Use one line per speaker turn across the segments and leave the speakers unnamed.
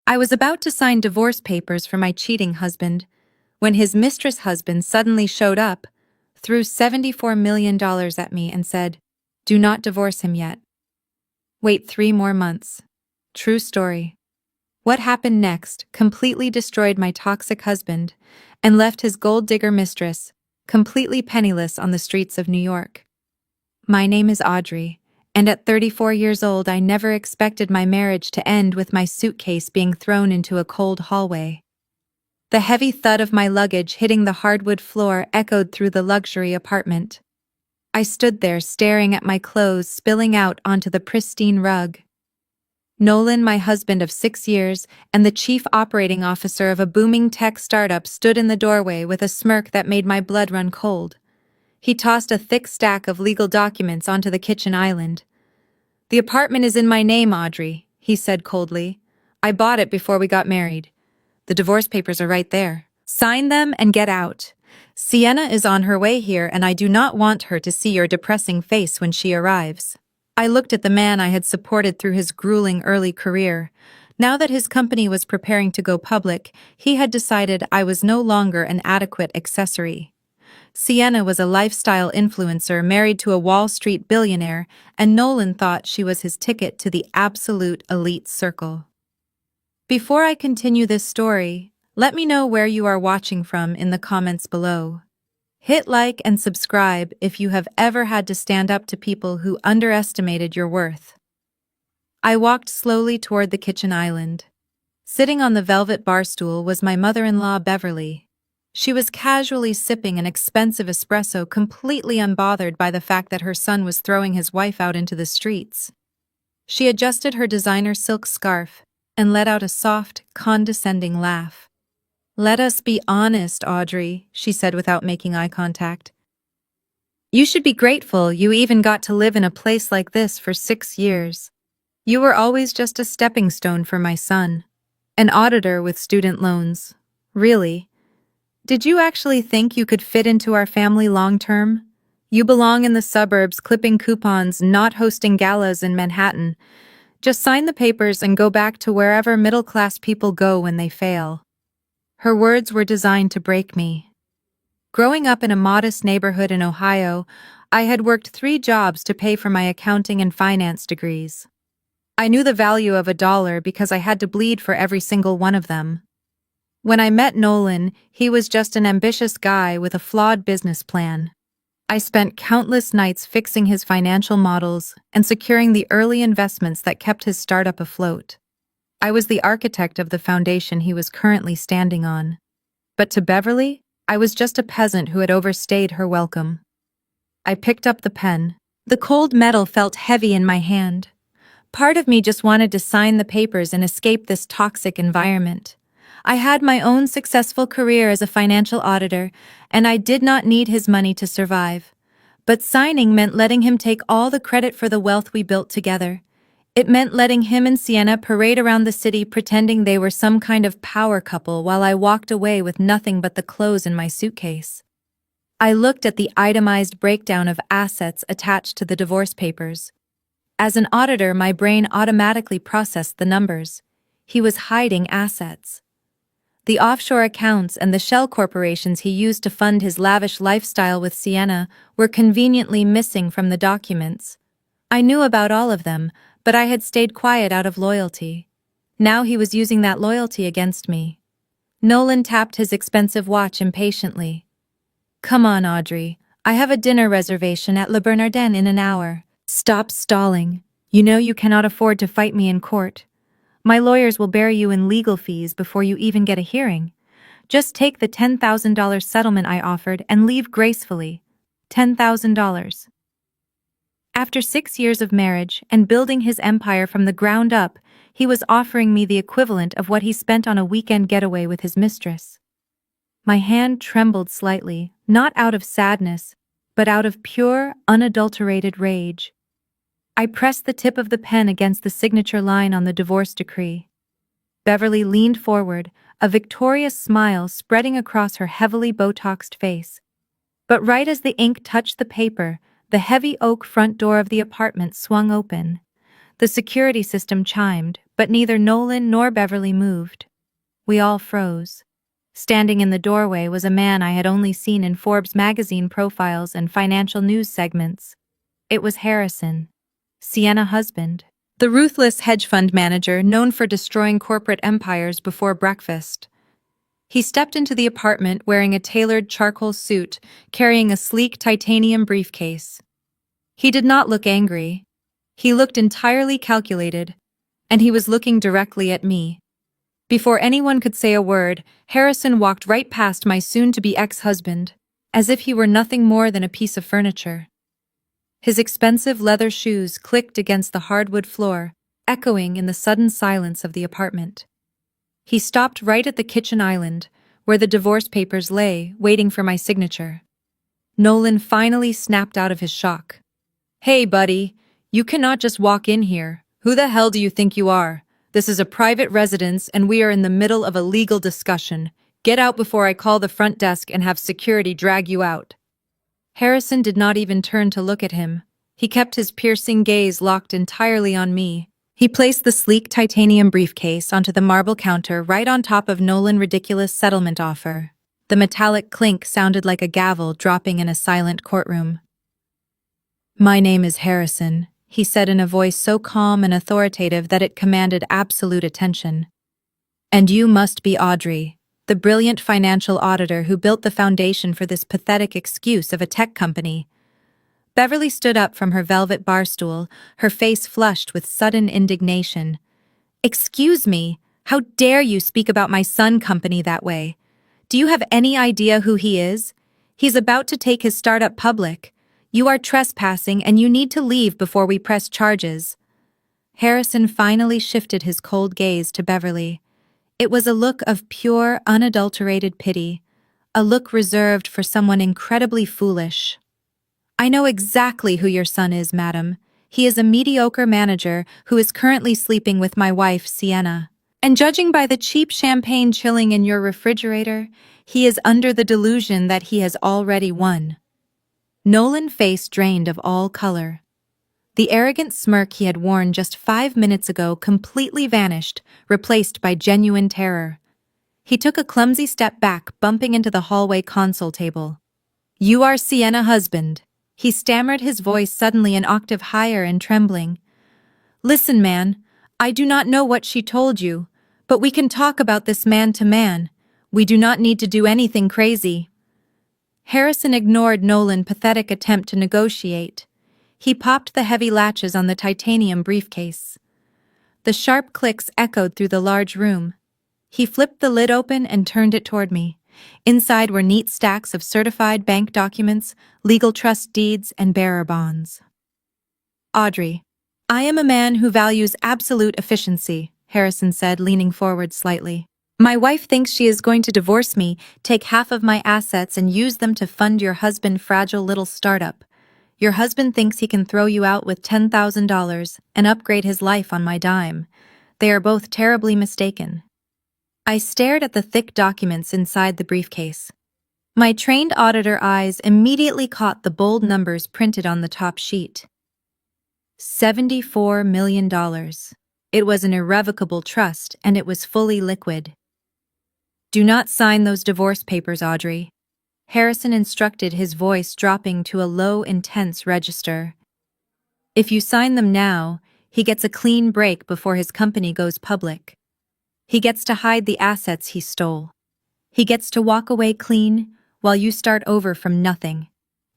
I was about to sign divorce papers for my cheating husband when his mistress husband suddenly showed up, threw $74 million at me and said, "Do not divorce him yet. Wait 3 more months." True story. What happened next completely destroyed my toxic husband and left his gold-digger mistress completely penniless on the streets of New York. My name is Audrey, and at 34 years old I never expected my marriage to end with my suitcase being thrown into a cold hallway. The heavy thud of my luggage hitting the hardwood floor echoed through the luxury apartment. I stood there staring at my clothes spilling out onto the pristine rug. Nolan, my husband of 6 years, and the chief operating officer of a booming tech startup stood in the doorway with a smirk that made my blood run cold. He tossed a thick stack of legal documents onto the kitchen island. "The apartment is in my name, Audrey," he said coldly. "I bought it before we got married. The divorce papers are right there. Sign them and get out. Sienna is on her way here and I do not want her to see your depressing face when she arrives." I looked at the man I had supported through his grueling early career. Now that his company was preparing to go public, he had decided I was no longer an adequate accessory. Sienna was a lifestyle influencer married to a Wall Street billionaire, and Nolan thought she was his ticket to the absolute elite circle. Before I continue this story, let me know where you are watching from in the comments below. Hit like and subscribe if you have ever had to stand up to people who underestimated your worth. I walked slowly toward the kitchen island. Sitting on the velvet bar stool was my mother-in-law, Beverly. She was casually sipping an expensive espresso, completely unbothered by the fact that her son was throwing his wife out into the streets. She adjusted her designer silk scarf and let out a soft, condescending laugh. "Let us be honest, Audrey," she said without making eye contact. "You should be grateful you even got to live in a place like this for 6 years. You were always just a stepping stone for my son. An auditor with student loans. Really? Did you actually think you could fit into our family long-term? You belong in the suburbs, clipping coupons, not hosting galas in Manhattan. Just sign the papers and go back to wherever middle-class people go when they fail." Her words were designed to break me. Growing up in a modest neighborhood in Ohio, I had worked 3 jobs to pay for my accounting and finance degrees. I knew the value of $1 because I had to bleed for every single one of them. When I met Nolan, he was just an ambitious guy with a flawed business plan. I spent countless nights fixing his financial models and securing the early investments that kept his startup afloat. I was the architect of the foundation he was currently standing on. But to Beverly, I was just a peasant who had overstayed her welcome. I picked up the pen. The cold metal felt heavy in my hand. Part of me just wanted to sign the papers and escape this toxic environment. I had my own successful career as a financial auditor, and I did not need his money to survive. But signing meant letting him take all the credit for the wealth we built together. It meant letting him and Sienna parade around the city pretending they were some kind of power couple while I walked away with nothing but the clothes in my suitcase. I looked at the itemized breakdown of assets attached to the divorce papers. As an auditor, my brain automatically processed the numbers. He was hiding assets. The offshore accounts and the shell corporations he used to fund his lavish lifestyle with Sienna were conveniently missing from the documents. I knew about all of them, but I had stayed quiet out of loyalty. Now he was using that loyalty against me. Nolan tapped his expensive watch impatiently. "Come on, Audrey. I have a dinner reservation at Le Bernardin in an hour. Stop stalling. You know you cannot afford to fight me in court. My lawyers will bury you in legal fees before you even get a hearing. Just take the $10,000 settlement I offered and leave gracefully. $10,000. After 6 years of marriage and building his empire from the ground up, he was offering me the equivalent of what he spent on a weekend getaway with his mistress. My hand trembled slightly, not out of sadness, but out of pure, unadulterated rage. I pressed the tip of the pen against the signature line on the divorce decree. Beverly leaned forward, a victorious smile spreading across her heavily Botoxed face. But right as the ink touched the paper, the heavy oak front door of the apartment swung open. The security system chimed, But neither Nolan nor Beverly moved. We all froze. Standing in the doorway was a man I had only seen in Forbes magazine profiles and financial news segments. It was Harrison, Sienna's husband, the ruthless hedge fund manager known for destroying corporate empires before breakfast. He stepped into the apartment wearing a tailored charcoal suit, carrying a sleek titanium briefcase. He did not look angry. He looked entirely calculated, and he was looking directly at me. Before anyone could say a word, Harrison walked right past my soon-to-be ex-husband, as if he were nothing more than a piece of furniture. His expensive leather shoes clicked against the hardwood floor, echoing in the sudden silence of the apartment. He stopped right at the kitchen island, where the divorce papers lay, waiting for my signature. Nolan finally snapped out of his shock. "Hey, buddy, you cannot just walk in here. Who the hell do you think you are? This is a private residence and we are in the middle of a legal discussion. Get out before I call the front desk and have security drag you out." Harrison did not even turn to look at him. He kept his piercing gaze locked entirely on me. He placed the sleek titanium briefcase onto the marble counter right on top of Nolan's ridiculous settlement offer. The metallic clink sounded like a gavel dropping in a silent courtroom. "My name is Harrison," he said in a voice so calm and authoritative that it commanded absolute attention. "And you must be Audrey, the brilliant financial auditor who built the foundation for this pathetic excuse of a tech company." Beverly stood up from her velvet bar stool, her face flushed with sudden indignation. "Excuse me, how dare you speak about my son company that way? Do you have any idea who he is? He's about to take his startup public. You are trespassing and you need to leave before we press charges." Harrison finally shifted his cold gaze to Beverly. It was a look of pure, unadulterated pity, a look reserved for someone incredibly foolish. "I know exactly who your son is, madam. He is a mediocre manager who is currently sleeping with my wife, Sienna. And judging by the cheap champagne chilling in your refrigerator, he is under the delusion that he has already won." Nolan's face drained of all color. The arrogant smirk he had worn just 5 minutes ago completely vanished, replaced by genuine terror. He took a clumsy step back, bumping into the hallway console table. "You are Sienna's husband." He stammered, his voice suddenly an octave higher and trembling. "Listen, man, I do not know what she told you, but we can talk about this man to man. We do not need to do anything crazy." Harrison ignored Nolan's pathetic attempt to negotiate. He popped the heavy latches on the titanium briefcase. The sharp clicks echoed through the large room. He flipped the lid open and turned it toward me. Inside were neat stacks of certified bank documents, legal trust deeds, and bearer bonds. "Audrey, I am a man who values absolute efficiency," Harrison said, leaning forward slightly. "My wife thinks she is going to divorce me, take half of my assets, and use them to fund your husband's fragile little startup. Your husband thinks he can throw you out with $10,000 and upgrade his life on my dime. They are both terribly mistaken." I stared at the thick documents inside the briefcase. My trained auditor eyes immediately caught the bold numbers printed on the top sheet. $74 million. It was an irrevocable trust, and it was fully liquid. "Do not sign those divorce papers, Audrey," Harrison instructed, his voice dropping to a low, intense register. "If you sign them now, he gets a clean break before his company goes public. He gets to hide the assets he stole. He gets to walk away clean while you start over from nothing.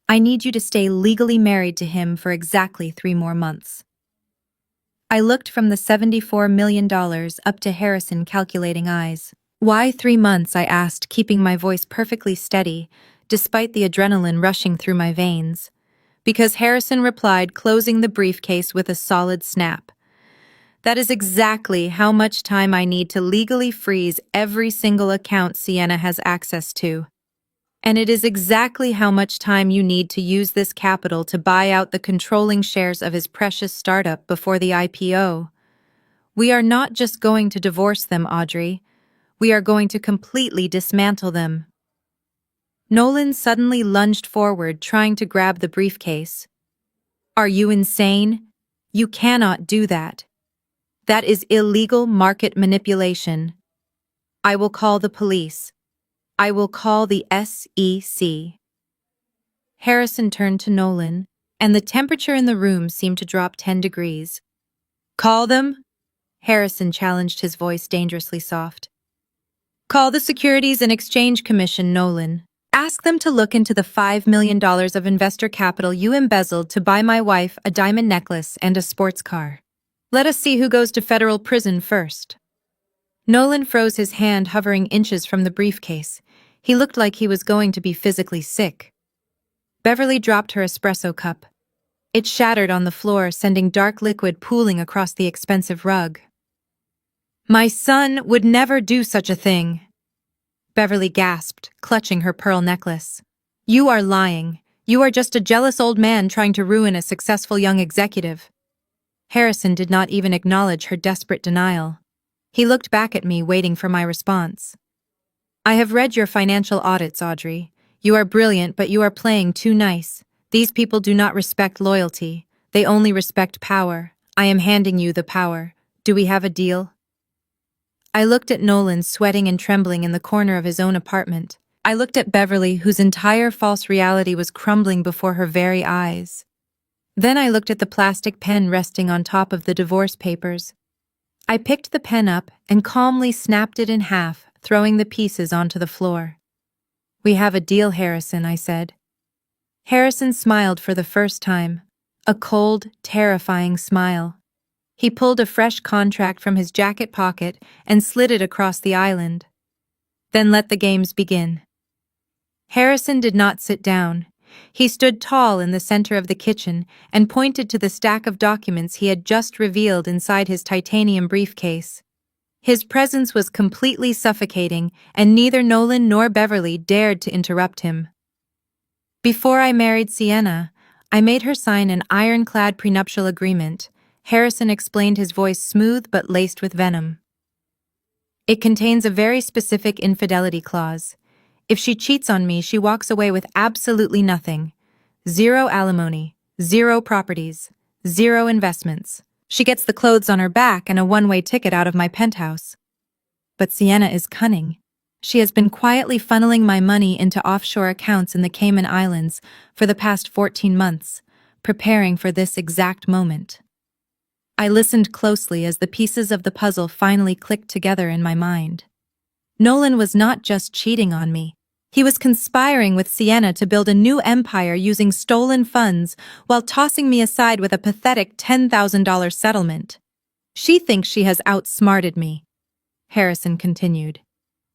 I need you to stay legally married to him for exactly 3 more months." I looked from the $74 million up to Harrison, calculating eyes. "Why 3 months?" I asked, keeping my voice perfectly steady, despite the adrenaline rushing through my veins. "Because," Harrison replied, closing the briefcase with a solid snap. "That is exactly how much time I need to legally freeze every single account Sienna has access to. And it is exactly how much time you need to use this capital to buy out the controlling shares of his precious startup before the IPO. We are not just going to divorce them, Audrey. We are going to completely dismantle them." Nolan suddenly lunged forward, trying to grab the briefcase. "Are you insane? You cannot do that." That is illegal market manipulation. I will call the police. I will call the SEC. Harrison turned to Nolan, and the temperature in the room seemed to drop 10 degrees. Call them? Harrison challenged, his voice dangerously soft. Call the Securities and Exchange Commission, Nolan. Ask them to look into the $5 million of investor capital you embezzled to buy my wife a diamond necklace and a sports car. Let us see who goes to federal prison first. Nolan froze, his hand hovering inches from the briefcase. He looked like he was going to be physically sick. Beverly dropped her espresso cup. It shattered on the floor, sending dark liquid pooling across the expensive rug. My son would never do such a thing. Beverly gasped, clutching her pearl necklace. You are lying. You are just a jealous old man trying to ruin a successful young executive. Harrison did not even acknowledge her desperate denial. He looked back at me, waiting for my response. I have read your financial audits, Audrey. You are brilliant, but you are playing too nice. These people do not respect loyalty. They only respect power. I am handing you the power. Do we have a deal? I looked at Nolan, sweating and trembling in the corner of his own apartment. I looked at Beverly, whose entire false reality was crumbling before her very eyes. Then I looked at the plastic pen resting on top of the divorce papers. I picked the pen up and calmly snapped it in half, throwing the pieces onto the floor. We have a deal, Harrison, I said. Harrison smiled for the first time, a cold, terrifying smile. He pulled a fresh contract from his jacket pocket and slid it across the island. Then let the games begin. Harrison did not sit down. He stood tall in the center of the kitchen and pointed to the stack of documents he had just revealed inside his titanium briefcase. His presence was completely suffocating, and neither Nolan nor Beverly dared to interrupt him. Before I married Sienna, I made her sign an ironclad prenuptial agreement. Harrison explained, his voice smooth but laced with venom. It contains a very specific infidelity clause. If she cheats on me, she walks away with absolutely nothing. 0 alimony, 0 properties, 0 investments. She gets the clothes on her back and a one-way ticket out of my penthouse. But Sienna is cunning. She has been quietly funneling my money into offshore accounts in the Cayman Islands for the past 14 months, preparing for this exact moment. I listened closely as the pieces of the puzzle finally clicked together in my mind. Nolan was not just cheating on me. He was conspiring with Sienna to build a new empire using stolen funds while tossing me aside with a pathetic $10,000 settlement. She thinks she has outsmarted me, Harrison continued.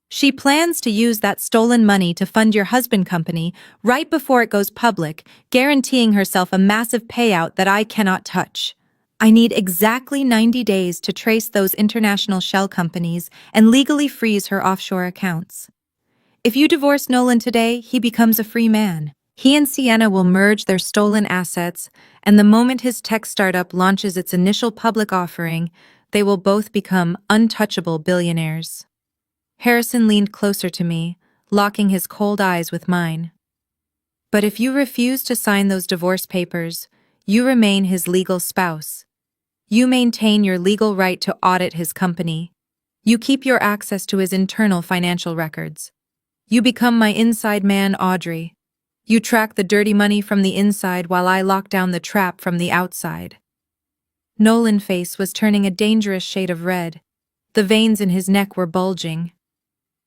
She plans to use that stolen money to fund your husband company right before it goes public, guaranteeing herself a massive payout that I cannot touch. I need exactly 90 days to trace those international shell companies and legally freeze her offshore accounts. If you divorce Nolan today, he becomes a free man. He and Sienna will merge their stolen assets, and the moment his tech startup launches its initial public offering, they will both become untouchable billionaires. Harrison leaned closer to me, locking his cold eyes with mine. But if you refuse to sign those divorce papers, you remain his legal spouse. You maintain your legal right to audit his company. You keep your access to his internal financial records. You become my inside man, Audrey. You track the dirty money from the inside while I lock down the trap from the outside. Nolan's face was turning a dangerous shade of red. The veins in his neck were bulging.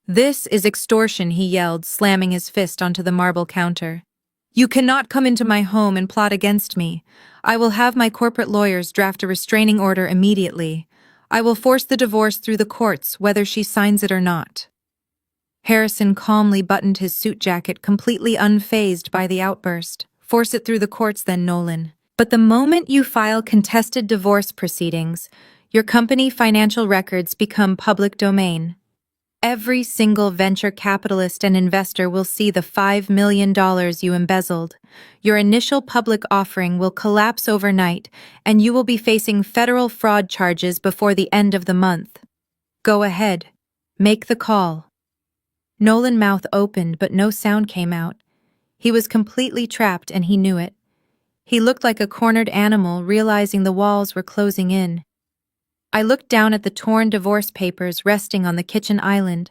This is extortion, he yelled, slamming his fist onto the marble counter. You cannot come into my home and plot against me. I will have my corporate lawyers draft a restraining order immediately. I will force the divorce through the courts, whether she signs it or not. Harrison calmly buttoned his suit jacket, completely unfazed by the outburst. Force it through the courts then, Nolan. But the moment you file contested divorce proceedings, your company financial records become public domain. Every single venture capitalist and investor will see the $5 million you embezzled. Your initial public offering will collapse overnight, and you will be facing federal fraud charges before the end of the month. Go ahead. Make the call. Nolan's mouth opened, but no sound came out. He was completely trapped, and he knew it. He looked like a cornered animal, realizing the walls were closing in. I looked down at the torn divorce papers resting on the kitchen island.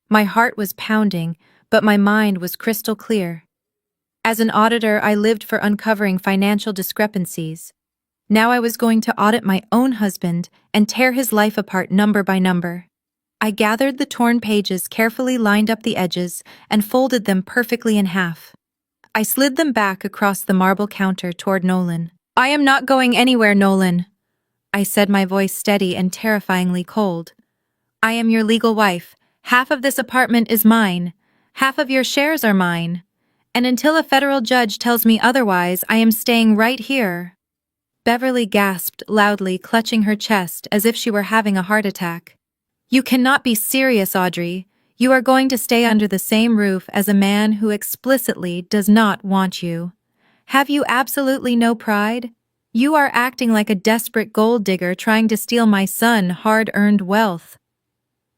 My heart was pounding, but my mind was crystal clear. As an auditor, I lived for uncovering financial discrepancies. Now I was going to audit my own husband and tear his life apart number by number. I gathered the torn pages, carefully lined up the edges, and folded them perfectly in half. I slid them back across the marble counter toward Nolan. "I am not going anywhere, Nolan," I said, my voice steady and terrifyingly cold. "I am your legal wife. Half of this apartment is mine. Half of your shares are mine. And until a federal judge tells me otherwise, I am staying right here." Beverly gasped loudly, clutching her chest as if she were having a heart attack. "You cannot be serious, Audrey. You are going to stay under the same roof as a man who explicitly does not want you. Have you absolutely no pride? You are acting like a desperate gold digger trying to steal my son's hard-earned wealth."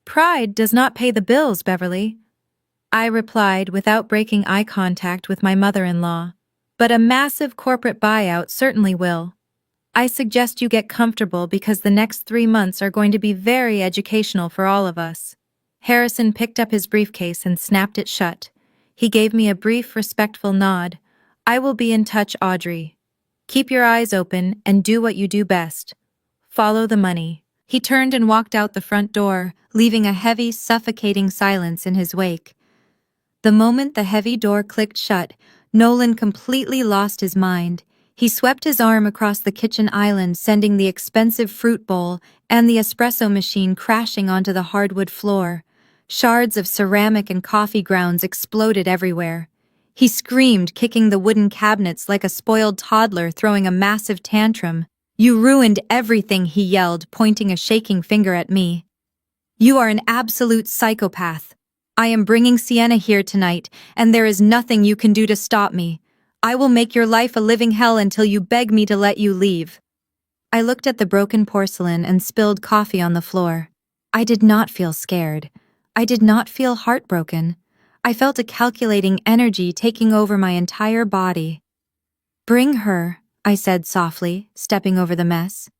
"Pride does not pay the bills, Beverly," I replied without breaking eye contact with my mother-in-law. "But a massive corporate buyout certainly will. I suggest you get comfortable because the next 3 months are going to be very educational for all of us." Harrison picked up his briefcase and snapped it shut. He gave me a brief, respectful nod. "I will be in touch, Audrey. Keep your eyes open and do what you do best. Follow the money." He turned and walked out the front door, leaving a heavy, suffocating silence in his wake. The moment the heavy door clicked shut, Nolan completely lost his mind. He swept his arm across the kitchen island, sending the expensive fruit bowl and the espresso machine crashing onto the hardwood floor. Shards of ceramic and coffee grounds exploded everywhere. He screamed, kicking the wooden cabinets like a spoiled toddler throwing a massive tantrum. "You ruined everything," he yelled, pointing a shaking finger at me. "You are an absolute psychopath. I am bringing Sienna here tonight, and there is nothing you can do to stop me. I will make your life a living hell until you beg me to let you leave." I looked at the broken porcelain and spilled coffee on the floor. I did not feel scared. I did not feel heartbroken. I felt a calculating energy taking over my entire body. "Bring her," I said softly, stepping over the mess.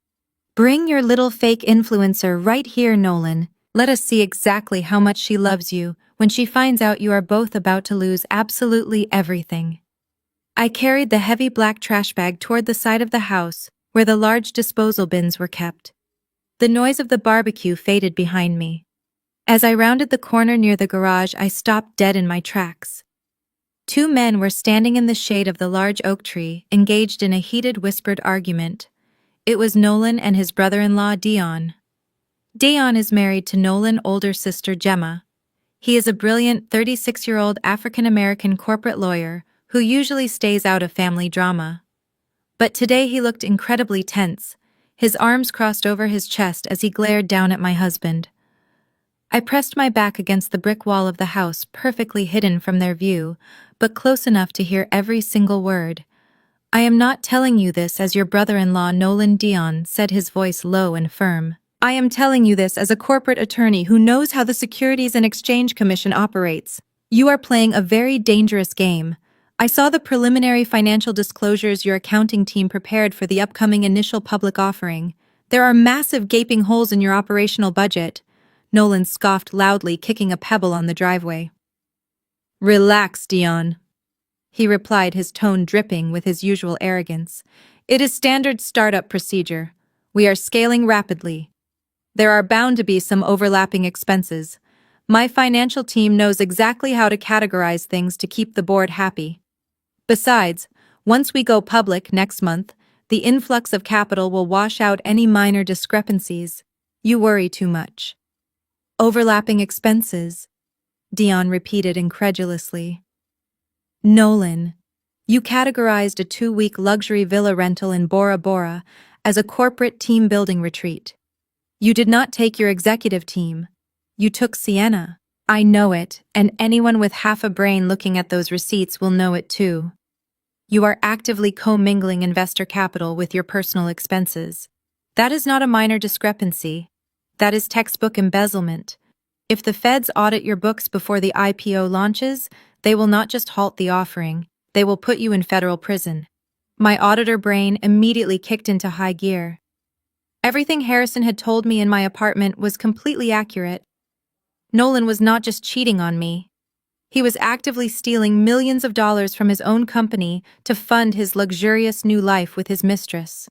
"Bring your little fake influencer right here, Nolan. Let us see exactly how much she loves you when she finds out you are both about to lose absolutely everything." I carried the heavy black trash bag toward the side of the house, where the large disposal bins were kept. The noise of the barbecue faded behind me. As I rounded the corner near the garage, I stopped dead in my tracks. 2 men were standing in the shade of the large oak tree, engaged in a heated, whispered argument. It was Nolan and his brother-in-law, Dion. Dion is married to Nolan's older sister, Gemma. He is a brilliant 36-year-old African-American corporate lawyer who usually stays out of family drama. But today he looked incredibly tense, his arms crossed over his chest as he glared down at my husband. I pressed my back against the brick wall of the house, perfectly hidden from their view, but close enough to hear every single word. "I am not telling you this as your brother-in-law, Nolan Dion," said his voice low and firm. "I am telling you this as a corporate attorney who knows how the Securities and Exchange Commission operates. You are playing a very dangerous game. I saw the preliminary financial disclosures your accounting team prepared for the upcoming initial public offering. There are massive gaping holes in your operational budget." Nolan scoffed loudly, kicking a pebble on the driveway. "Relax, Dion," he replied, his tone dripping with his usual arrogance. "It is standard startup procedure. We are scaling rapidly. There are bound to be some overlapping expenses. My financial team knows exactly how to categorize things to keep the board happy. Besides, once we go public next month, the influx of capital will wash out any minor discrepancies. You worry too much." "Overlapping expenses," Dion repeated incredulously. "Nolan, you categorized a 2-week luxury villa rental in Bora Bora as a corporate team-building retreat. You did not take your executive team. You took Sienna. I know it, and anyone with half a brain looking at those receipts will know it too. You are actively commingling investor capital with your personal expenses. That is not a minor discrepancy. That is textbook embezzlement. If the feds audit your books before the IPO launches, they will not just halt the offering, they will put you in federal prison." My auditor brain immediately kicked into high gear. Everything Harrison had told me in my apartment was completely accurate. Nolan was not just cheating on me. He was actively stealing millions of dollars from his own company to fund his luxurious new life with his mistress.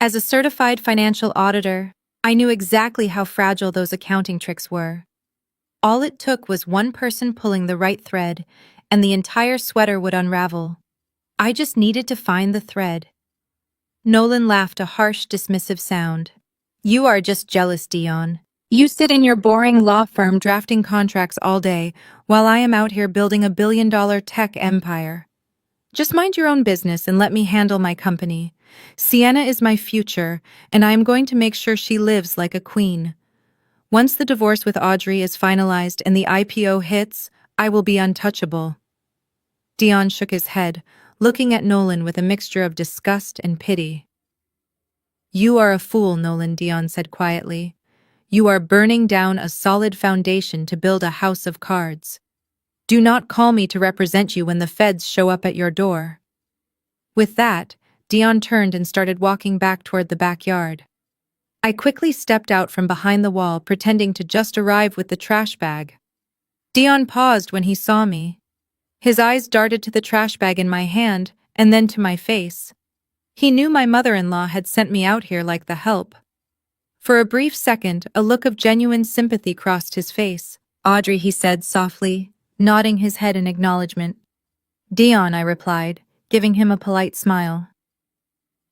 As a certified financial auditor, I knew exactly how fragile those accounting tricks were. All it took was one person pulling the right thread, and the entire sweater would unravel. I just needed to find the thread. Nolan laughed a harsh, dismissive sound. You are just jealous, Dion. You sit in your boring law firm drafting contracts all day, while I am out here building a billion-dollar tech empire. Just mind your own business and let me handle my company. Sienna is my future, and I am going to make sure she lives like a queen. Once the divorce with Audrey is finalized and the IPO hits, I will be untouchable. Dion shook his head, looking at Nolan with a mixture of disgust and pity. You are a fool, Nolan, Dion said quietly. You are burning down a solid foundation to build a house of cards. Do not call me to represent you when the feds show up at your door. With that, Dion turned and started walking back toward the backyard. I quickly stepped out from behind the wall, pretending to just arrive with the trash bag. Dion paused when he saw me. His eyes darted to the trash bag in my hand and then to my face. He knew my mother-in-law had sent me out here like the help. For a brief second, a look of genuine sympathy crossed his face. Audrey, he said softly, nodding his head in acknowledgement. Dion, I replied, giving him a polite smile.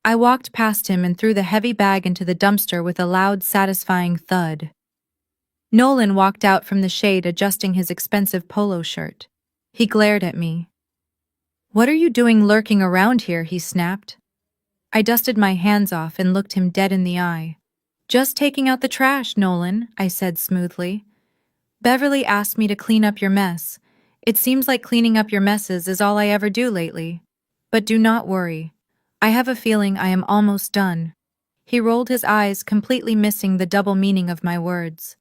I walked past him and threw the heavy bag into the dumpster with a loud, satisfying thud. Nolan walked out from the shade, adjusting his expensive polo shirt. He glared at me. What are you doing lurking around here? He snapped. I dusted my hands off and looked him dead in the eye. Just taking out the trash, Nolan, I said smoothly. Beverly asked me to clean up your mess. It seems like cleaning up your messes is all I ever do lately. But do not worry. I have a feeling I am almost done. He rolled his eyes, completely missing the double meaning of my words.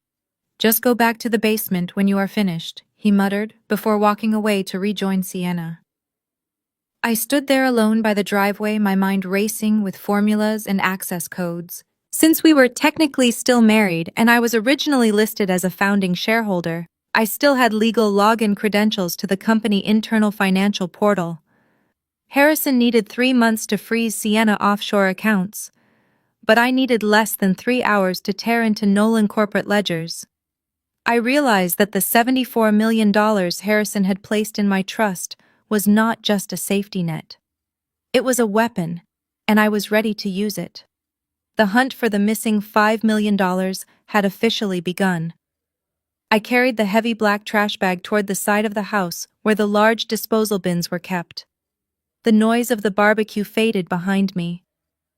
Just go back to the basement when you are finished, he muttered, before walking away to rejoin Sienna. I stood there alone by the driveway, my mind racing with formulas and access codes. Since we were technically still married and I was originally listed as a founding shareholder, I still had legal login credentials to the company internal financial portal. Harrison needed 3 months to freeze Sienna offshore accounts, but I needed less than 3 hours to tear into Nolan corporate ledgers. I realized that the $74 million Harrison had placed in my trust was not just a safety net. It was a weapon, and I was ready to use it. The hunt for the missing $5 million had officially begun. I carried the heavy black trash bag toward the side of the house where the large disposal bins were kept. The noise of the barbecue faded behind me.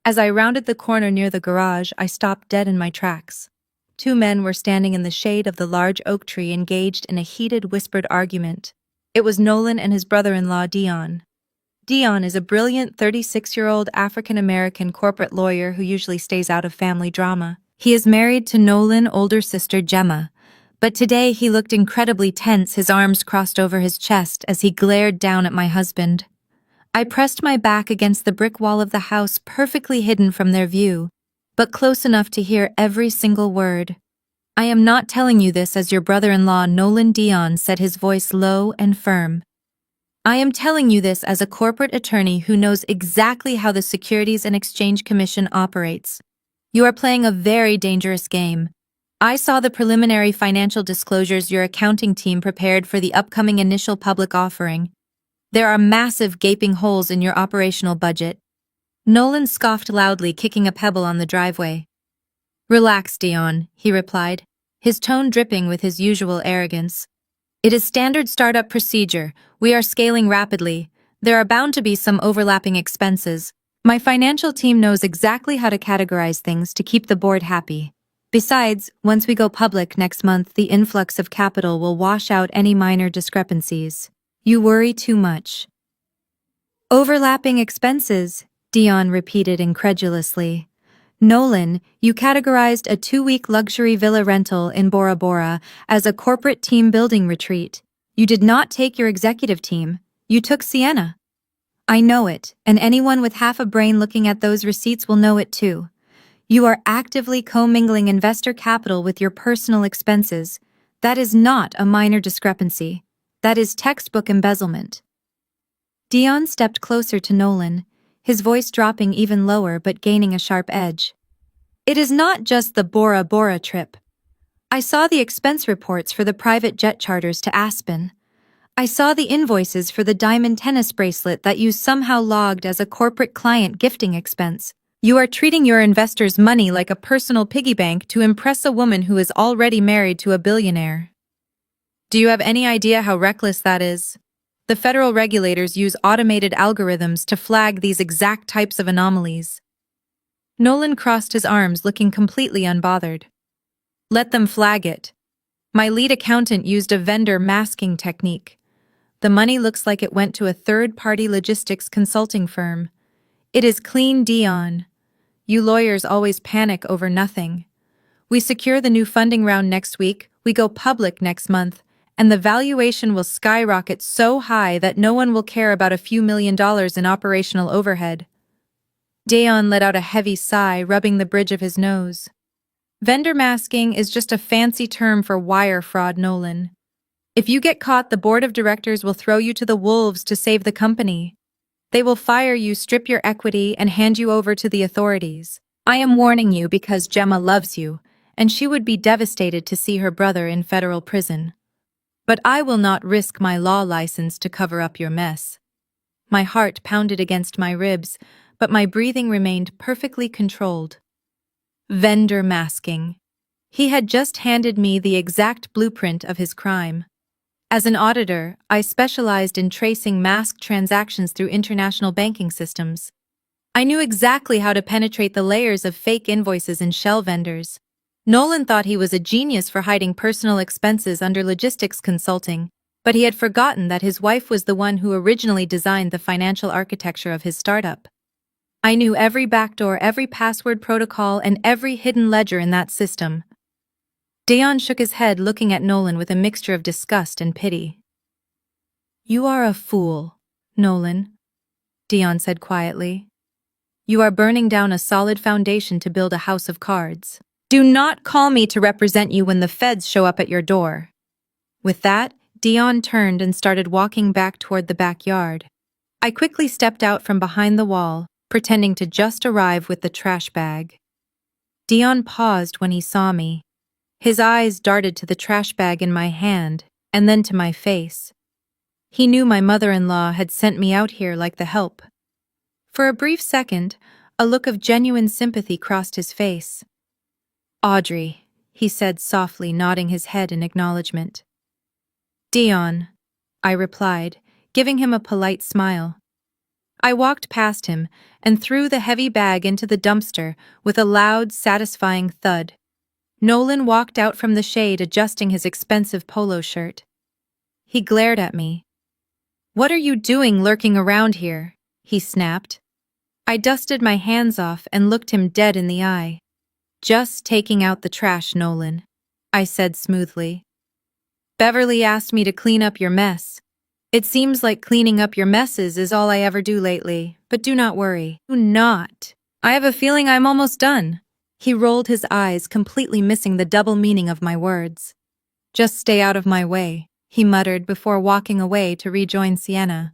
As I rounded the corner near the garage, I stopped dead in my tracks. 2 men were standing in the shade of the large oak tree, engaged in a heated, whispered argument. It was Nolan and his brother-in-law, Dion. Dion is a brilliant 36-year-old African-American corporate lawyer who usually stays out of family drama. He is married to Nolan's older sister, Gemma, but today he looked incredibly tense, his arms crossed over his chest as he glared down at my husband. I pressed my back against the brick wall of the house, perfectly hidden from their view, but close enough to hear every single word. I am not telling you this as your brother-in-law, Nolan Dion said, his voice low and firm. I am telling you this as a corporate attorney who knows exactly how the Securities and Exchange Commission operates. You are playing a very dangerous game. I saw the preliminary financial disclosures your accounting team prepared for the upcoming initial public offering. There are massive gaping holes in your operational budget. Nolan scoffed loudly, kicking a pebble on the driveway. Relax, Dion, he replied, his tone dripping with his usual arrogance. It is standard startup procedure. We are scaling rapidly. There are bound to be some overlapping expenses. My financial team knows exactly how to categorize things to keep the board happy. Besides, once we go public next month, the influx of capital will wash out any minor discrepancies. You worry too much. Overlapping expenses, Dion repeated incredulously. Nolan, you categorized a 2-week luxury villa rental in Bora Bora as a corporate team building retreat. You did not take your executive team. You took Sienna. I know it, and anyone with half a brain looking at those receipts will know it too. You are actively commingling investor capital with your personal expenses. That is not a minor discrepancy. That is textbook embezzlement. Dion stepped closer to Nolan, his voice dropping even lower but gaining a sharp edge. It is not just the Bora Bora trip. I saw the expense reports for the private jet charters to Aspen. I saw the invoices for the diamond tennis bracelet that you somehow logged as a corporate client gifting expense. You are treating your investors' money like a personal piggy bank to impress a woman who is already married to a billionaire. Do you have any idea how reckless that is? The federal regulators use automated algorithms to flag these exact types of anomalies. Nolan crossed his arms, looking completely unbothered. Let them flag it. My lead accountant used a vendor masking technique. The money looks like it went to a third-party logistics consulting firm. It is clean, Dion. You lawyers always panic over nothing. We secure the new funding round next week, we go public next month, and the valuation will skyrocket so high that no one will care about a few $1,000,000 in operational overhead. Dion let out a heavy sigh, rubbing the bridge of his nose. Vendor masking is just a fancy term for wire fraud, Nolan. If you get caught, the board of directors will throw you to the wolves to save the company. They will fire you, strip your equity, and hand you over to the authorities. I am warning you because Gemma loves you, and she would be devastated to see her brother in federal prison. But I will not risk my law license to cover up your mess. My heart pounded against my ribs, but my breathing remained perfectly controlled. Vendor masking. He had just handed me the exact blueprint of his crime. As an auditor, I specialized in tracing masked transactions through international banking systems. I knew exactly how to penetrate the layers of fake invoices and shell vendors. Nolan thought he was a genius for hiding personal expenses under logistics consulting, but he had forgotten that his wife was the one who originally designed the financial architecture of his startup. I knew every backdoor, every password protocol, and every hidden ledger in that system. Dion shook his head, looking at Nolan with a mixture of disgust and pity. You are a fool, Nolan, Dion said quietly. You are burning down a solid foundation to build a house of cards. Do not call me to represent you when the feds show up at your door. With that, Dion turned and started walking back toward the backyard. I quickly stepped out from behind the wall, pretending to just arrive with the trash bag. Dion paused when he saw me. His eyes darted to the trash bag in my hand, and then to my face. He knew my mother-in-law had sent me out here like the help. For a brief second, a look of genuine sympathy crossed his face. Audrey, he said softly, nodding his head in acknowledgement. Dion, I replied, giving him a polite smile. I walked past him and threw the heavy bag into the dumpster with a loud, satisfying thud. Nolan walked out from the shade, adjusting his expensive polo shirt. He glared at me. What are you doing lurking around here? He snapped. I dusted my hands off and looked him dead in the eye. Just taking out the trash, Nolan, I said smoothly. Beverly asked me to clean up your mess. It seems like cleaning up your messes is all I ever do lately, but do not worry. Do not. I have a feeling I'm almost done. He rolled his eyes, completely missing the double meaning of my words. Just stay out of my way, he muttered before walking away to rejoin Sienna.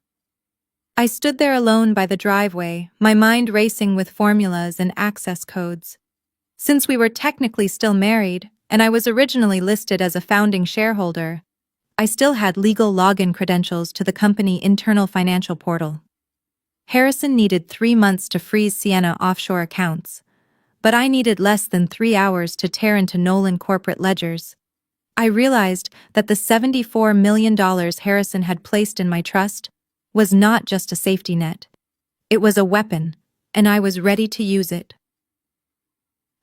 I stood there alone by the driveway, my mind racing with formulas and access codes. Since we were technically still married, and I was originally listed as a founding shareholder, I still had legal login credentials to the company internal financial portal. Harrison needed 3 months to freeze Sienna offshore accounts, but I needed less than 3 hours to tear into Nolan corporate ledgers. I realized that the $74 million Harrison had placed in my trust was not just a safety net. It was a weapon, and I was ready to use it.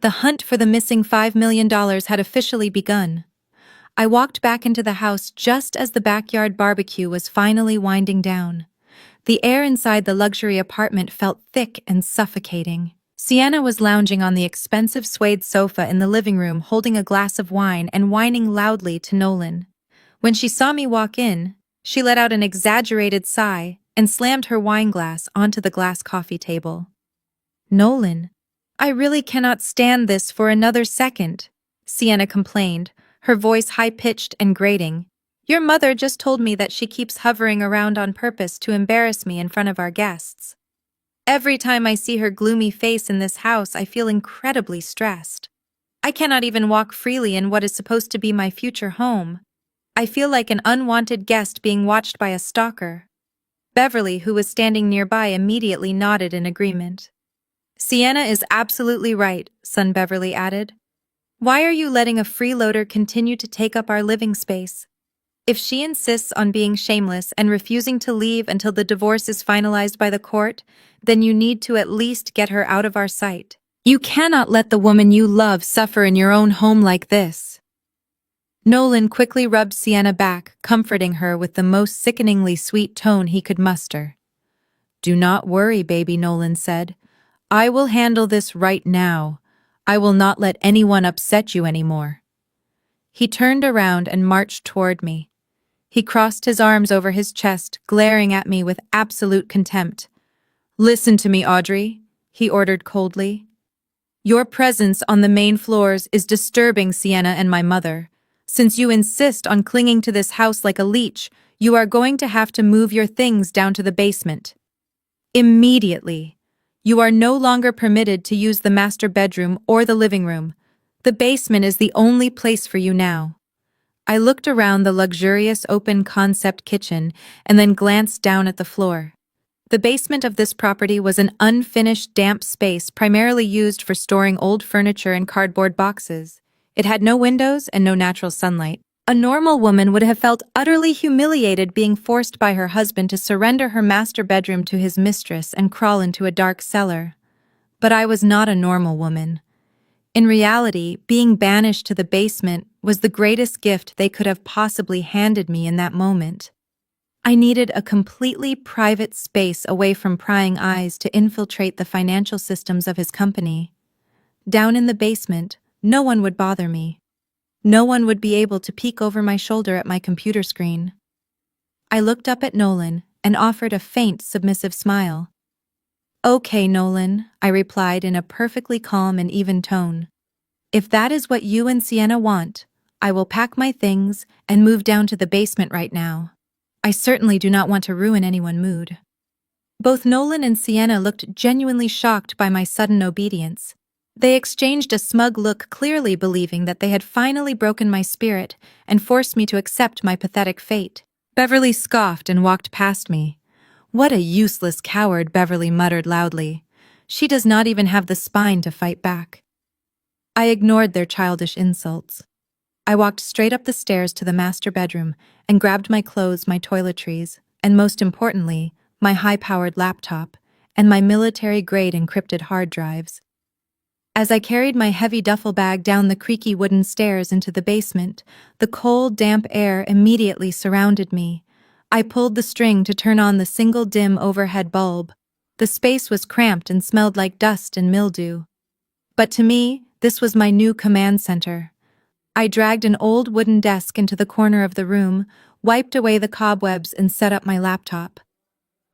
The hunt for the missing $5 million had officially begun. I walked back into the house just as the backyard barbecue was finally winding down. The air inside the luxury apartment felt thick and suffocating. Sienna was lounging on the expensive suede sofa in the living room, holding a glass of wine and whining loudly to Nolan. When she saw me walk in, she let out an exaggerated sigh and slammed her wine glass onto the glass coffee table. Nolan, I really cannot stand this for another second, Sienna complained, her voice high-pitched and grating. Your mother just told me that she keeps hovering around on purpose to embarrass me in front of our guests. Every time I see her gloomy face in this house, I feel incredibly stressed. I cannot even walk freely in what is supposed to be my future home. I feel like an unwanted guest being watched by a stalker. Beverly, who was standing nearby, immediately nodded in agreement. Sienna is absolutely right, son Beverly added. Why are you letting a freeloader continue to take up our living space? If she insists on being shameless and refusing to leave until the divorce is finalized by the court, then you need to at least get her out of our sight. You cannot let the woman you love suffer in your own home like this. Nolan quickly rubbed Sienna back, comforting her with the most sickeningly sweet tone he could muster. Do not worry, baby, Nolan said. I will handle this right now. I will not let anyone upset you anymore. He turned around and marched toward me. He crossed his arms over his chest, glaring at me with absolute contempt. Listen to me, Audrey, he ordered coldly. Your presence on the main floors is disturbing Sienna and my mother. Since you insist on clinging to this house like a leech, you are going to have to move your things down to the basement. Immediately. You are no longer permitted to use the master bedroom or the living room. The basement is the only place for you now. I looked around the luxurious open-concept kitchen and then glanced down at the floor. The basement of this property was an unfinished damp space primarily used for storing old furniture and cardboard boxes. It had no windows and no natural sunlight. A normal woman would have felt utterly humiliated being forced by her husband to surrender her master bedroom to his mistress and crawl into a dark cellar. But I was not a normal woman. In reality, being banished to the basement was the greatest gift they could have possibly handed me in that moment. I needed a completely private space away from prying eyes to infiltrate the financial systems of his company. Down in the basement, no one would bother me. No one would be able to peek over my shoulder at my computer screen. I looked up at Nolan and offered a faint, submissive smile. Okay, Nolan, I replied in a perfectly calm and even tone. If that is what you and Sienna want, I will pack my things and move down to the basement right now. I certainly do not want to ruin anyone's mood. Both Nolan and Sienna looked genuinely shocked by my sudden obedience. They exchanged a smug look, clearly believing that they had finally broken my spirit and forced me to accept my pathetic fate. Beverly scoffed and walked past me. What a useless coward, Beverly muttered loudly. She does not even have the spine to fight back. I ignored their childish insults. I walked straight up the stairs to the master bedroom and grabbed my clothes, my toiletries, and most importantly, my high-powered laptop and my military-grade encrypted hard drives. As I carried my heavy duffel bag down the creaky wooden stairs into the basement, the cold, damp air immediately surrounded me. I pulled the string to turn on the single dim overhead bulb. The space was cramped and smelled like dust and mildew. But to me, this was my new command center. I dragged an old wooden desk into the corner of the room, wiped away the cobwebs, and set up my laptop.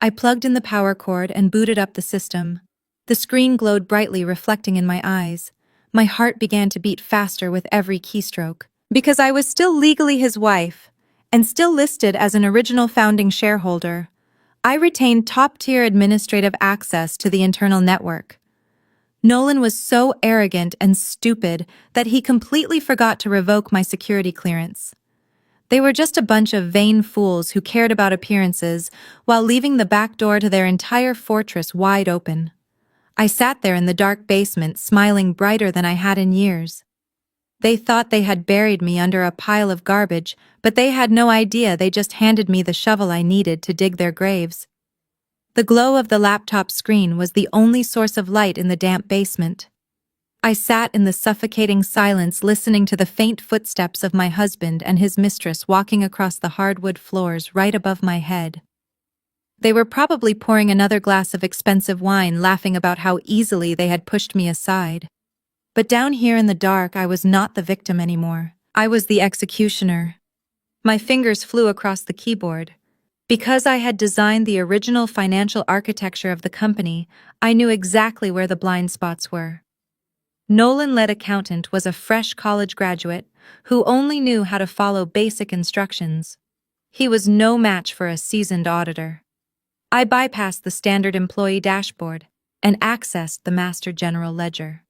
I plugged in the power cord and booted up the system. The screen glowed brightly, reflecting in my eyes. My heart began to beat faster with every keystroke. Because I was still legally his wife, and still listed as an original founding shareholder, I retained top-tier administrative access to the internal network. Nolan was so arrogant and stupid that he completely forgot to revoke my security clearance. They were just a bunch of vain fools who cared about appearances while leaving the back door to their entire fortress wide open. I sat there in the dark basement, smiling brighter than I had in years. They thought they had buried me under a pile of garbage, but they had no idea they just handed me the shovel I needed to dig their graves. The glow of the laptop screen was the only source of light in the damp basement. I sat in the suffocating silence, listening to the faint footsteps of my husband and his mistress walking across the hardwood floors right above my head. They were probably pouring another glass of expensive wine, laughing about how easily they had pushed me aside. But down here in the dark, I was not the victim anymore. I was the executioner. My fingers flew across the keyboard. Because I had designed the original financial architecture of the company, I knew exactly where the blind spots were. Nolan-led accountant was a fresh college graduate who only knew how to follow basic instructions. He was no match for a seasoned auditor. I bypassed the standard employee dashboard and accessed the master general ledger.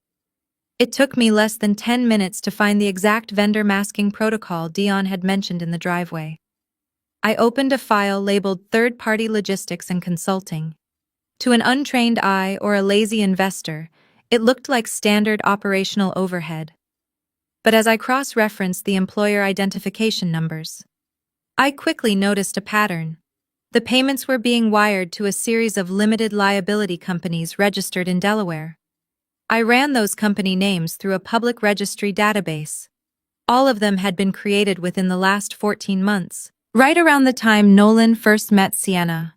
It took me less than 10 minutes to find the exact vendor masking protocol Dion had mentioned in the driveway. I opened a file labeled Third-Party Logistics and Consulting. To an untrained eye or a lazy investor, it looked like standard operational overhead. But as I cross-referenced the employer identification numbers, I quickly noticed a pattern. The payments were being wired to a series of limited liability companies registered in Delaware. I ran those company names through a public registry database. All of them had been created within the last 14 months, right around the time Nolan first met Sienna.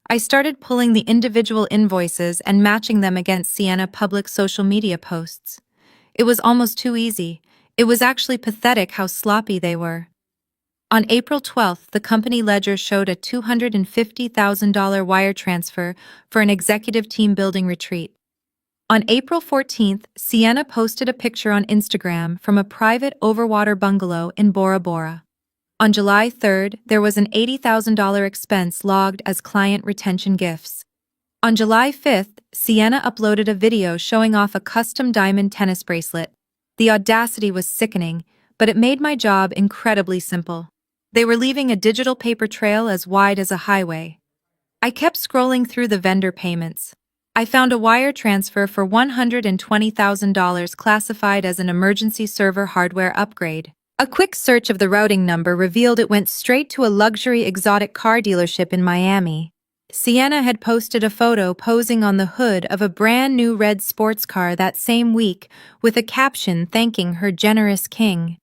I started pulling the individual invoices and matching them against Sienna public social media posts. It was almost too easy. It was actually pathetic how sloppy they were. On April 12th, the company ledger showed a $250,000 wire transfer for an executive team building retreat. On April 14th, Sienna posted a picture on Instagram from a private overwater bungalow in Bora Bora. On July 3rd, there was an $80,000 expense logged as client retention gifts. On July 5th, Sienna uploaded a video showing off a custom diamond tennis bracelet. The audacity was sickening, but it made my job incredibly simple. They were leaving a digital paper trail as wide as a highway. I kept scrolling through the vendor payments. I found a wire transfer for $120,000 classified as an emergency server hardware upgrade. A quick search of the routing number revealed it went straight to a luxury exotic car dealership in Miami. Sienna had posted a photo posing on the hood of a brand new red sports car that same week with a caption thanking her generous king.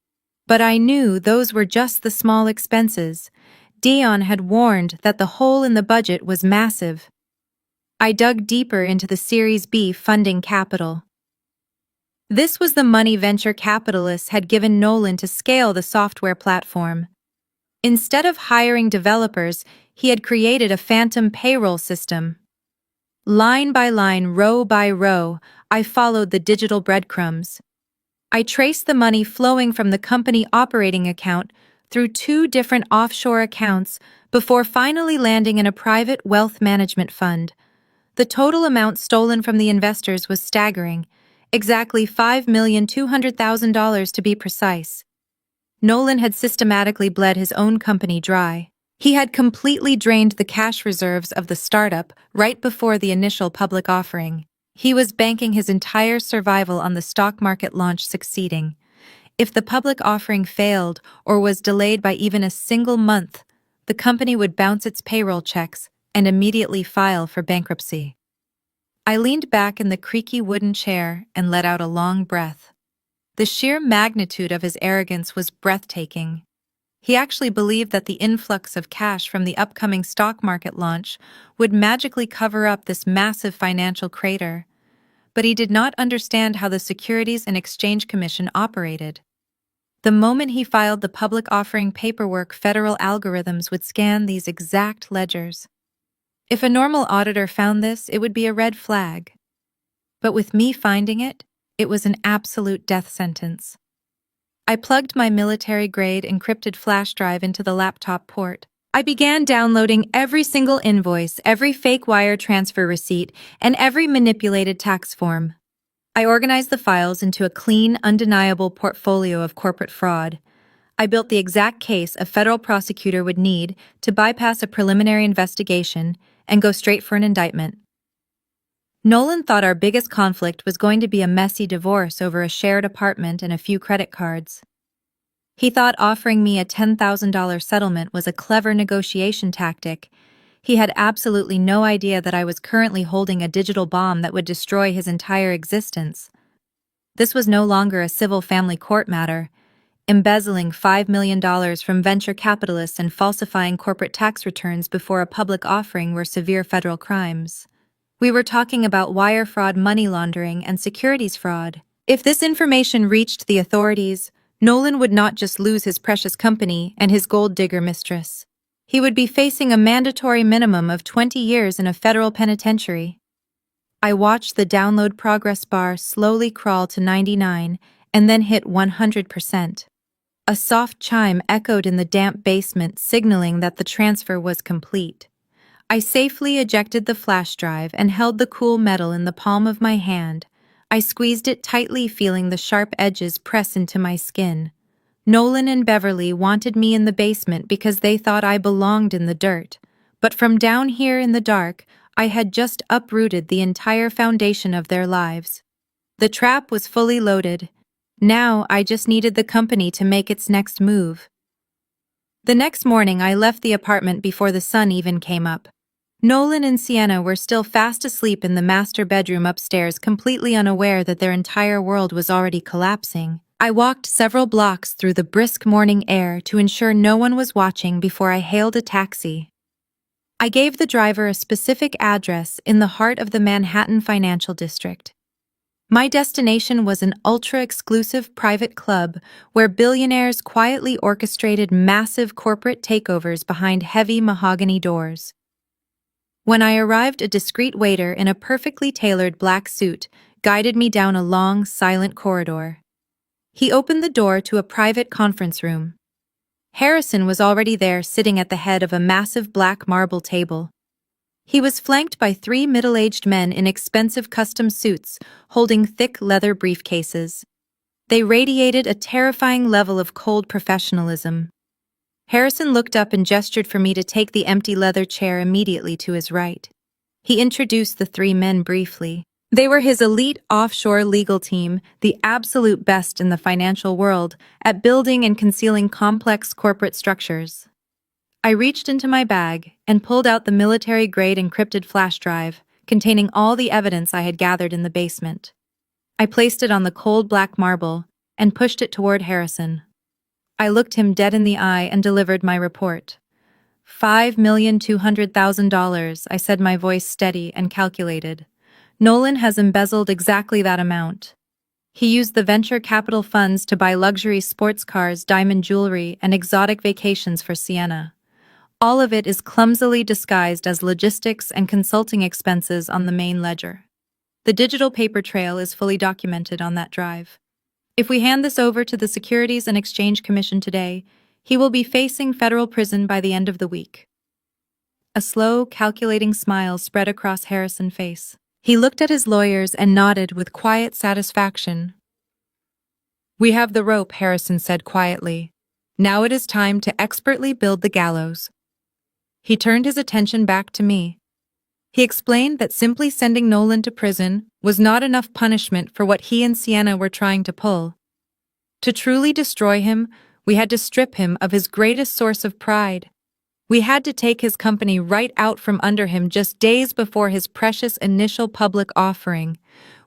But I knew those were just the small expenses. Dion had warned that the hole in the budget was massive. I dug deeper into the Series B funding capital. This was the money venture capitalists had given Nolan to scale the software platform. Instead of hiring developers, he had created a phantom payroll system. Line by line, row by row, I followed the digital breadcrumbs. I traced the money flowing from the company operating account through 2 different offshore accounts before finally landing in a private wealth management fund. The total amount stolen from the investors was staggering, exactly $5,200,000 to be precise. Nolan had systematically bled his own company dry. He had completely drained the cash reserves of the startup right before the initial public offering. He was banking his entire survival on the stock market launch succeeding. If the public offering failed or was delayed by even a single month, the company would bounce its payroll checks and immediately file for bankruptcy. I leaned back in the creaky wooden chair and let out a long breath. The sheer magnitude of his arrogance was breathtaking. He actually believed that the influx of cash from the upcoming stock market launch would magically cover up this massive financial crater. But he did not understand how the Securities and Exchange Commission operated. The moment he filed the public offering paperwork, federal algorithms would scan these exact ledgers. If a normal auditor found this, it would be a red flag. But with me finding it, it was an absolute death sentence. I plugged my military-grade encrypted flash drive into the laptop port. I began downloading every single invoice, every fake wire transfer receipt, and every manipulated tax form. I organized the files into a clean, undeniable portfolio of corporate fraud. I built the exact case a federal prosecutor would need to bypass a preliminary investigation and go straight for an indictment. Nolan thought our biggest conflict was going to be a messy divorce over a shared apartment and a few credit cards. He thought offering me a $10,000 settlement was a clever negotiation tactic. He had absolutely no idea that I was currently holding a digital bomb that would destroy his entire existence. This was no longer a civil family court matter. Embezzling $5 million from venture capitalists and falsifying corporate tax returns before a public offering were severe federal crimes. We were talking about wire fraud, money laundering, and securities fraud. If this information reached the authorities, Nolan would not just lose his precious company and his gold digger mistress. He would be facing a mandatory minimum of 20 years in a federal penitentiary. I watched the download progress bar slowly crawl to 99 and then hit 100%. A soft chime echoed in the damp basement, signaling that the transfer was complete. I safely ejected the flash drive and held the cool metal in the palm of my hand. I squeezed it tightly, feeling the sharp edges press into my skin. Nolan and Beverly wanted me in the basement because they thought I belonged in the dirt. But from down here in the dark, I had just uprooted the entire foundation of their lives. The trap was fully loaded. Now I just needed the company to make its next move. The next morning, I left the apartment before the sun even came up. Nolan and Sienna were still fast asleep in the master bedroom upstairs, completely unaware that their entire world was already collapsing. I walked several blocks through the brisk morning air to ensure no one was watching before I hailed a taxi. I gave the driver a specific address in the heart of the Manhattan financial district. My destination was an ultra-exclusive private club where billionaires quietly orchestrated massive corporate takeovers behind heavy mahogany doors. When I arrived, a discreet waiter in a perfectly tailored black suit guided me down a long, silent corridor. He opened the door to a private conference room. Harrison was already there, sitting at the head of a massive black marble table. He was flanked by three middle-aged men in expensive custom suits, holding thick leather briefcases. They radiated a terrifying level of cold professionalism. Harrison looked up and gestured for me to take the empty leather chair immediately to his right. He introduced the three men briefly. They were his elite offshore legal team, the absolute best in the financial world at building and concealing complex corporate structures. I reached into my bag and pulled out the military-grade encrypted flash drive containing all the evidence I had gathered in the basement. I placed it on the cold black marble and pushed it toward Harrison. I looked him dead in the eye and delivered my report. $5,200,000, I said, my voice steady and calculated. Nolan has embezzled exactly that amount. He used the venture capital funds to buy luxury sports cars, diamond jewelry, and exotic vacations for Sienna. All of it is clumsily disguised as logistics and consulting expenses on the main ledger. The digital paper trail is fully documented on that drive. If we hand this over to the Securities and Exchange Commission today, he will be facing federal prison by the end of the week. A slow, calculating smile spread across Harrison's face. He looked at his lawyers and nodded with quiet satisfaction. "We have the rope," Harrison said quietly. "Now it is time to expertly build the gallows." He turned his attention back to me. He explained that simply sending Nolan to prison was not enough punishment for what he and Sienna were trying to pull. To truly destroy him, we had to strip him of his greatest source of pride. We had to take his company right out from under him just days before his precious initial public offering.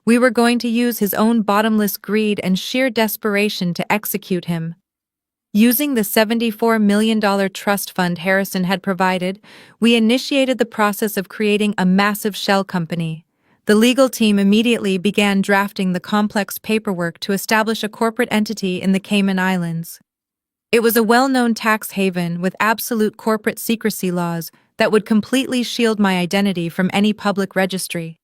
We were going to use his own bottomless greed and sheer desperation to execute him. Using the $74 million trust fund Harrison had provided, we initiated the process of creating a massive shell company. The legal team immediately began drafting the complex paperwork to establish a corporate entity in the Cayman Islands. It was a well-known tax haven with absolute corporate secrecy laws that would completely shield my identity from any public registry.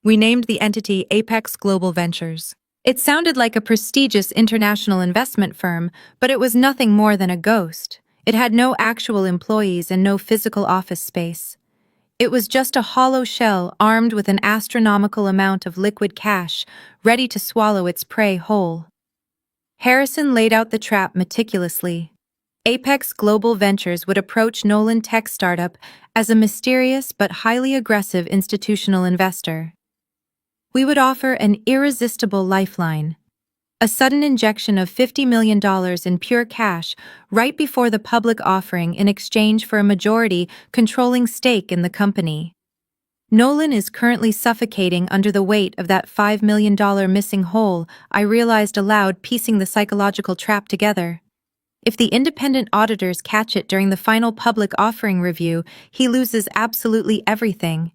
We named the entity Apex Global Ventures. It sounded like a prestigious international investment firm, but it was nothing more than a ghost. It had no actual employees and no physical office space. It was just a hollow shell armed with an astronomical amount of liquid cash, ready to swallow its prey whole. Harrison laid out the trap meticulously. Apex Global Ventures would approach Nolan Tech Startup as a mysterious but highly aggressive institutional investor. We would offer an irresistible lifeline, a sudden injection of $50 million in pure cash right before the public offering in exchange for a majority-controlling stake in the company. Nolan is currently suffocating under the weight of that $5 million missing hole, I realized aloud, piecing the psychological trap together. If the independent auditors catch it during the final public offering review, he loses absolutely everything.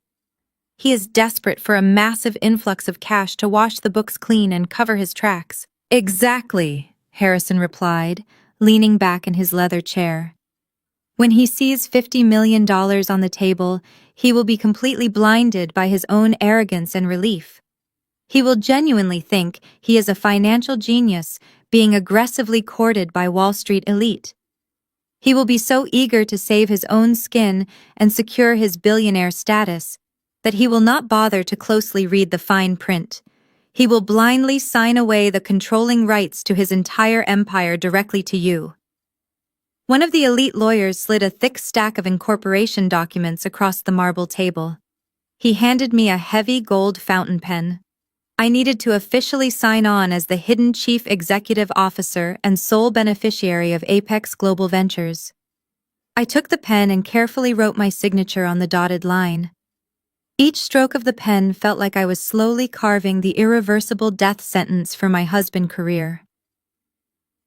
He is desperate for a massive influx of cash to wash the books clean and cover his tracks. "Exactly," Harrison replied, leaning back in his leather chair. "When he sees $50 million on the table, He will be completely blinded by his own arrogance and relief. He will genuinely think he is a financial genius being aggressively courted by Wall Street elite. He will be so eager to save his own skin and secure his billionaire status that he will not bother to closely read the fine print. He will blindly sign away the controlling rights to his entire empire directly to you. One of the elite lawyers slid a thick stack of incorporation documents across the marble table. He handed me a heavy gold fountain pen. I needed to officially sign on as the hidden chief executive officer and sole beneficiary of Apex Global Ventures. I took the pen and carefully wrote my signature on the dotted line. Each stroke of the pen felt like I was slowly carving the irreversible death sentence for my husband's career.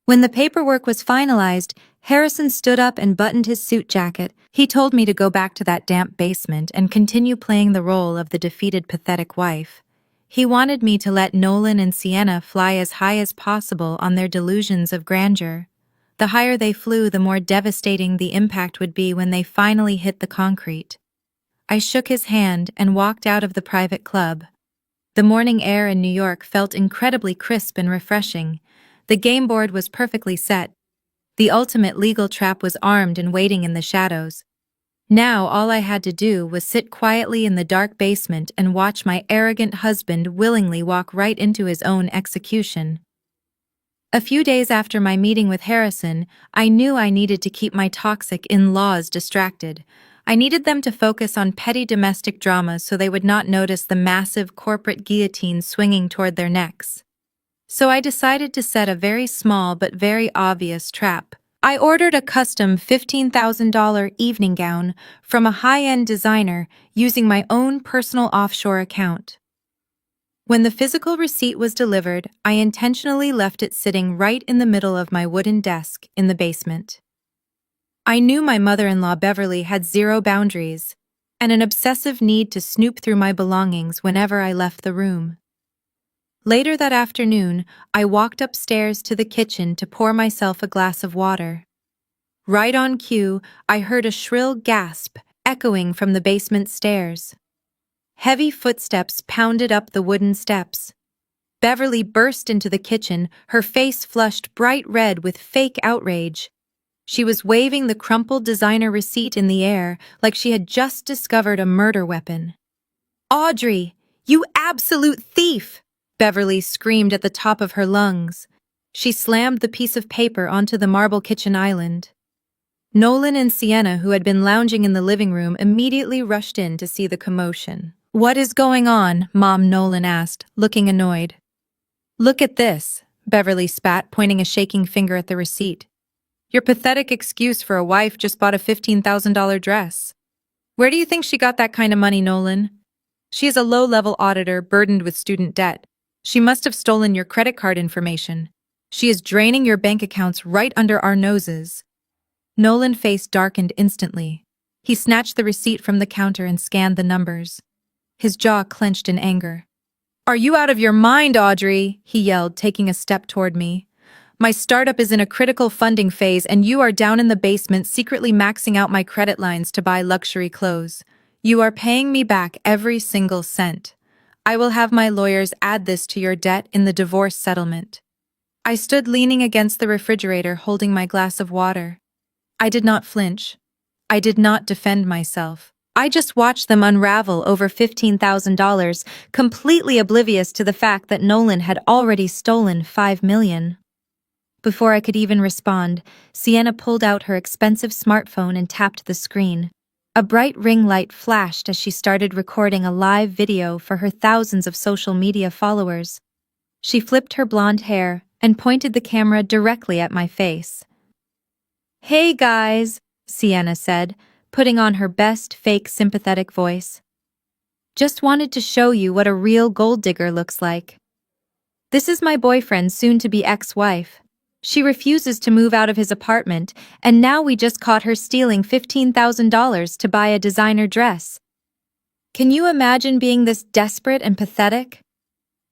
When the paperwork was finalized, Harrison stood up and buttoned his suit jacket. He told me to go back to that damp basement and continue playing the role of the defeated, pathetic wife. He wanted me to let Nolan and Sienna fly as high as possible on their delusions of grandeur. The higher they flew, the more devastating the impact would be when they finally hit the concrete. I shook his hand and walked out of the private club. The morning air in New York felt incredibly crisp and refreshing. The game board was perfectly set. The ultimate legal trap was armed and waiting in the shadows. Now all I had to do was sit quietly in the dark basement and watch my arrogant husband willingly walk right into his own execution. A few days after my meeting with Harrison, I knew I needed to keep my toxic in-laws distracted. I needed them to focus on petty domestic dramas so they would not notice the massive corporate guillotine swinging toward their necks. So I decided to set a very small but very obvious trap. I ordered a custom $15,000 evening gown from a high-end designer using my own personal offshore account. When the physical receipt was delivered, I intentionally left it sitting right in the middle of my wooden desk in the basement. I knew my mother-in-law Beverly had zero boundaries and an obsessive need to snoop through my belongings whenever I left the room. Later that afternoon, I walked upstairs to the kitchen to pour myself a glass of water. Right on cue, I heard a shrill gasp echoing from the basement stairs. Heavy footsteps pounded up the wooden steps. Beverly burst into the kitchen, her face flushed bright red with fake outrage. She was waving the crumpled designer receipt in the air like she had just discovered a murder weapon. "Audrey, you absolute thief!" Beverly screamed at the top of her lungs. She slammed the piece of paper onto the marble kitchen island. Nolan and Sienna, who had been lounging in the living room, immediately rushed in to see the commotion. "What is going on?" Mom Nolan asked, looking annoyed. "Look at this," Beverly spat, pointing a shaking finger at the receipt. "Your pathetic excuse for a wife just bought a $15,000 dress. Where do you think she got that kind of money, Nolan? She is a low-level auditor burdened with student debt. She must have stolen your credit card information. She is draining your bank accounts right under our noses." Nolan's face darkened instantly. He snatched the receipt from the counter and scanned the numbers. His jaw clenched in anger. "Are you out of your mind, Audrey?" he yelled, taking a step toward me. "My startup is in a critical funding phase and you are down in the basement secretly maxing out my credit lines to buy luxury clothes. You are paying me back every single cent. I will have my lawyers add this to your debt in the divorce settlement." I stood leaning against the refrigerator holding my glass of water. I did not flinch. I did not defend myself. I just watched them unravel over $15,000, completely oblivious to the fact that Nolan had already stolen $5 million. Before I could even respond, Sienna pulled out her expensive smartphone and tapped the screen. A bright ring light flashed as she started recording a live video for her thousands of social media followers. She flipped her blonde hair and pointed the camera directly at my face. "Hey guys," Sienna said, putting on her best fake sympathetic voice. "Just wanted to show you what a real gold digger looks like. This is my boyfriend's soon-to-be ex-wife. She refuses to move out of his apartment, and now we just caught her stealing $15,000 to buy a designer dress. Can you imagine being this desperate and pathetic?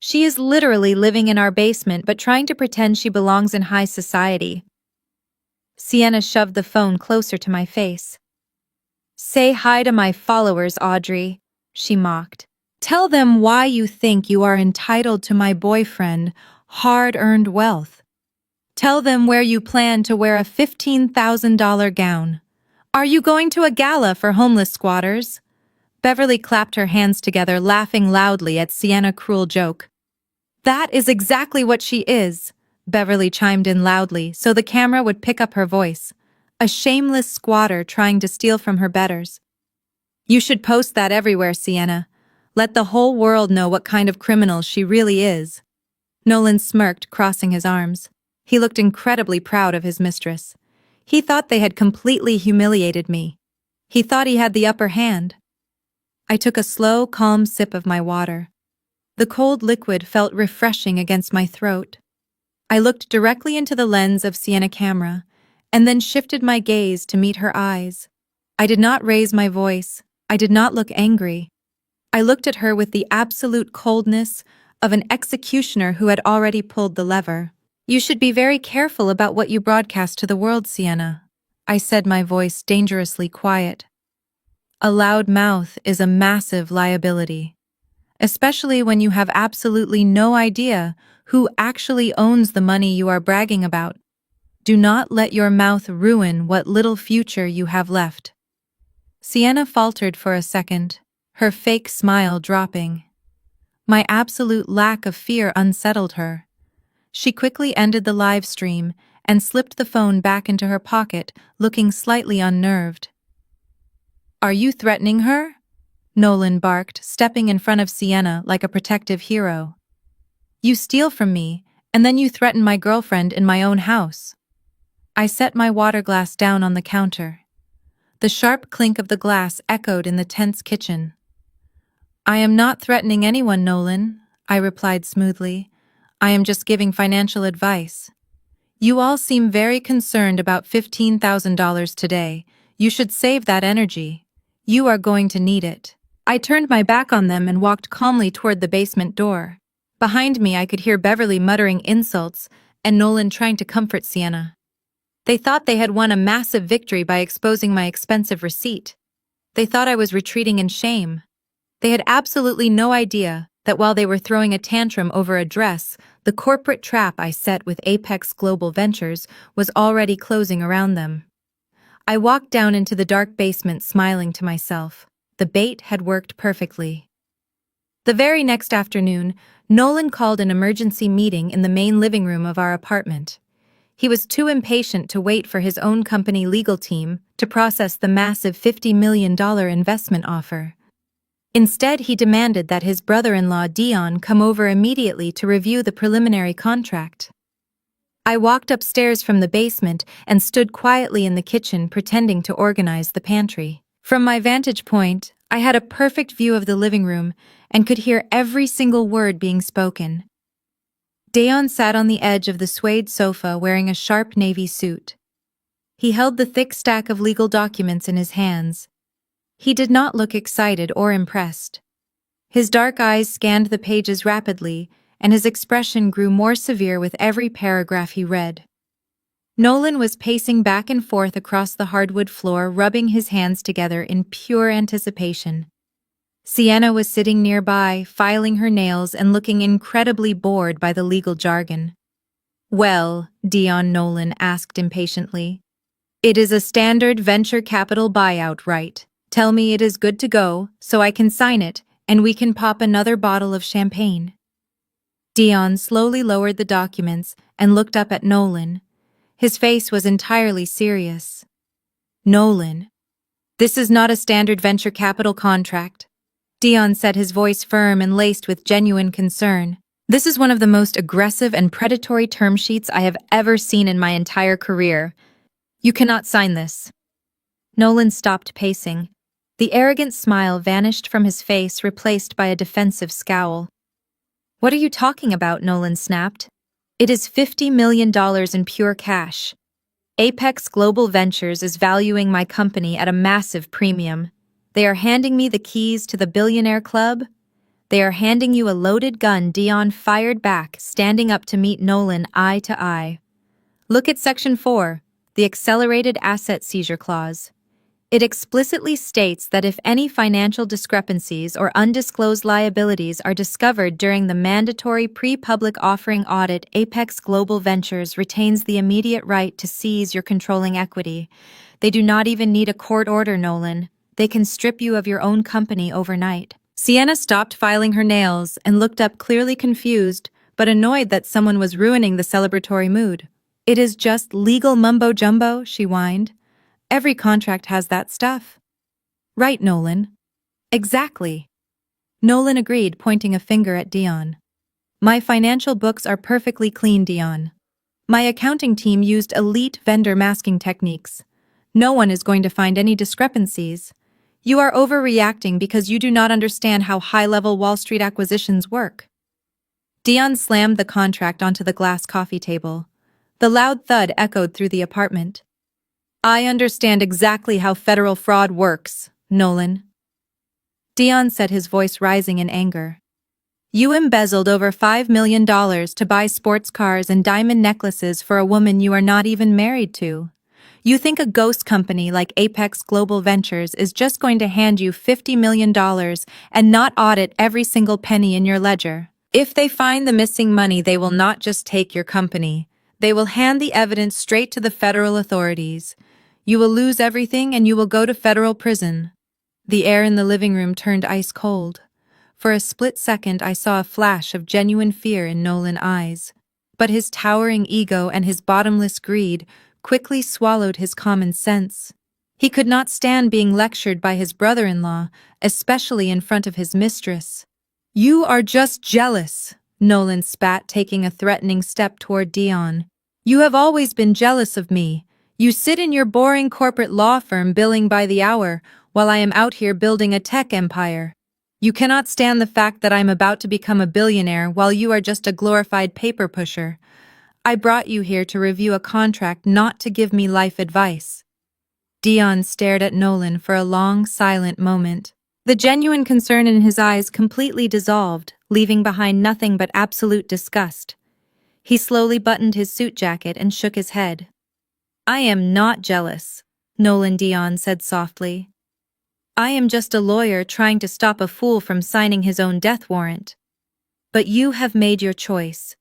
She is literally living in our basement but trying to pretend she belongs in high society." Sienna shoved the phone closer to my face. Say hi to my followers, Audrey, she mocked. Tell them why you think you are entitled to my boyfriend, hard-earned wealth. Tell them where you plan to wear a $15,000 gown. Are you going to a gala for homeless squatters? Beverly clapped her hands together, laughing loudly at Sienna's cruel joke. That is exactly what she is, Beverly chimed in loudly so the camera would pick up her voice. A shameless squatter trying to steal from her betters. You should post that everywhere, Sienna. Let the whole world know what kind of criminal she really is. Nolan smirked, crossing his arms. He looked incredibly proud of his mistress. He thought they had completely humiliated me. He thought he had the upper hand. I took a slow, calm sip of my water. The cold liquid felt refreshing against my throat. I looked directly into the lens of Sienna's camera, and then shifted my gaze to meet her eyes. I did not raise my voice. I did not look angry. I looked at her with the absolute coldness of an executioner who had already pulled the lever. You should be very careful about what you broadcast to the world, Sienna, I said, my voice dangerously quiet. A loud mouth is a massive liability, especially when you have absolutely no idea who actually owns the money you are bragging about. Do not let your mouth ruin what little future you have left. Sienna faltered for a second, her fake smile dropping. My absolute lack of fear unsettled her. She quickly ended the live stream and slipped the phone back into her pocket, looking slightly unnerved. Are you threatening her? Nolan barked, stepping in front of Sienna like a protective hero. You steal from me, and then you threaten my girlfriend in my own house. I set my water glass down on the counter. The sharp clink of the glass echoed in the tense kitchen. I am not threatening anyone, Nolan, I replied smoothly. I am just giving financial advice. You all seem very concerned about $15,000 today. You should save that energy. You are going to need it. I turned my back on them and walked calmly toward the basement door. Behind me, I could hear Beverly muttering insults and Nolan trying to comfort Sienna. They thought they had won a massive victory by exposing my expensive receipt. They thought I was retreating in shame. They had absolutely no idea that while they were throwing a tantrum over a dress, the corporate trap I set with Apex Global Ventures was already closing around them. I walked down into the dark basement smiling to myself. The bait had worked perfectly. The very next afternoon, Nolan called an emergency meeting in the main living room of our apartment. He was too impatient to wait for his own company legal team to process the massive $50 million investment offer. Instead, he demanded that his brother-in-law Dion come over immediately to review the preliminary contract. I walked upstairs from the basement and stood quietly in the kitchen pretending to organize the pantry. From my vantage point, I had a perfect view of the living room and could hear every single word being spoken. Dion sat on the edge of the suede sofa wearing a sharp navy suit. He held the thick stack of legal documents in his hands. He did not look excited or impressed. His dark eyes scanned the pages rapidly, and his expression grew more severe with every paragraph he read. Nolan was pacing back and forth across the hardwood floor, rubbing his hands together in pure anticipation. Sienna was sitting nearby, filing her nails and looking incredibly bored by the legal jargon. Well, Dion, Nolan asked impatiently. It is a standard venture capital buyout, right? Tell me it is good to go, so I can sign it, and we can pop another bottle of champagne. Dion slowly lowered the documents and looked up at Nolan. His face was entirely serious. Nolan, this is not a standard venture capital contract. Dion said, his voice firm and laced with genuine concern. This is one of the most aggressive and predatory term sheets I have ever seen in my entire career. You cannot sign this. Nolan stopped pacing. The arrogant smile vanished from his face, replaced by a defensive scowl. What are you talking about? Nolan snapped. It is $50 million in pure cash. Apex Global Ventures is valuing my company at a massive premium. They are handing me the keys to the billionaire club. They are handing you a loaded gun. Dion fired back, standing up to meet Nolan eye to eye. Look at Section 4, the Accelerated Asset Seizure Clause. It explicitly states that if any financial discrepancies or undisclosed liabilities are discovered during the mandatory pre-public offering audit, Apex Global Ventures retains the immediate right to seize your controlling equity. They do not even need a court order, Nolan. They can strip you of your own company overnight. Sienna stopped filing her nails and looked up, clearly confused, but annoyed that someone was ruining the celebratory mood. "It is just legal mumbo-jumbo," she whined. "Every contract has that stuff." "Right, Nolan." "Exactly." Nolan agreed, pointing a finger at Dion. "My financial books are perfectly clean, Dion. My accounting team used elite vendor masking techniques. No one is going to find any discrepancies. You are overreacting because you do not understand how high-level Wall Street acquisitions work." Dion slammed the contract onto the glass coffee table. The loud thud echoed through the apartment. "I understand exactly how federal fraud works, Nolan." Dion said, his voice rising in anger. "You embezzled over $5 million to buy sports cars and diamond necklaces for a woman you are not even married to. You think a ghost company like Apex Global Ventures is just going to hand you $50 million and not audit every single penny in your ledger? If they find the missing money, they will not just take your company. They will hand the evidence straight to the federal authorities. You will lose everything and you will go to federal prison." The air in the living room turned ice cold. For a split second, I saw a flash of genuine fear in Nolan's eyes. But his towering ego and his bottomless greed quickly swallowed his common sense. He could not stand being lectured by his brother-in-law, especially in front of his mistress. "You are just jealous," Nolan spat, taking a threatening step toward Dion. "You have always been jealous of me. You sit in your boring corporate law firm billing by the hour, while I am out here building a tech empire. You cannot stand the fact that I'm about to become a billionaire while you are just a glorified paper pusher. I brought you here to review a contract, not to give me life advice." Dion stared at Nolan for a long, silent moment. The genuine concern in his eyes completely dissolved, leaving behind nothing but absolute disgust. He slowly buttoned his suit jacket and shook his head. "I am not jealous," Dion said softly. "I am just a lawyer trying to stop a fool from signing his own death warrant. But you have made your choice.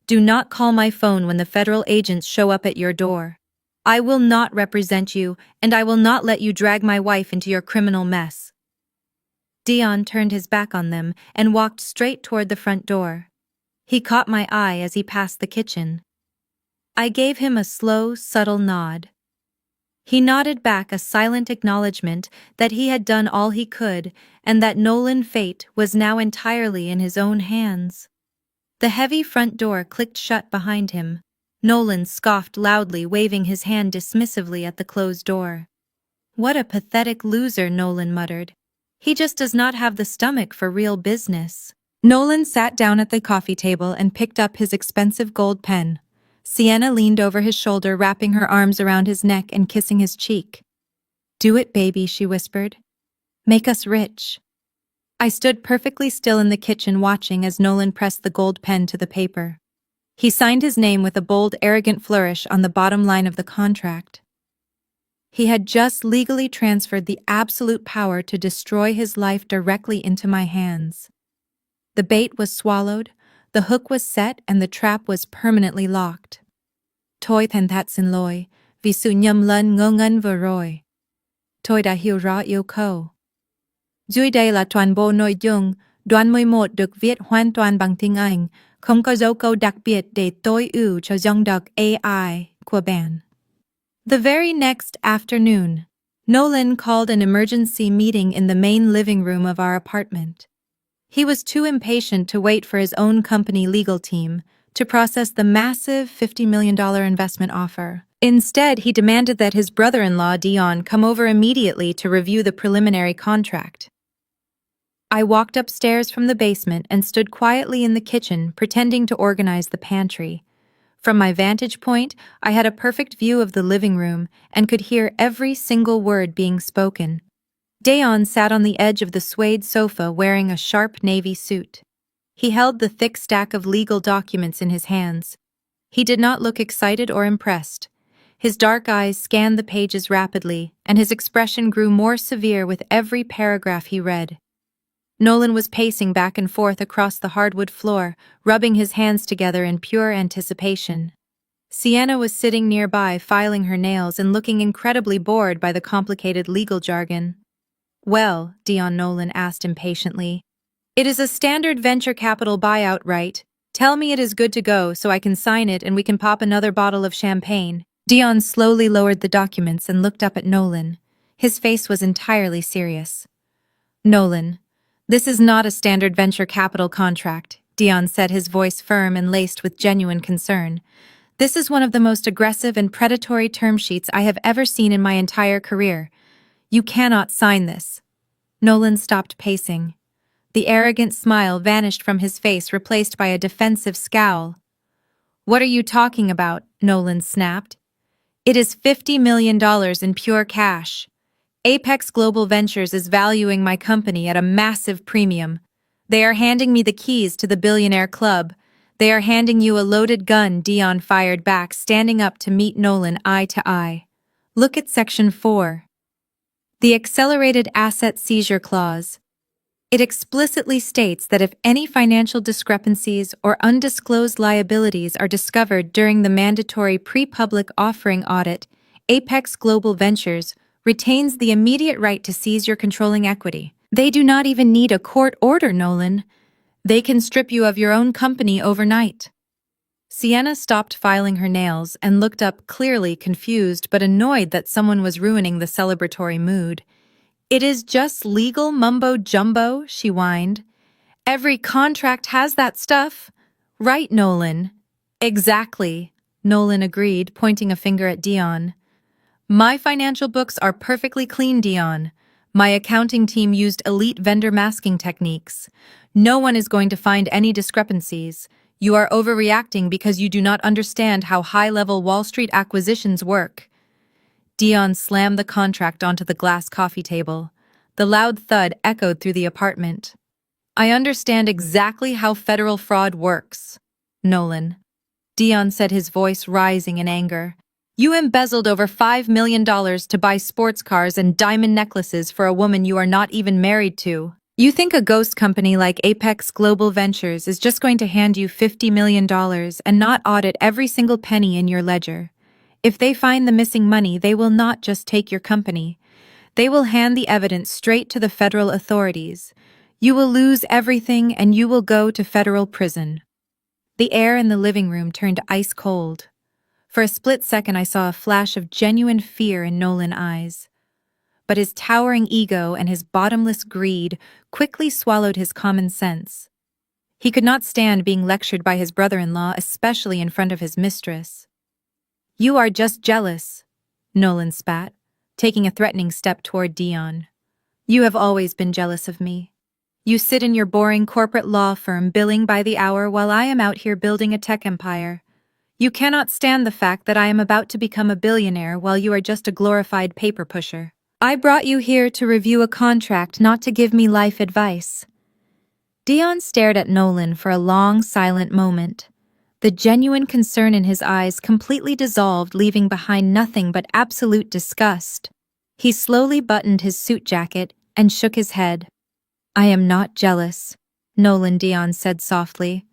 Do not call my phone when the federal agents show up at your door. I will not represent you, and I will not let you drag my wife into your criminal mess." Dion turned his back on them and walked straight toward the front door. He caught my eye as he passed the kitchen. I gave him a slow, subtle nod. He nodded back, a silent acknowledgement that he had done all he could and that Nolan's fate was now entirely in his own hands. The heavy front door clicked shut behind him. Nolan scoffed loudly, waving his hand dismissively at the closed door. "What a pathetic loser," Nolan muttered. "He just does not have the stomach for real business." Nolan sat down at the coffee table and picked up his expensive gold pen. Sienna leaned over his shoulder, wrapping her arms around his neck and kissing his cheek. "Do it, baby," she whispered. "Make us rich." I stood perfectly still in the kitchen, watching as Nolan pressed the gold pen to the paper. He signed his name with a bold, arrogant flourish on the bottom line of the contract. He had just legally transferred the absolute power to destroy his life directly into my hands. The bait was swallowed, the hook was set, and the trap was permanently locked. Tôi thành thật xin lỗi, vì sự nhầm lẫn ngớ ngẩn vừa rồi. Tôi đã hiểu rõ yêu cầu. Dưới đây là toàn bộ nội dung, đoạn 11 được viết hoàn toàn bằng tiếng Anh, không có dấu câu đặc biệt để tối ưu cho dòng đọc AI của bạn. The very next afternoon, Nolan called an emergency meeting in the main living room of our apartment. He was too impatient to wait for his own company legal team to process the massive $50 million investment offer. Instead, he demanded that his brother-in-law, Dion, come over immediately to review the preliminary contract. I walked upstairs from the basement and stood quietly in the kitchen, pretending to organize the pantry. From my vantage point, I had a perfect view of the living room and could hear every single word being spoken. Dion sat on the edge of the suede sofa wearing a sharp navy suit. He held the thick stack of legal documents in his hands. He did not look excited or impressed. His dark eyes scanned the pages rapidly, and his expression grew more severe with every paragraph he read. Nolan was pacing back and forth across the hardwood floor, rubbing his hands together in pure anticipation. Sienna was sitting nearby, filing her nails and looking incredibly bored by the complicated legal jargon. "Well," Dion Nolan asked impatiently, "it is a standard venture capital buyout, right? Tell me it is good to go so I can sign it and we can pop another bottle of champagne." Dion slowly lowered the documents and looked up at Nolan. His face was entirely serious. "Nolan, this is not a standard venture capital contract," Dion said, his voice firm and laced with genuine concern. "This is one of the most aggressive and predatory term sheets I have ever seen in my entire career. You cannot sign this." Nolan stopped pacing. The arrogant smile vanished from his face, replaced by a defensive scowl. "What are you talking about?" Nolan snapped. "It is $50 million in pure cash. Apex Global Ventures is valuing my company at a massive premium. They are handing me the keys to the billionaire club. They are handing you a loaded gun," Dion fired back, standing up to meet Nolan eye to eye. "Look at Section 4. The Accelerated Asset Seizure Clause. It explicitly states that if any financial discrepancies or undisclosed liabilities are discovered during the mandatory pre-public offering audit, Apex Global Ventures retains the immediate right to seize your controlling equity. They do not even need a court order, Nolan. They can strip you of your own company overnight." Sienna stopped filing her nails and looked up, clearly confused but annoyed that someone was ruining the celebratory mood. "It is just legal mumbo-jumbo," she whined. "Every contract has that stuff. Right, Nolan?" "Exactly," Nolan agreed, pointing a finger at Dion. "My financial books are perfectly clean, Dion. My accounting team used elite vendor masking techniques. No one is going to find any discrepancies. You are overreacting because you do not understand how high-level Wall Street acquisitions work." Dion slammed the contract onto the glass coffee table. The loud thud echoed through the apartment. "I understand exactly how federal fraud works, Nolan," Dion said, his voice rising in anger. "You embezzled over $5 million to buy sports cars and diamond necklaces for a woman you are not even married to. You think a ghost company like Apex Global Ventures is just going to hand you $50 million and not audit every single penny in your ledger. If they find the missing money, they will not just take your company. They will hand the evidence straight to the federal authorities. You will lose everything and you will go to federal prison." The air in the living room turned ice cold. For a split second, I saw a flash of genuine fear in Nolan's eyes. But his towering ego and his bottomless greed quickly swallowed his common sense. He could not stand being lectured by his brother-in-law, especially in front of his mistress. "You are just jealous," Nolan spat, taking a threatening step toward Dion. "You have always been jealous of me. You sit in your boring corporate law firm billing by the hour while I am out here building a tech empire. You cannot stand the fact that I am about to become a billionaire while you are just a glorified paper pusher. I brought you here to review a contract, not to give me life advice." Dion stared at Nolan for a long, silent moment. The genuine concern in his eyes completely dissolved, leaving behind nothing but absolute disgust. He slowly buttoned his suit jacket and shook his head. "I am not jealous," Dion said softly.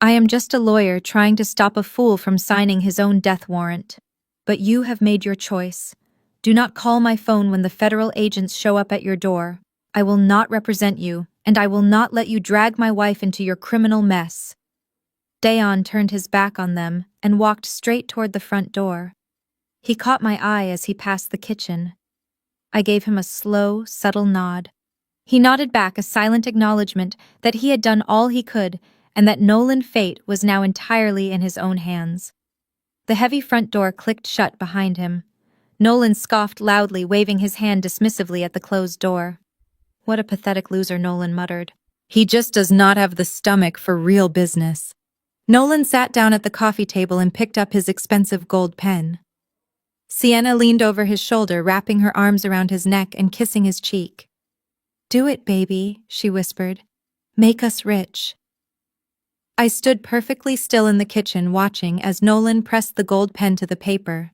"I am just a lawyer trying to stop a fool from signing his own death warrant. But you have made your choice. Do not call my phone when the federal agents show up at your door. I will not represent you, and I will not let you drag my wife into your criminal mess." Dion turned his back on them and walked straight toward the front door. He caught my eye as he passed the kitchen. I gave him a slow, subtle nod. He nodded back, a silent acknowledgement that he had done all he could and that Nolan's fate was now entirely in his own hands. The heavy front door clicked shut behind him. Nolan scoffed loudly, waving his hand dismissively at the closed door. "What a pathetic loser," Nolan muttered. "He just does not have the stomach for real business." Nolan sat down at the coffee table and picked up his expensive gold pen. Sienna leaned over his shoulder, wrapping her arms around his neck and kissing his cheek. "Do it, baby," she whispered. "Make us rich." I stood perfectly still in the kitchen, watching as Nolan pressed the gold pen to the paper.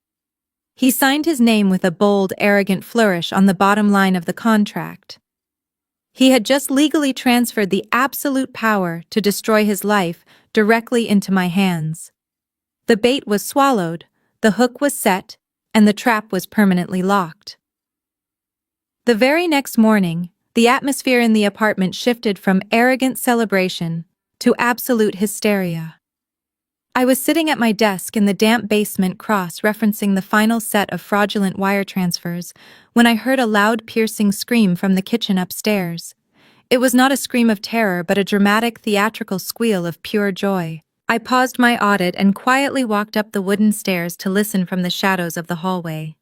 He signed his name with a bold, arrogant flourish on the bottom line of the contract. He had just legally transferred the absolute power to destroy his life directly into my hands. The bait was swallowed, the hook was set, and the trap was permanently locked. The very next morning, the atmosphere in the apartment shifted from arrogant celebration to absolute hysteria. I was sitting at my desk in the damp basement cross-referencing the final set of fraudulent wire transfers when I heard a loud piercing scream from the kitchen upstairs. It was not a scream of terror but a dramatic theatrical squeal of pure joy. I paused my audit and quietly walked up the wooden stairs to listen from the shadows of the hallway.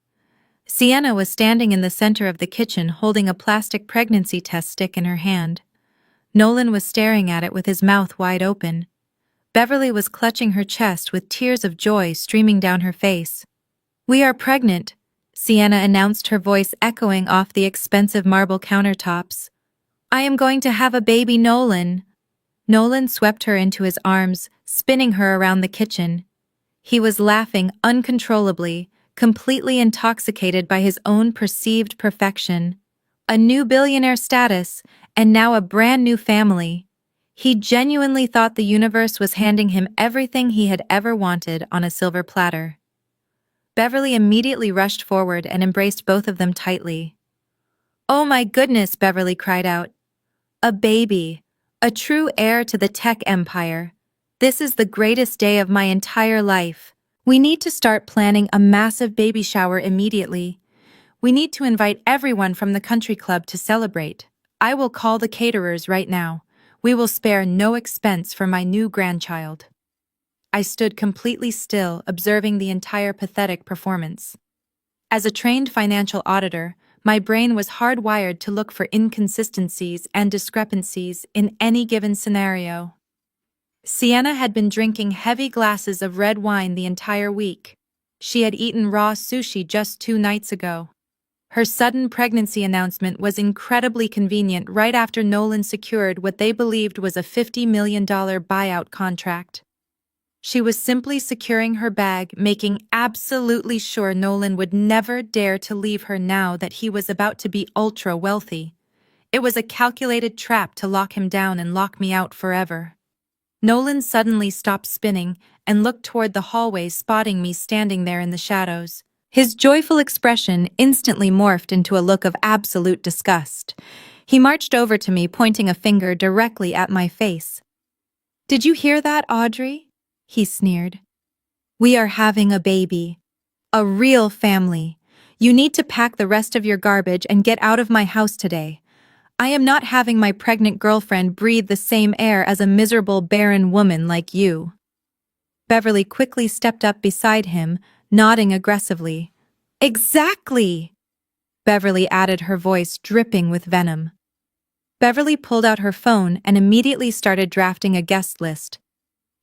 Sienna was standing in the center of the kitchen holding a plastic pregnancy test stick in her hand. Nolan was staring at it with his mouth wide open. Beverly was clutching her chest with tears of joy streaming down her face. "We are pregnant," Sienna announced, her voice echoing off the expensive marble countertops. "I am going to have a baby, Nolan." Nolan swept her into his arms, spinning her around the kitchen. He was laughing uncontrollably, completely intoxicated by his own perceived perfection. A new billionaire status, and now a brand new family. He genuinely thought the universe was handing him everything he had ever wanted on a silver platter. Beverly immediately rushed forward and embraced both of them tightly. "Oh my goodness," Beverly cried out. "A baby. A true heir to the tech empire. This is the greatest day of my entire life. We need to start planning a massive baby shower immediately. We need to invite everyone from the country club to celebrate. I will call the caterers right now. We will spare no expense for my new grandchild." I stood completely still, observing the entire pathetic performance. As a trained financial auditor, my brain was hardwired to look for inconsistencies and discrepancies in any given scenario. Sienna had been drinking heavy glasses of red wine the entire week. She had eaten raw sushi just 2 nights ago. Her sudden pregnancy announcement was incredibly convenient right after Nolan secured what they believed was a $50 million buyout contract. She was simply securing her bag, making absolutely sure Nolan would never dare to leave her now that he was about to be ultra-wealthy. It was a calculated trap to lock him down and lock me out forever. Nolan suddenly stopped spinning and looked toward the hallway, spotting me standing there in the shadows. His joyful expression instantly morphed into a look of absolute disgust. He marched over to me, pointing a finger directly at my face. "Did you hear that, Audrey?" he sneered. "We are having a baby. A real family. You need to pack the rest of your garbage and get out of my house today. I am not having my pregnant girlfriend breathe the same air as a miserable, barren woman like you." Beverly quickly stepped up beside him, nodding aggressively. "Exactly!" Beverly added, her voice dripping with venom. Beverly pulled out her phone and immediately started drafting a guest list.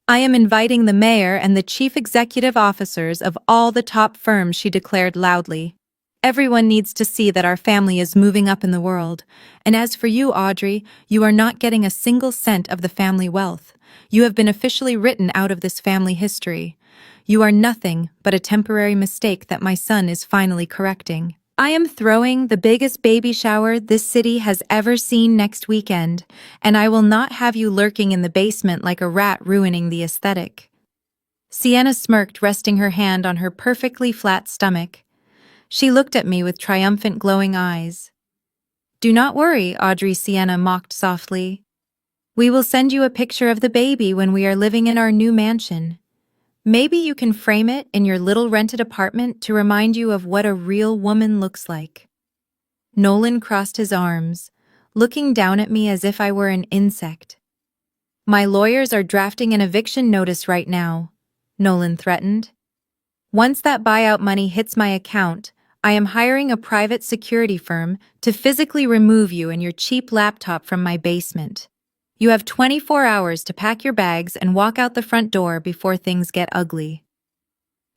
"I am inviting the mayor and the chief executive officers of all the top firms," she declared loudly. "Everyone needs to see that our family is moving up in the world. And as for you, Audrey, you are not getting a single cent of the family wealth. You have been officially written out of this family history. You are nothing but a temporary mistake that my son is finally correcting. I am throwing the biggest baby shower this city has ever seen next weekend, and I will not have you lurking in the basement like a rat ruining the aesthetic." Sienna smirked, resting her hand on her perfectly flat stomach. She looked at me with triumphant, glowing eyes. "Do not worry, Audrey," Sienna mocked softly. "We will send you a picture of the baby when we are living in our new mansion. Maybe you can frame it in your little rented apartment to remind you of what a real woman looks like." Nolan crossed his arms, looking down at me as if I were an insect. "My lawyers are drafting an eviction notice right now," Nolan threatened. "Once that buyout money hits my account, I am hiring a private security firm to physically remove you and your cheap laptop from my basement. You have 24 hours to pack your bags and walk out the front door before things get ugly."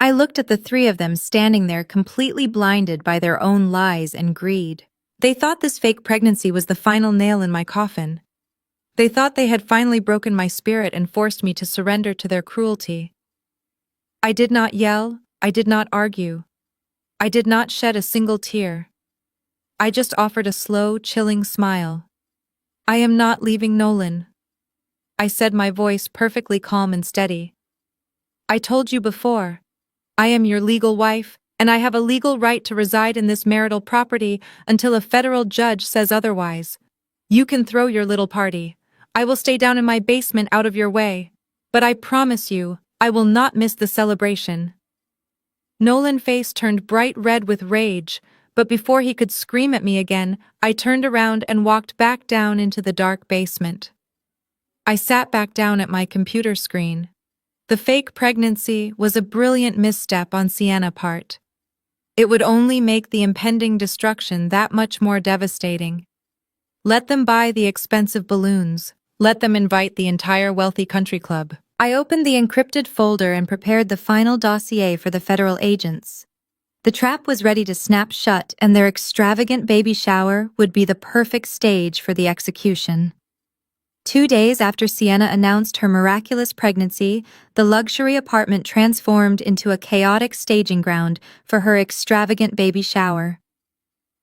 I looked at the 3 of them standing there, completely blinded by their own lies and greed. They thought this fake pregnancy was the final nail in my coffin. They thought they had finally broken my spirit and forced me to surrender to their cruelty. I did not yell, I did not argue. I did not shed a single tear. I just offered a slow, chilling smile. I am not leaving Nolan, I said, my voice perfectly calm and steady. I told you before. I am your legal wife, and I have a legal right to reside in this marital property until a federal judge says otherwise. You can throw your little party. I will stay down in my basement out of your way. But I promise you, I will not miss the celebration. Nolan's face turned bright red with rage, but before he could scream at me again, I turned around and walked back down into the dark basement. I sat back down at my computer screen. The fake pregnancy was a brilliant misstep on Sienna's part. It would only make the impending destruction that much more devastating. Let them buy the expensive balloons. Let them invite the entire wealthy country club. I opened the encrypted folder and prepared the final dossier for the federal agents. The trap was ready to snap shut, and their extravagant baby shower would be the perfect stage for the execution. 2 days after Sienna announced her miraculous pregnancy, the luxury apartment transformed into a chaotic staging ground for her extravagant baby shower.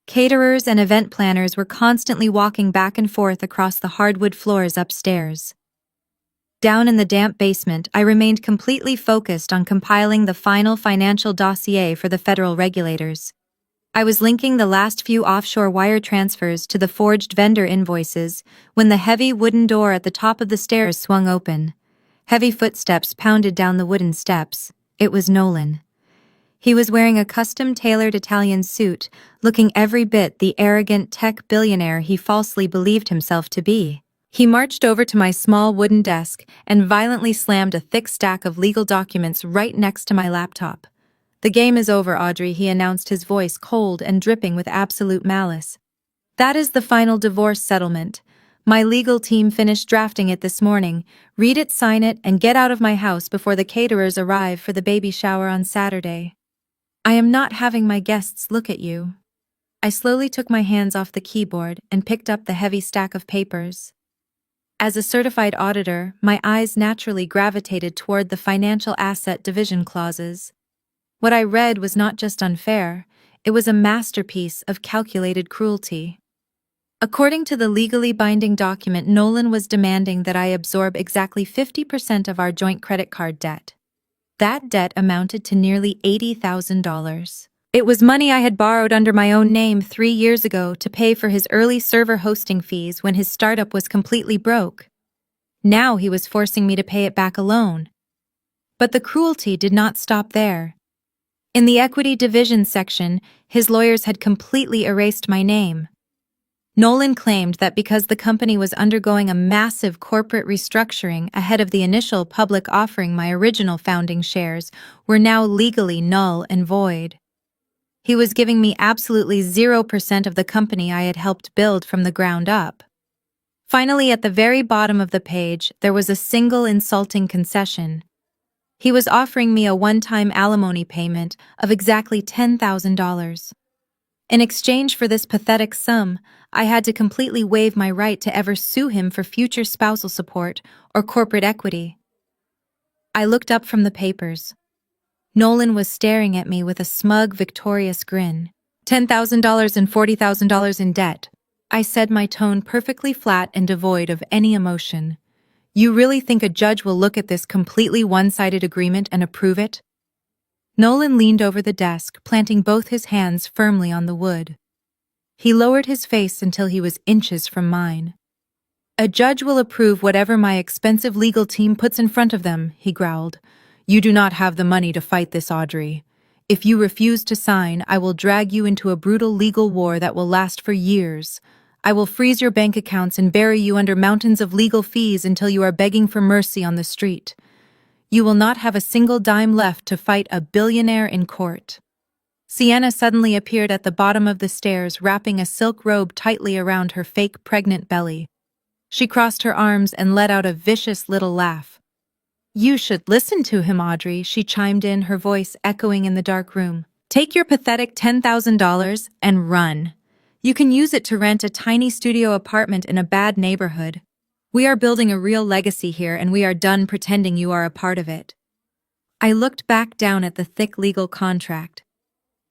Caterers and event planners were constantly walking back and forth across the hardwood floors upstairs. Down in the damp basement, I remained completely focused on compiling the final financial dossier for the federal regulators. I was linking the last few offshore wire transfers to the forged vendor invoices when the heavy wooden door at the top of the stairs swung open. Heavy footsteps pounded down the wooden steps. It was Nolan. He was wearing a custom-tailored Italian suit, looking every bit the arrogant tech billionaire he falsely believed himself to be. He marched over to my small wooden desk and violently slammed a thick stack of legal documents right next to my laptop. "The game is over, Audrey," he announced, his voice cold and dripping with absolute malice. "That is the final divorce settlement. My legal team finished drafting it this morning. Read it, sign it, and get out of my house before the caterers arrive for the baby shower on Saturday. I am not having my guests look at you." I slowly took my hands off the keyboard and picked up the heavy stack of papers. As a certified auditor, my eyes naturally gravitated toward the financial asset division clauses. What I read was not just unfair, it was a masterpiece of calculated cruelty. According to the legally binding document, Nolan was demanding that I absorb exactly 50% of our joint credit card debt. That debt amounted to nearly $80,000. It was money I had borrowed under my own name 3 years ago to pay for his early server hosting fees when his startup was completely broke. Now he was forcing me to pay it back alone. But the cruelty did not stop there. In the equity division section, his lawyers had completely erased my name. Nolan claimed that because the company was undergoing a massive corporate restructuring ahead of the initial public offering, my original founding shares were now legally null and void. He was giving me absolutely 0% of the company I had helped build from the ground up. Finally, at the very bottom of the page, there was a single insulting concession. He was offering me a one-time alimony payment of exactly $10,000. In exchange for this pathetic sum, I had to completely waive my right to ever sue him for future spousal support or corporate equity. I looked up from the papers. Nolan was staring at me with a smug, victorious grin. $10,000 and $40,000 in debt, I said, my tone perfectly flat and devoid of any emotion. "You really think a judge will look at this completely one-sided agreement and approve it?" Nolan leaned over the desk, planting both his hands firmly on the wood. He lowered his face until he was inches from mine. "A judge will approve whatever my expensive legal team puts in front of them," he growled. "You do not have the money to fight this, Audrey. If you refuse to sign, I will drag you into a brutal legal war that will last for years. I will freeze your bank accounts and bury you under mountains of legal fees until you are begging for mercy on the street. You will not have a single dime left to fight a billionaire in court." Sienna suddenly appeared at the bottom of the stairs, wrapping a silk robe tightly around her fake pregnant belly. She crossed her arms and let out a vicious little laugh. "You should listen to him, Audrey," she chimed in, her voice echoing in the dark room. "Take your pathetic $10,000 and run. You can use it to rent a tiny studio apartment in a bad neighborhood. We are building a real legacy here, and we are done pretending you are a part of it." I looked back down at the thick legal contract.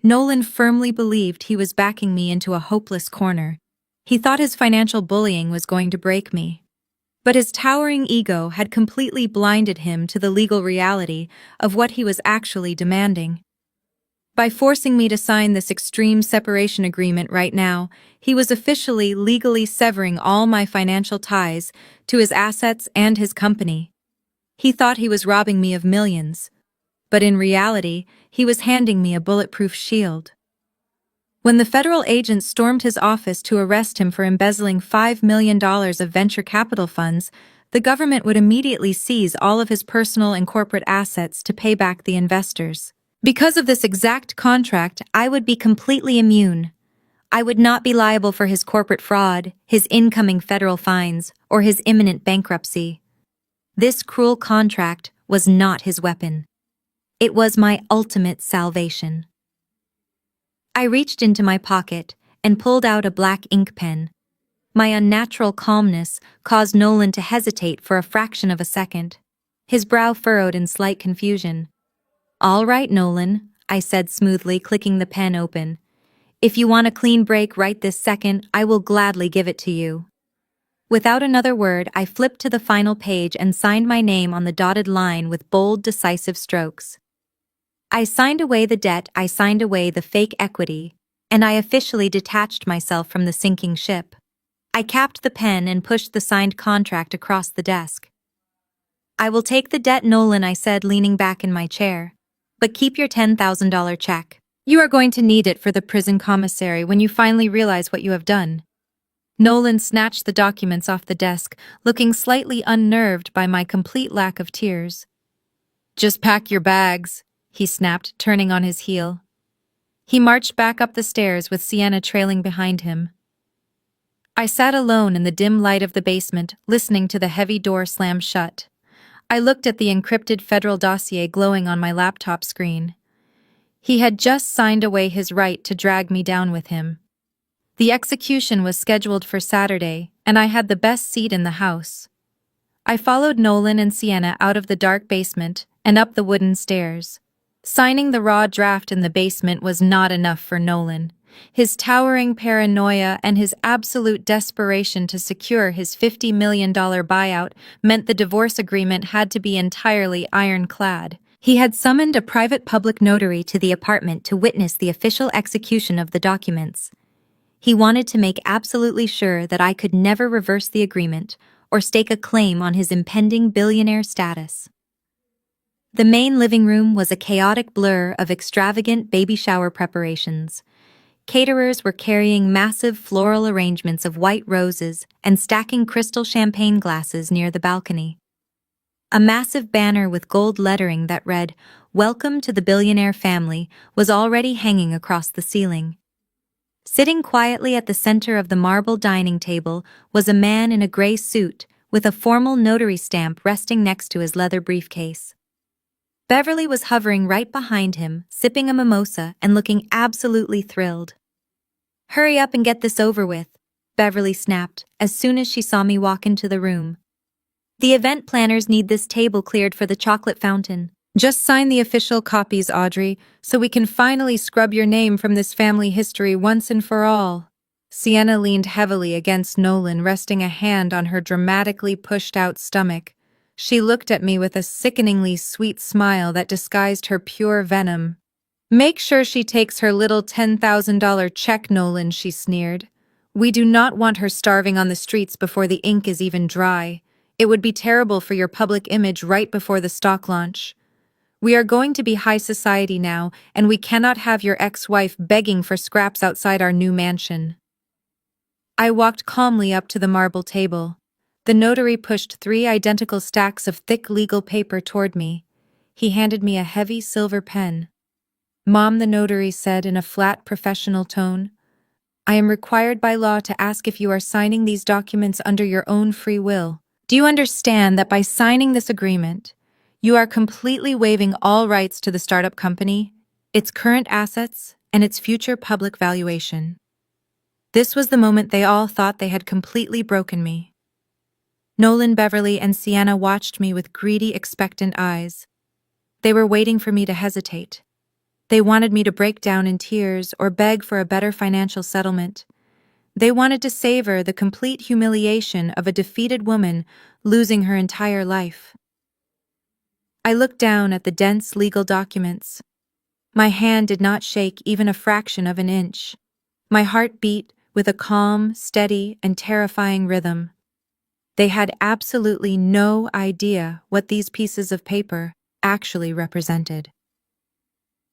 Nolan firmly believed he was backing me into a hopeless corner. He thought his financial bullying was going to break me. But his towering ego had completely blinded him to the legal reality of what he was actually demanding. By forcing me to sign this extreme separation agreement right now, he was officially legally severing all my financial ties to his assets and his company. He thought he was robbing me of millions, but in reality, he was handing me a bulletproof shield. When the federal agents stormed his office to arrest him for embezzling $5 million of venture capital funds, the government would immediately seize all of his personal and corporate assets to pay back the investors. Because of this exact contract, I would be completely immune. I would not be liable for his corporate fraud, his incoming federal fines, or his imminent bankruptcy. This cruel contract was not his weapon. It was my ultimate salvation. I reached into my pocket and pulled out a black ink pen. My unnatural calmness caused Nolan to hesitate for a fraction of a second. His brow furrowed in slight confusion. "All right, Nolan," I said smoothly, clicking the pen open. "If you want a clean break right this second, I will gladly give it to you." Without another word, I flipped to the final page and signed my name on the dotted line with bold, decisive strokes. I signed away the debt, I signed away the fake equity, and I officially detached myself from the sinking ship. I capped the pen and pushed the signed contract across the desk. "I will take the debt, Nolan," I said, leaning back in my chair. "But keep your $10,000 check. You are going to need it for the prison commissary when you finally realize what you have done." Nolan snatched the documents off the desk, looking slightly unnerved by my complete lack of tears. "Just pack your bags," he snapped, turning on his heel. He marched back up the stairs with Sienna trailing behind him. I sat alone in the dim light of the basement, listening to the heavy door slam shut. I looked at the encrypted federal dossier glowing on my laptop screen. He had just signed away his right to drag me down with him. The execution was scheduled for Saturday, and I had the best seat in the house. I followed Nolan and Sienna out of the dark basement and up the wooden stairs. Signing the raw draft in the basement was not enough for Nolan. His towering paranoia and his absolute desperation to secure his $50 million buyout meant the divorce agreement had to be entirely ironclad. He had summoned a private public notary to the apartment to witness the official execution of the documents. He wanted to make absolutely sure that I could never reverse the agreement or stake a claim on his impending billionaire status. The main living room was a chaotic blur of extravagant baby shower preparations. Caterers were carrying massive floral arrangements of white roses and stacking crystal champagne glasses near the balcony. A massive banner with gold lettering that read, "Welcome to the Billionaire Family," was already hanging across the ceiling. Sitting quietly at the center of the marble dining table was a man in a gray suit with a formal notary stamp resting next to his leather briefcase. Beverly was hovering right behind him, sipping a mimosa and looking absolutely thrilled. "Hurry up and get this over with," Beverly snapped as soon as she saw me walk into the room. "The event planners need this table cleared for the chocolate fountain." "Just sign the official copies, Audrey, so we can finally scrub your name from this family history once and for all." Sienna leaned heavily against Nolan, resting a hand on her dramatically pushed-out stomach. She looked at me with a sickeningly sweet smile that disguised her pure venom. "Make sure she takes her little $10,000 check, Nolan," she sneered. "We do not want her starving on the streets before the ink is even dry. It would be terrible for your public image right before the stock launch. We are going to be high society now, and we cannot have your ex-wife begging for scraps outside our new mansion." I walked calmly up to the marble table. The notary pushed 3 identical stacks of thick legal paper toward me. He handed me a heavy silver pen. "Mom," the notary said in a flat, professional tone, "I am required by law to ask if you are signing these documents under your own free will. Do you understand that by signing this agreement, you are completely waiving all rights to the startup company, its current assets, and its future public valuation?" This was the moment they all thought they had completely broken me. Nolan, Beverly, and Sienna watched me with greedy, expectant eyes. They were waiting for me to hesitate. They wanted me to break down in tears or beg for a better financial settlement. They wanted to savor the complete humiliation of a defeated woman losing her entire life. I looked down at the dense legal documents. My hand did not shake even a fraction of an inch. My heart beat with a calm, steady, and terrifying rhythm. They had absolutely no idea what these pieces of paper actually represented.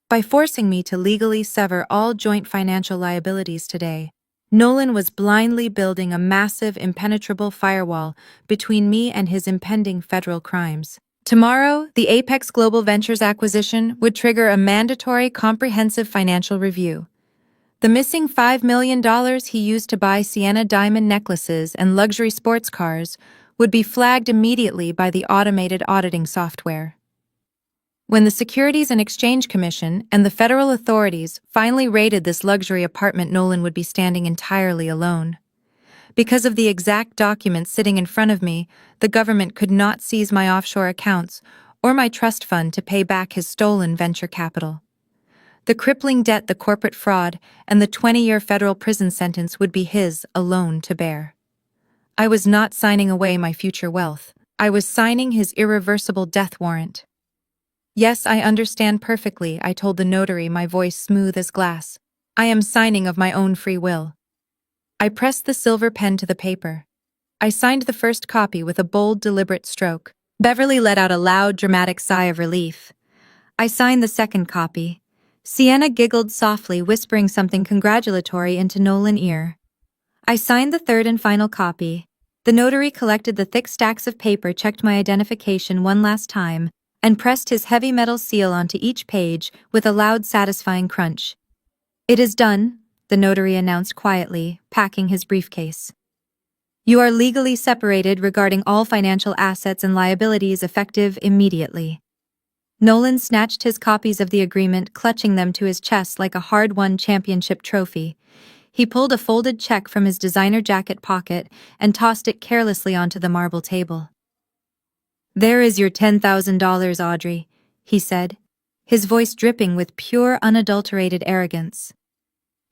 By forcing me to legally sever all joint financial liabilities today, Nolan was blindly building a massive, impenetrable firewall between me and his impending federal crimes. Tomorrow, the Apex Global Ventures acquisition would trigger a mandatory comprehensive financial review. The missing $5 million he used to buy Sienna diamond necklaces and luxury sports cars would be flagged immediately by the automated auditing software. When the Securities and Exchange Commission and the federal authorities finally raided this luxury apartment, Nolan would be standing entirely alone. Because of the exact documents sitting in front of me, the government could not seize my offshore accounts or my trust fund to pay back his stolen venture capital. The crippling debt, the corporate fraud, and the 20-year federal prison sentence would be his alone to bear. I was not signing away my future wealth. I was signing his irreversible death warrant. Yes, I understand perfectly, I told the notary, my voice smooth as glass. I am signing of my own free will. I pressed the silver pen to the paper. I signed the first copy with a bold, deliberate stroke. Beverly let out a loud, dramatic sigh of relief. I signed the second copy. Sienna giggled softly, whispering something congratulatory into Nolan's ear. I signed the third and final copy. The notary collected the thick stacks of paper, checked my identification one last time, and pressed his heavy metal seal onto each page with a loud, satisfying crunch. "It is done," the notary announced quietly, packing his briefcase. "You are legally separated regarding all financial assets and liabilities, effective immediately." Nolan snatched his copies of the agreement, clutching them to his chest like a hard-won championship trophy. He pulled a folded check from his designer jacket pocket and tossed it carelessly onto the marble table. "There is your $10,000, Audrey," he said, his voice dripping with pure, unadulterated arrogance.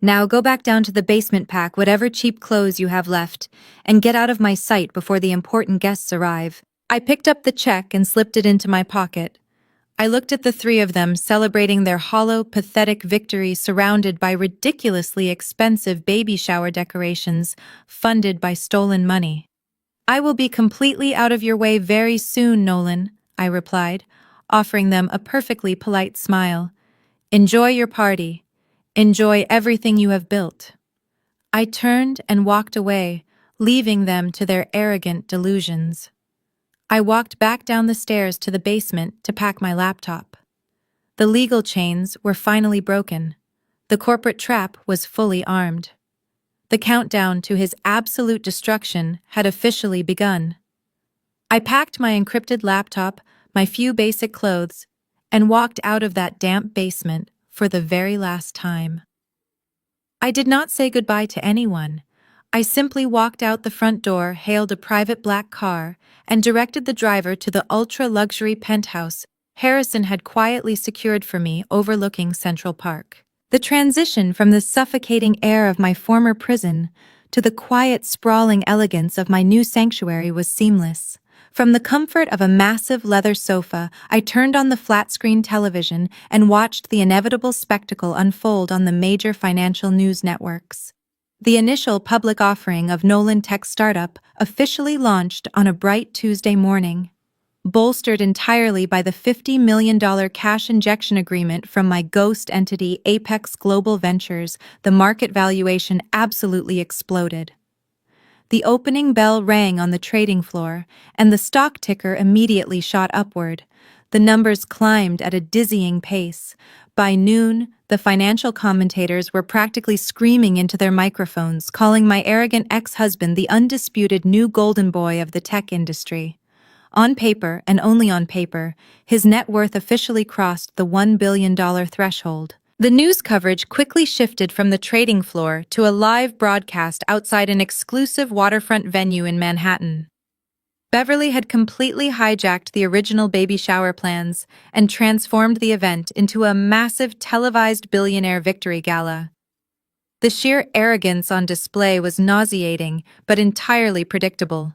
"Now go back down to the basement, pack whatever cheap clothes you have left, and get out of my sight before the important guests arrive." I picked up the check and slipped it into my pocket. I looked at the three of them celebrating their hollow, pathetic victory, surrounded by ridiculously expensive baby shower decorations funded by stolen money. "I will be completely out of your way very soon, Nolan," I replied, offering them a perfectly polite smile. "Enjoy your party. Enjoy everything you have built." I turned and walked away, leaving them to their arrogant delusions. I walked back down the stairs to the basement to pack my laptop. The legal chains were finally broken. The corporate trap was fully armed. The countdown to his absolute destruction had officially begun. I packed my encrypted laptop, my few basic clothes, and walked out of that damp basement for the very last time. I did not say goodbye to anyone. I simply walked out the front door, hailed a private black car, and directed the driver to the ultra-luxury penthouse Harrison had quietly secured for me overlooking Central Park. The transition from the suffocating air of my former prison to the quiet, sprawling elegance of my new sanctuary was seamless. From the comfort of a massive leather sofa, I turned on the flat-screen television and watched the inevitable spectacle unfold on the major financial news networks. The initial public offering of Nolan Tech Startup officially launched on a bright Tuesday morning. Bolstered entirely by the $50 million cash injection agreement from my ghost entity Apex Global Ventures, the market valuation absolutely exploded. The opening bell rang on the trading floor, and the stock ticker immediately shot upward. The numbers climbed at a dizzying pace. By noon, the financial commentators were practically screaming into their microphones, calling my arrogant ex-husband the undisputed new golden boy of the tech industry. On paper, and only on paper, his net worth officially crossed the $1 billion threshold. The news coverage quickly shifted from the trading floor to a live broadcast outside an exclusive waterfront venue in Manhattan. Beverly had completely hijacked the original baby shower plans and transformed the event into a massive televised billionaire victory gala. The sheer arrogance on display was nauseating, but entirely predictable.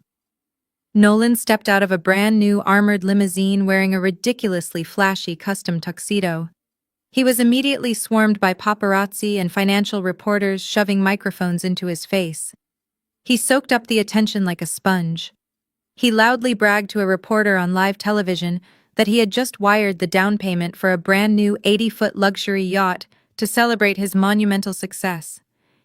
Nolan stepped out of a brand new armored limousine wearing a ridiculously flashy custom tuxedo. He was immediately swarmed by paparazzi and financial reporters shoving microphones into his face. He soaked up the attention like a sponge. He loudly bragged to a reporter on live television that he had just wired the down payment for a brand new 80-foot luxury yacht to celebrate his monumental success.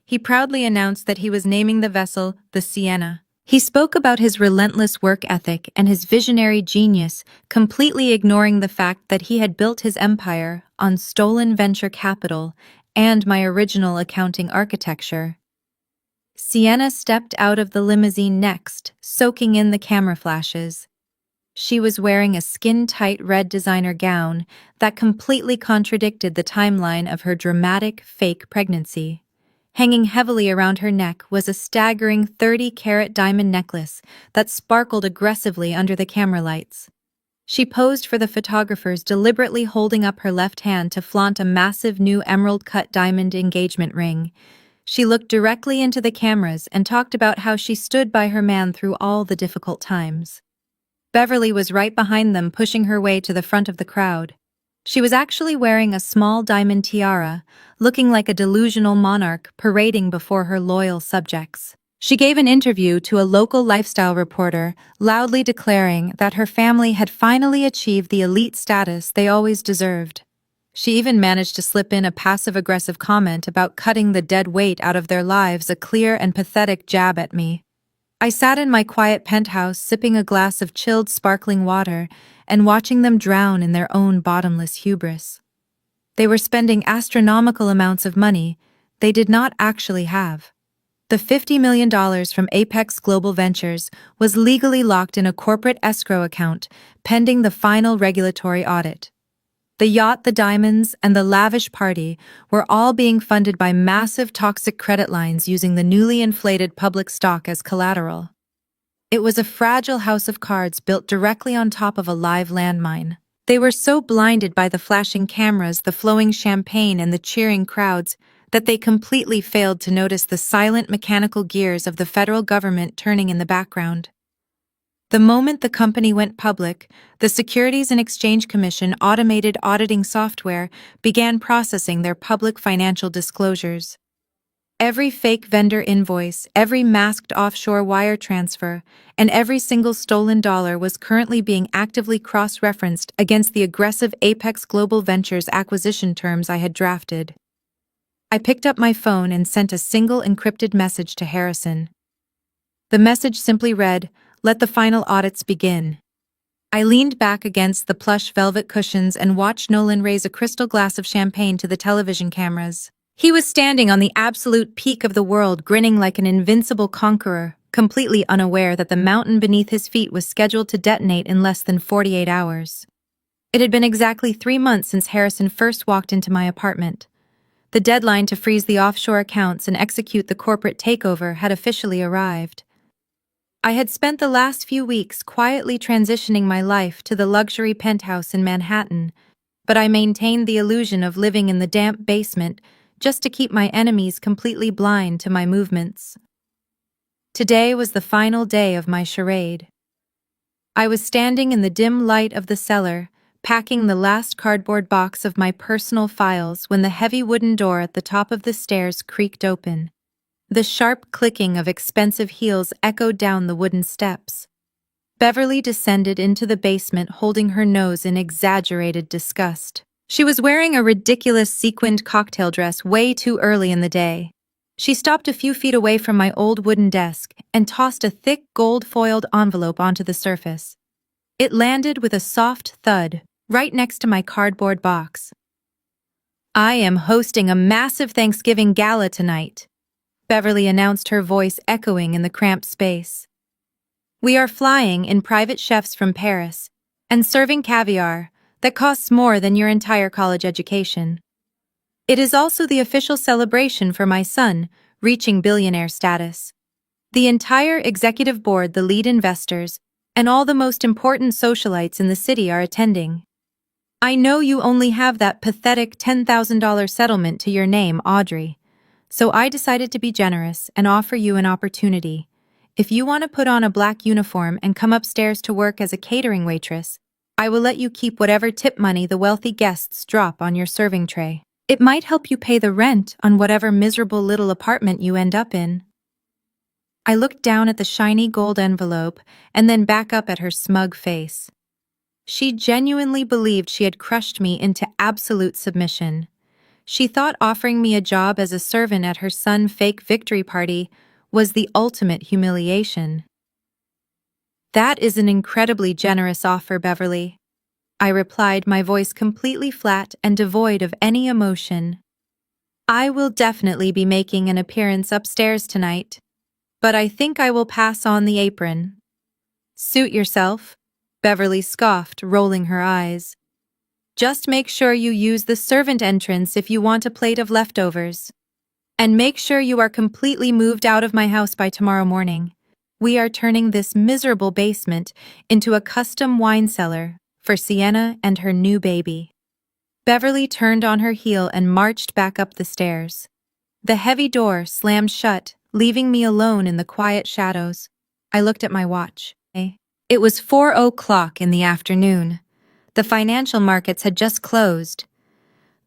He proudly announced that he was naming the vessel the Sienna. He spoke about his relentless work ethic and his visionary genius, completely ignoring the fact that he had built his empire on stolen venture capital and my original accounting architecture. Sienna stepped out of the limousine next, soaking in the camera flashes. She was wearing a skin-tight red designer gown that completely contradicted the timeline of her dramatic, fake pregnancy. Hanging heavily around her neck was a staggering 30-carat diamond necklace that sparkled aggressively under the camera lights. She posed for the photographers, deliberately holding up her left hand to flaunt a massive new emerald-cut diamond engagement ring. She looked directly into the cameras and talked about how she stood by her man through all the difficult times. Beverly was right behind them, pushing her way to the front of the crowd. She was actually wearing a small diamond tiara, looking like a delusional monarch parading before her loyal subjects. She gave an interview to a local lifestyle reporter, loudly declaring that her family had finally achieved the elite status they always deserved. She even managed to slip in a passive-aggressive comment about cutting the dead weight out of their lives, a clear and pathetic jab at me. I sat in my quiet penthouse, sipping a glass of chilled, sparkling water and watching them drown in their own bottomless hubris. They were spending astronomical amounts of money they did not actually have. The $50 million from Apex Global Ventures was legally locked in a corporate escrow account, pending the final regulatory audit. The yacht, the diamonds, and the lavish party were all being funded by massive toxic credit lines using the newly inflated public stock as collateral. It was a fragile house of cards built directly on top of a live landmine. They were so blinded by the flashing cameras, the flowing champagne, and the cheering crowds that they completely failed to notice the silent mechanical gears of the federal government turning in the background. The moment the company went public, the Securities and Exchange Commission automated auditing software began processing their public financial disclosures. Every fake vendor invoice, every masked offshore wire transfer, and every single stolen dollar was currently being actively cross-referenced against the aggressive Apex Global Ventures acquisition terms I had drafted. I picked up my phone and sent a single encrypted message to Harrison. The message simply read, "Let the final audits begin." I leaned back against the plush velvet cushions and watched Nolan raise a crystal glass of champagne to the television cameras. He was standing on the absolute peak of the world, grinning like an invincible conqueror, completely unaware that the mountain beneath his feet was scheduled to detonate in less than 48 hours. It had been exactly 3 months since Harrison first walked into my apartment. The deadline to freeze the offshore accounts and execute the corporate takeover had officially arrived. I had spent the last few weeks quietly transitioning my life to the luxury penthouse in Manhattan, but I maintained the illusion of living in the damp basement just to keep my enemies completely blind to my movements. Today was the final day of my charade. I was standing in the dim light of the cellar, packing the last cardboard box of my personal files when the heavy wooden door at the top of the stairs creaked open. The sharp clicking of expensive heels echoed down the wooden steps. Beverly descended into the basement holding her nose in exaggerated disgust. She was wearing a ridiculous sequined cocktail dress way too early in the day. She stopped a few feet away from my old wooden desk and tossed a thick gold-foiled envelope onto the surface. It landed with a soft thud right next to my cardboard box. "I am hosting a massive Thanksgiving gala tonight," Beverly announced, her voice echoing in the cramped space. "We are flying in private chefs from Paris and serving caviar that costs more than your entire college education. It is also the official celebration for my son reaching billionaire status. The entire executive board, the lead investors, and all the most important socialites in the city are attending. I know you only have that pathetic $10,000 settlement to your name, Audrey. So I decided to be generous and offer you an opportunity. If you want to put on a black uniform and come upstairs to work as a catering waitress, I will let you keep whatever tip money the wealthy guests drop on your serving tray. It might help you pay the rent on whatever miserable little apartment you end up in. I looked down at the shiny gold envelope and then back up at her smug face. She genuinely believed she had crushed me into absolute submission. She thought offering me a job as a servant at her son's fake victory party was the ultimate humiliation. That is an incredibly generous offer, Beverly, I replied, my voice completely flat and devoid of any emotion. I will definitely be making an appearance upstairs tonight, but I think I will pass on the apron. Suit yourself, Beverly scoffed, rolling her eyes. Just make sure you use the servant entrance if you want a plate of leftovers. And make sure you are completely moved out of my house by tomorrow morning. We are turning this miserable basement into a custom wine cellar for Sienna and her new baby. Beverly turned on her heel and marched back up the stairs. The heavy door slammed shut, leaving me alone in the quiet shadows. I looked at my watch. It was 4:00 in the afternoon. The financial markets had just closed.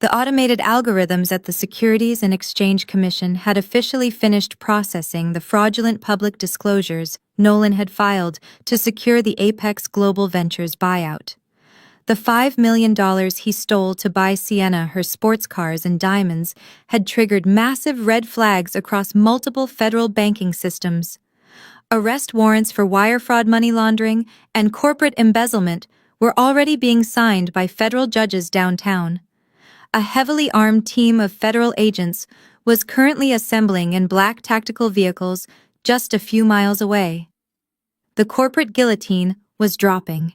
The automated algorithms at the Securities and Exchange Commission had officially finished processing the fraudulent public disclosures Nolan had filed to secure the Apex Global Ventures buyout. The $5 million he stole to buy Sienna her sports cars and diamonds had triggered massive red flags across multiple federal banking systems. Arrest warrants for wire fraud, money laundering, and corporate embezzlement were already being signed by federal judges downtown. A heavily armed team of federal agents was currently assembling in black tactical vehicles just a few miles away. The corporate guillotine was dropping.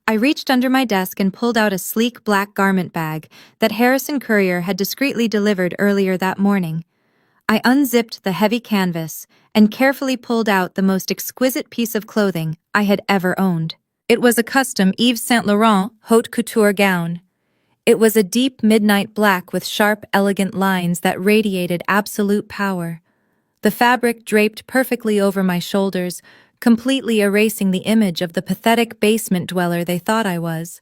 I reached under my desk and pulled out a sleek black garment bag that Harrison Courier had discreetly delivered earlier that morning. I unzipped the heavy canvas and carefully pulled out the most exquisite piece of clothing I had ever owned. It was a custom Yves Saint Laurent haute couture gown. It was a deep midnight black with sharp, elegant lines that radiated absolute power. The fabric draped perfectly over my shoulders, completely erasing the image of the pathetic basement dweller they thought I was.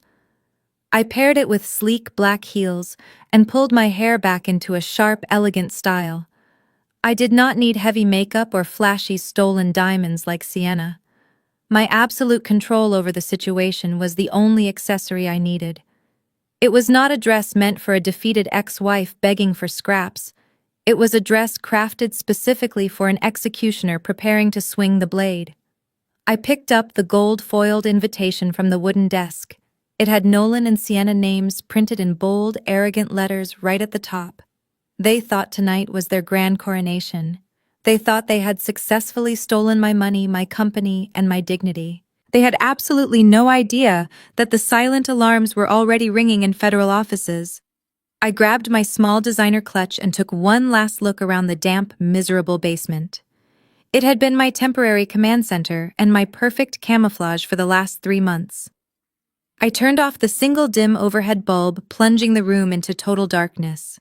I paired it with sleek black heels and pulled my hair back into a sharp, elegant style. I did not need heavy makeup or flashy stolen diamonds like Sienna. My absolute control over the situation was the only accessory I needed. It was not a dress meant for a defeated ex-wife begging for scraps. It was a dress crafted specifically for an executioner preparing to swing the blade. I picked up the gold-foiled invitation from the wooden desk. It had Nolan and Sienna names printed in bold, arrogant letters right at the top. They thought tonight was their grand coronation. They thought they had successfully stolen my money, my company, and my dignity. They had absolutely no idea that the silent alarms were already ringing in federal offices. I grabbed my small designer clutch and took one last look around the damp, miserable basement. It had been my temporary command center and my perfect camouflage for the last 3 months. I turned off the single dim overhead bulb, plunging the room into total darkness.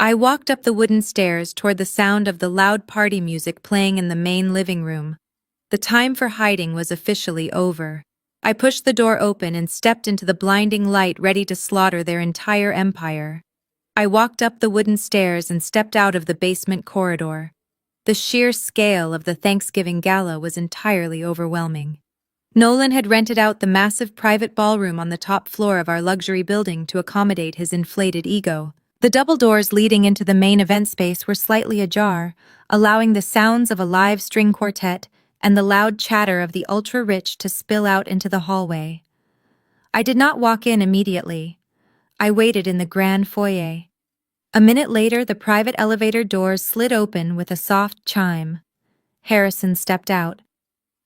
I walked up the wooden stairs toward the sound of the loud party music playing in the main living room. The time for hiding was officially over. I pushed the door open and stepped into the blinding light, ready to slaughter their entire empire. I walked up the wooden stairs and stepped out of the basement corridor. The sheer scale of the Thanksgiving gala was entirely overwhelming. Nolan had rented out the massive private ballroom on the top floor of our luxury building to accommodate his inflated ego. The double doors leading into the main event space were slightly ajar, allowing the sounds of a live string quartet and the loud chatter of the ultra-rich to spill out into the hallway. I did not walk in immediately. I waited in the grand foyer. A minute later, the private elevator doors slid open with a soft chime. Harrison stepped out.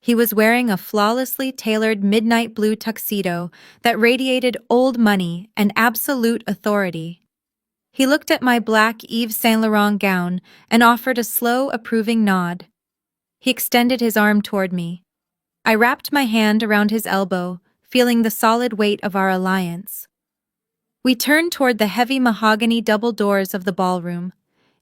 He was wearing a flawlessly tailored midnight blue tuxedo that radiated old money and absolute authority. He looked at my black Yves Saint Laurent gown and offered a slow, approving nod. He extended his arm toward me. I wrapped my hand around his elbow, feeling the solid weight of our alliance. We turned toward the heavy mahogany double doors of the ballroom.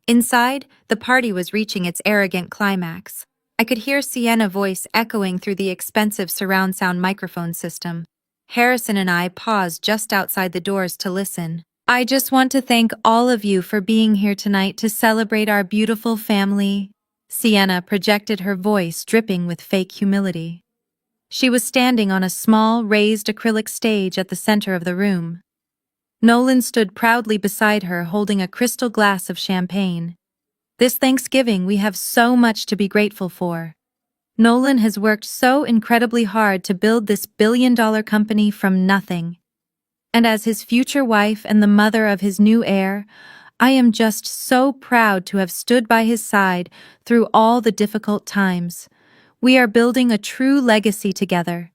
Inside, the party was reaching its arrogant climax. I could hear Sienna's voice echoing through the expensive surround sound microphone system. Harrison and I paused just outside the doors to listen. I just want to thank all of you for being here tonight to celebrate our beautiful family. Sienna projected her voice dripping with fake humility. She was standing on a small, raised acrylic stage at the center of the room. Nolan stood proudly beside her holding a crystal glass of champagne. This Thanksgiving we have so much to be grateful for. Nolan has worked so incredibly hard to build this billion-dollar company from nothing. And as his future wife and the mother of his new heir, I am just so proud to have stood by his side through all the difficult times. We are building a true legacy together.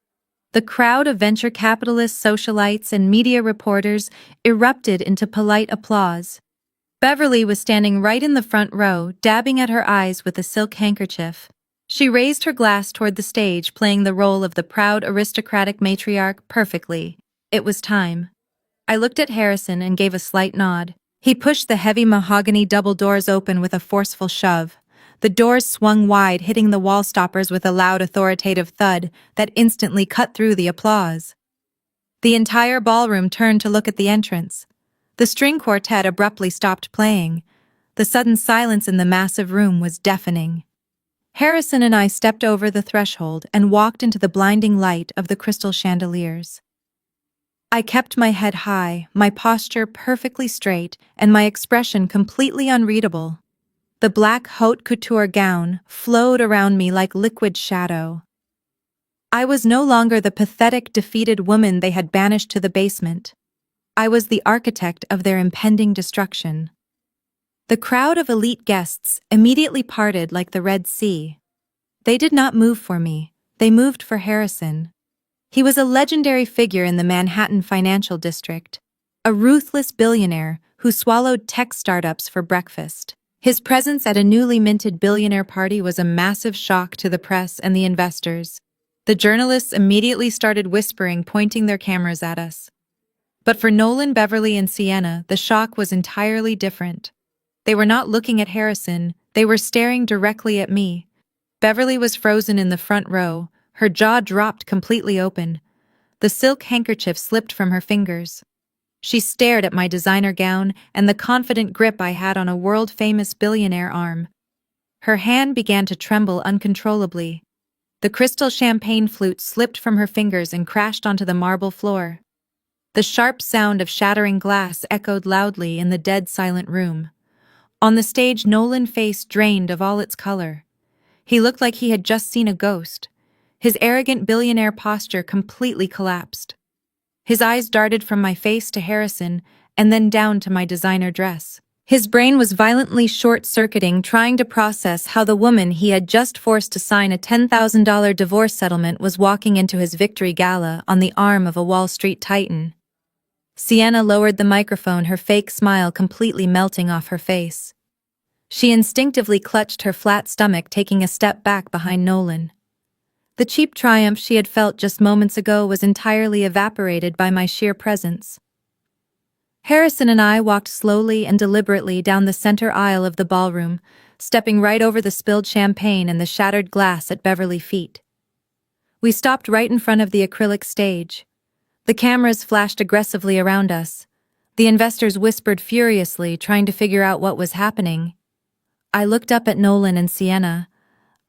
The crowd of venture capitalists, socialites, and media reporters erupted into polite applause. Beverly was standing right in the front row, dabbing at her eyes with a silk handkerchief. She raised her glass toward the stage, playing the role of the proud aristocratic matriarch perfectly. It was time. I looked at Harrison and gave a slight nod. He pushed the heavy mahogany double doors open with a forceful shove. The doors swung wide, hitting the wall stoppers with a loud authoritative thud that instantly cut through the applause. The entire ballroom turned to look at the entrance. The string quartet abruptly stopped playing. The sudden silence in the massive room was deafening. Harrison and I stepped over the threshold and walked into the blinding light of the crystal chandeliers. I kept my head high, my posture perfectly straight, and my expression completely unreadable. The black haute couture gown flowed around me like liquid shadow. I was no longer the pathetic, defeated woman they had banished to the basement. I was the architect of their impending destruction. The crowd of elite guests immediately parted like the Red Sea. They did not move for me, they moved for Harrison. He was a legendary figure in the Manhattan financial district, a ruthless billionaire who swallowed tech startups for breakfast. His presence at a newly minted billionaire party was a massive shock to the press and the investors. The journalists immediately started whispering, pointing their cameras at us. But for Nolan, Beverly, and Sienna, the shock was entirely different. They were not looking at Harrison, they were staring directly at me. Beverly was frozen in the front row, her jaw dropped completely open. The silk handkerchief slipped from her fingers. She stared at my designer gown and the confident grip I had on a world-famous billionaire arm. Her hand began to tremble uncontrollably. The crystal champagne flute slipped from her fingers and crashed onto the marble floor. The sharp sound of shattering glass echoed loudly in the dead silent room. On the stage, Nolan's face drained of all its color. He looked like he had just seen a ghost. His arrogant billionaire posture completely collapsed. His eyes darted from my face to Harrison and then down to my designer dress. His brain was violently short-circuiting, trying to process how the woman he had just forced to sign a $10,000 divorce settlement was walking into his victory gala on the arm of a Wall Street titan. Sienna lowered the microphone, her fake smile completely melting off her face. She instinctively clutched her flat stomach, taking a step back behind Nolan. The cheap triumph she had felt just moments ago was entirely evaporated by my sheer presence. Harrison and I walked slowly and deliberately down the center aisle of the ballroom, stepping right over the spilled champagne and the shattered glass at Beverly's feet. We stopped right in front of the acrylic stage. The cameras flashed aggressively around us. The investors whispered furiously, trying to figure out what was happening. I looked up at Nolan and Sienna.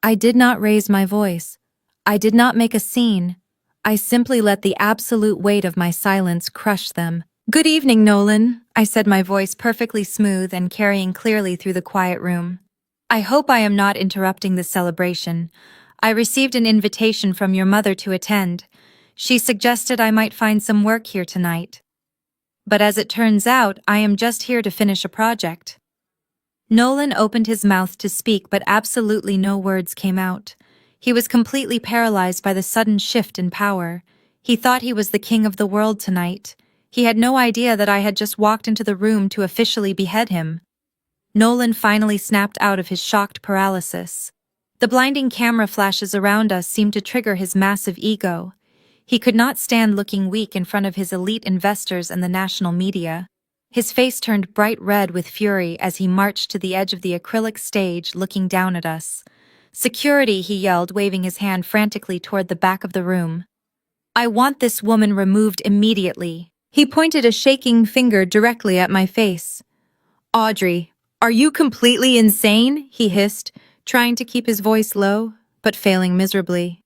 I did not raise my voice. I did not make a scene. I simply let the absolute weight of my silence crush them. "Good evening, Nolan," I said, my voice perfectly smooth and carrying clearly through the quiet room. "I hope I am not interrupting this celebration. I received an invitation from your mother to attend. She suggested I might find some work here tonight. But as it turns out, I am just here to finish a project." Nolan opened his mouth to speak, but absolutely no words came out. He was completely paralyzed by the sudden shift in power. He thought he was the king of the world tonight. He had no idea that I had just walked into the room to officially behead him. Nolan finally snapped out of his shocked paralysis. The blinding camera flashes around us seemed to trigger his massive ego. He could not stand looking weak in front of his elite investors and the national media. His face turned bright red with fury as he marched to the edge of the acrylic stage, looking down at us. "Security," he yelled, waving his hand frantically toward the back of the room. "I want this woman removed immediately." He pointed a shaking finger directly at my face. "Audrey, are you completely insane?" he hissed, trying to keep his voice low, but failing miserably.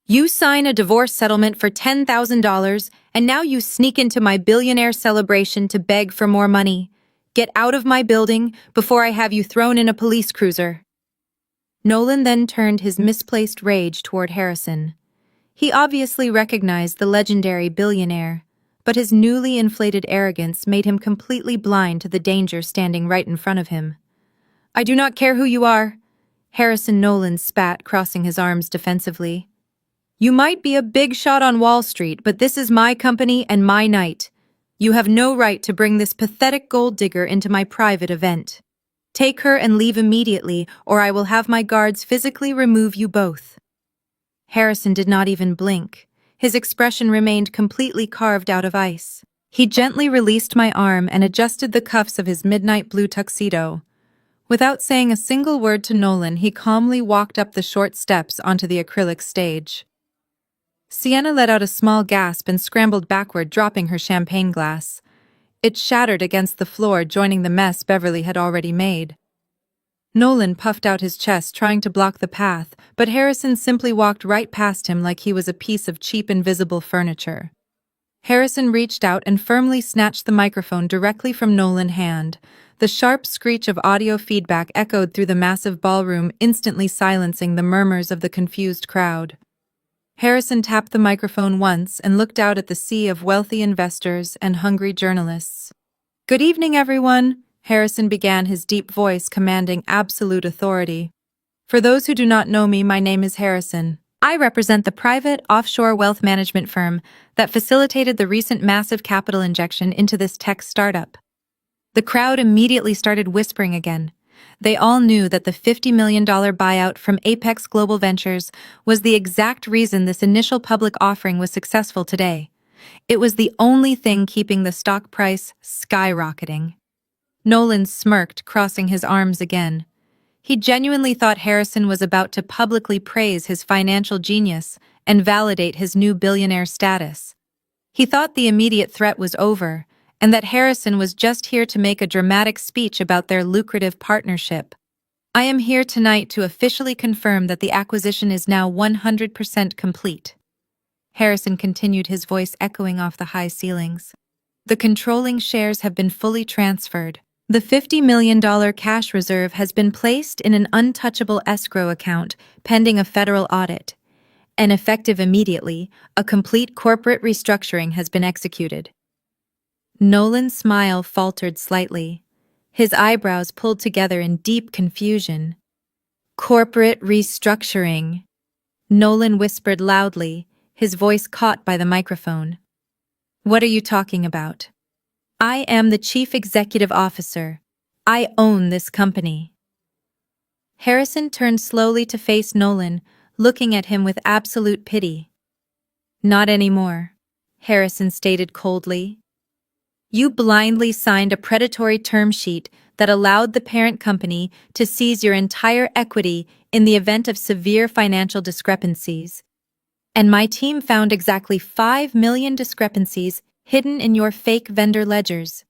"You sign a divorce settlement for $10,000, and now you sneak into my billionaire celebration to beg for more money. Get out of my building before I have you thrown in a police cruiser." Nolan then turned his misplaced rage toward Harrison. He obviously recognized the legendary billionaire, but his newly inflated arrogance made him completely blind to the danger standing right in front of him. "I do not care who you are," Harrison Nolan spat, crossing his arms defensively. "You might be a big shot on Wall Street, but this is my company and my night. You have no right to bring this pathetic gold digger into my private event. Take her and leave immediately, or I will have my guards physically remove you both." Harrison did not even blink. His expression remained completely carved out of ice. He gently released my arm and adjusted the cuffs of his midnight blue tuxedo. Without saying a single word to Nolan, he calmly walked up the short steps onto the acrylic stage. Sienna let out a small gasp and scrambled backward, dropping her champagne glass. It shattered against the floor, joining the mess Beverly had already made. Nolan puffed out his chest, trying to block the path, but Harrison simply walked right past him like he was a piece of cheap invisible furniture. Harrison reached out and firmly snatched the microphone directly from Nolan's hand. The sharp screech of audio feedback echoed through the massive ballroom, instantly silencing the murmurs of the confused crowd. Harrison tapped the microphone once and looked out at the sea of wealthy investors and hungry journalists. "Good evening, everyone," Harrison began, his deep voice commanding absolute authority. "For those who do not know me, my name is Harrison. I represent the private, offshore wealth management firm that facilitated the recent massive capital injection into this tech startup." The crowd immediately started whispering again. They all knew that the $50 million buyout from Apex Global Ventures was the exact reason this initial public offering was successful today. It was the only thing keeping the stock price skyrocketing. Nolan smirked, crossing his arms again. He genuinely thought Harrison was about to publicly praise his financial genius and validate his new billionaire status. He thought the immediate threat was over, and that Harrison was just here to make a dramatic speech about their lucrative partnership. "I am here tonight to officially confirm that the acquisition is now 100% complete." Harrison continued, his voice echoing off the high ceilings. "The controlling shares have been fully transferred. The $50 million cash reserve has been placed in an untouchable escrow account pending a federal audit. And effective immediately, a complete corporate restructuring has been executed." Nolan's smile faltered slightly. His eyebrows pulled together in deep confusion. "Corporate restructuring," Nolan whispered loudly, his voice caught by the microphone. "What are you talking about?" "I am the chief executive officer. I own this company." Harrison turned slowly to face Nolan, looking at him with absolute pity. "Not anymore," Harrison stated coldly. "You blindly signed a predatory term sheet that allowed the parent company to seize your entire equity in the event of severe financial discrepancies. And my team found exactly 5 million discrepancies hidden in your fake vendor ledgers.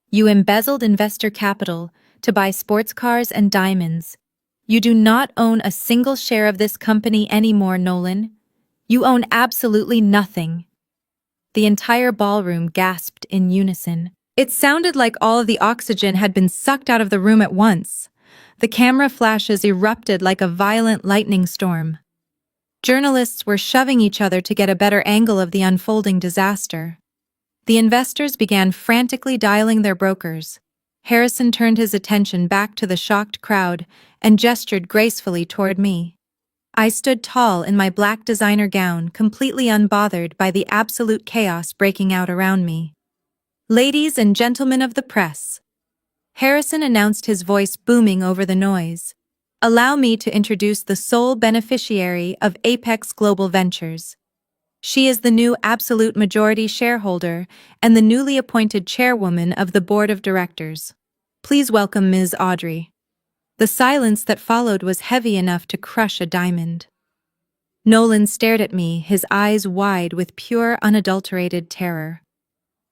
You embezzled investor capital to buy sports cars and diamonds. You do not own a single share of this company anymore, Nolan. You own absolutely nothing." The entire ballroom gasped in unison. It sounded like all of the oxygen had been sucked out of the room at once. The camera flashes erupted like a violent lightning storm. Journalists were shoving each other to get a better angle of the unfolding disaster. The investors began frantically dialing their brokers. Harrison turned his attention back to the shocked crowd and gestured gracefully toward me. I stood tall in my black designer gown, completely unbothered by the absolute chaos breaking out around me. "Ladies and gentlemen of the press," Harrison announced, his voice booming over the noise. Allow me to introduce the sole beneficiary of Apex Global Ventures. She is the new absolute majority shareholder and the newly appointed chairwoman of the board of directors. Please welcome Ms. Audrey. The silence that followed was heavy enough to crush a diamond. Nolan stared at me, his eyes wide with pure, unadulterated terror.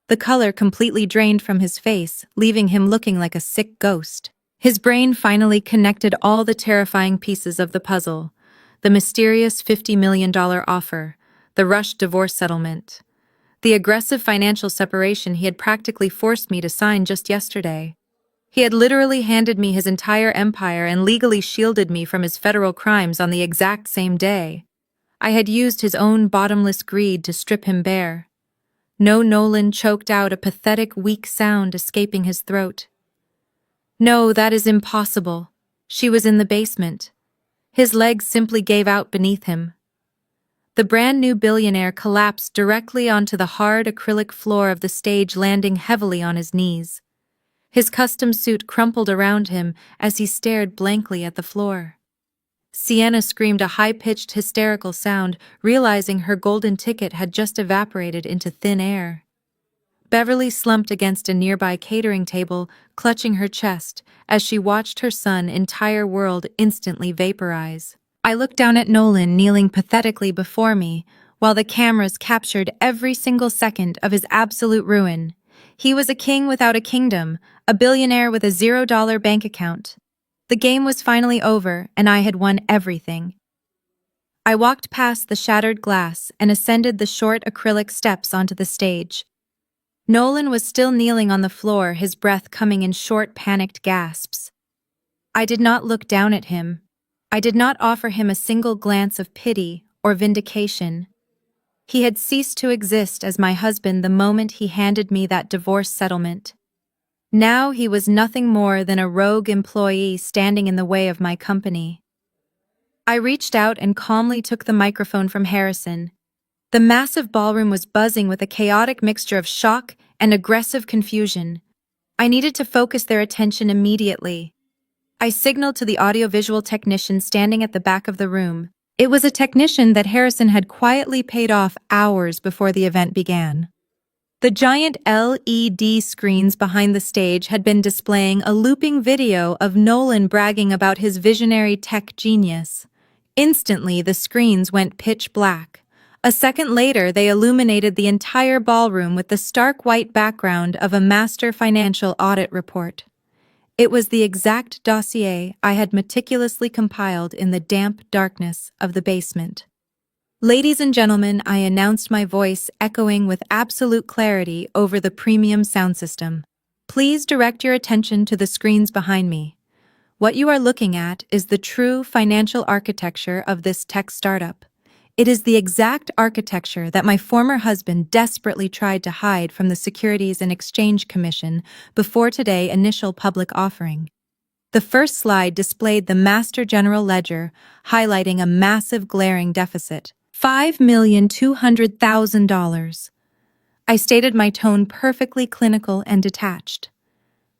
The color completely drained from his face, leaving him looking like a sick ghost. His brain finally connected all the terrifying pieces of the puzzle. The mysterious $50 million offer, the rushed divorce settlement, the aggressive financial separation he had practically forced me to sign just yesterday. He had literally handed me his entire empire and legally shielded me from his federal crimes on the exact same day. I had used his own bottomless greed to strip him bare. No, Nolan choked out a pathetic, weak sound escaping his throat. No, that is impossible. She was in the basement. His legs simply gave out beneath him. The brand new billionaire collapsed directly onto the hard acrylic floor of the stage, landing heavily on his knees. His custom suit crumpled around him as he stared blankly at the floor. Sienna screamed a high-pitched, hysterical sound, realizing her golden ticket had just evaporated into thin air. Beverly slumped against a nearby catering table, clutching her chest as she watched her son's entire world instantly vaporize. I looked down at Nolan kneeling pathetically before me, while the cameras captured every single second of his absolute ruin. He was a king without a kingdom, a billionaire with a $0 bank account. The game was finally over, and I had won everything. I walked past the shattered glass and ascended the short acrylic steps onto the stage. Nolan was still kneeling on the floor, his breath coming in short, panicked gasps. I did not look down at him. I did not offer him a single glance of pity or vindication. He had ceased to exist as my husband the moment he handed me that divorce settlement. Now he was nothing more than a rogue employee standing in the way of my company. I reached out and calmly took the microphone from Harrison. The massive ballroom was buzzing with a chaotic mixture of shock and aggressive confusion. I needed to focus their attention immediately. I signaled to the audiovisual technician standing at the back of the room. It was a technician that Harrison had quietly paid off hours before the event began. The giant LED screens behind the stage had been displaying a looping video of Nolan bragging about his visionary tech genius. Instantly, the screens went pitch black. A second later, they illuminated the entire ballroom with the stark white background of a master financial audit report. It was the exact dossier I had meticulously compiled in the damp darkness of the basement. Ladies and gentlemen, I announced, my voice echoing with absolute clarity over the premium sound system. Please direct your attention to the screens behind me. What you are looking at is the true financial architecture of this tech startup. It is the exact architecture that my former husband desperately tried to hide from the Securities and Exchange Commission before today's initial public offering. The first slide displayed the master general ledger, highlighting a massive glaring deficit. $5,200,000. I stated, my tone perfectly clinical and detached.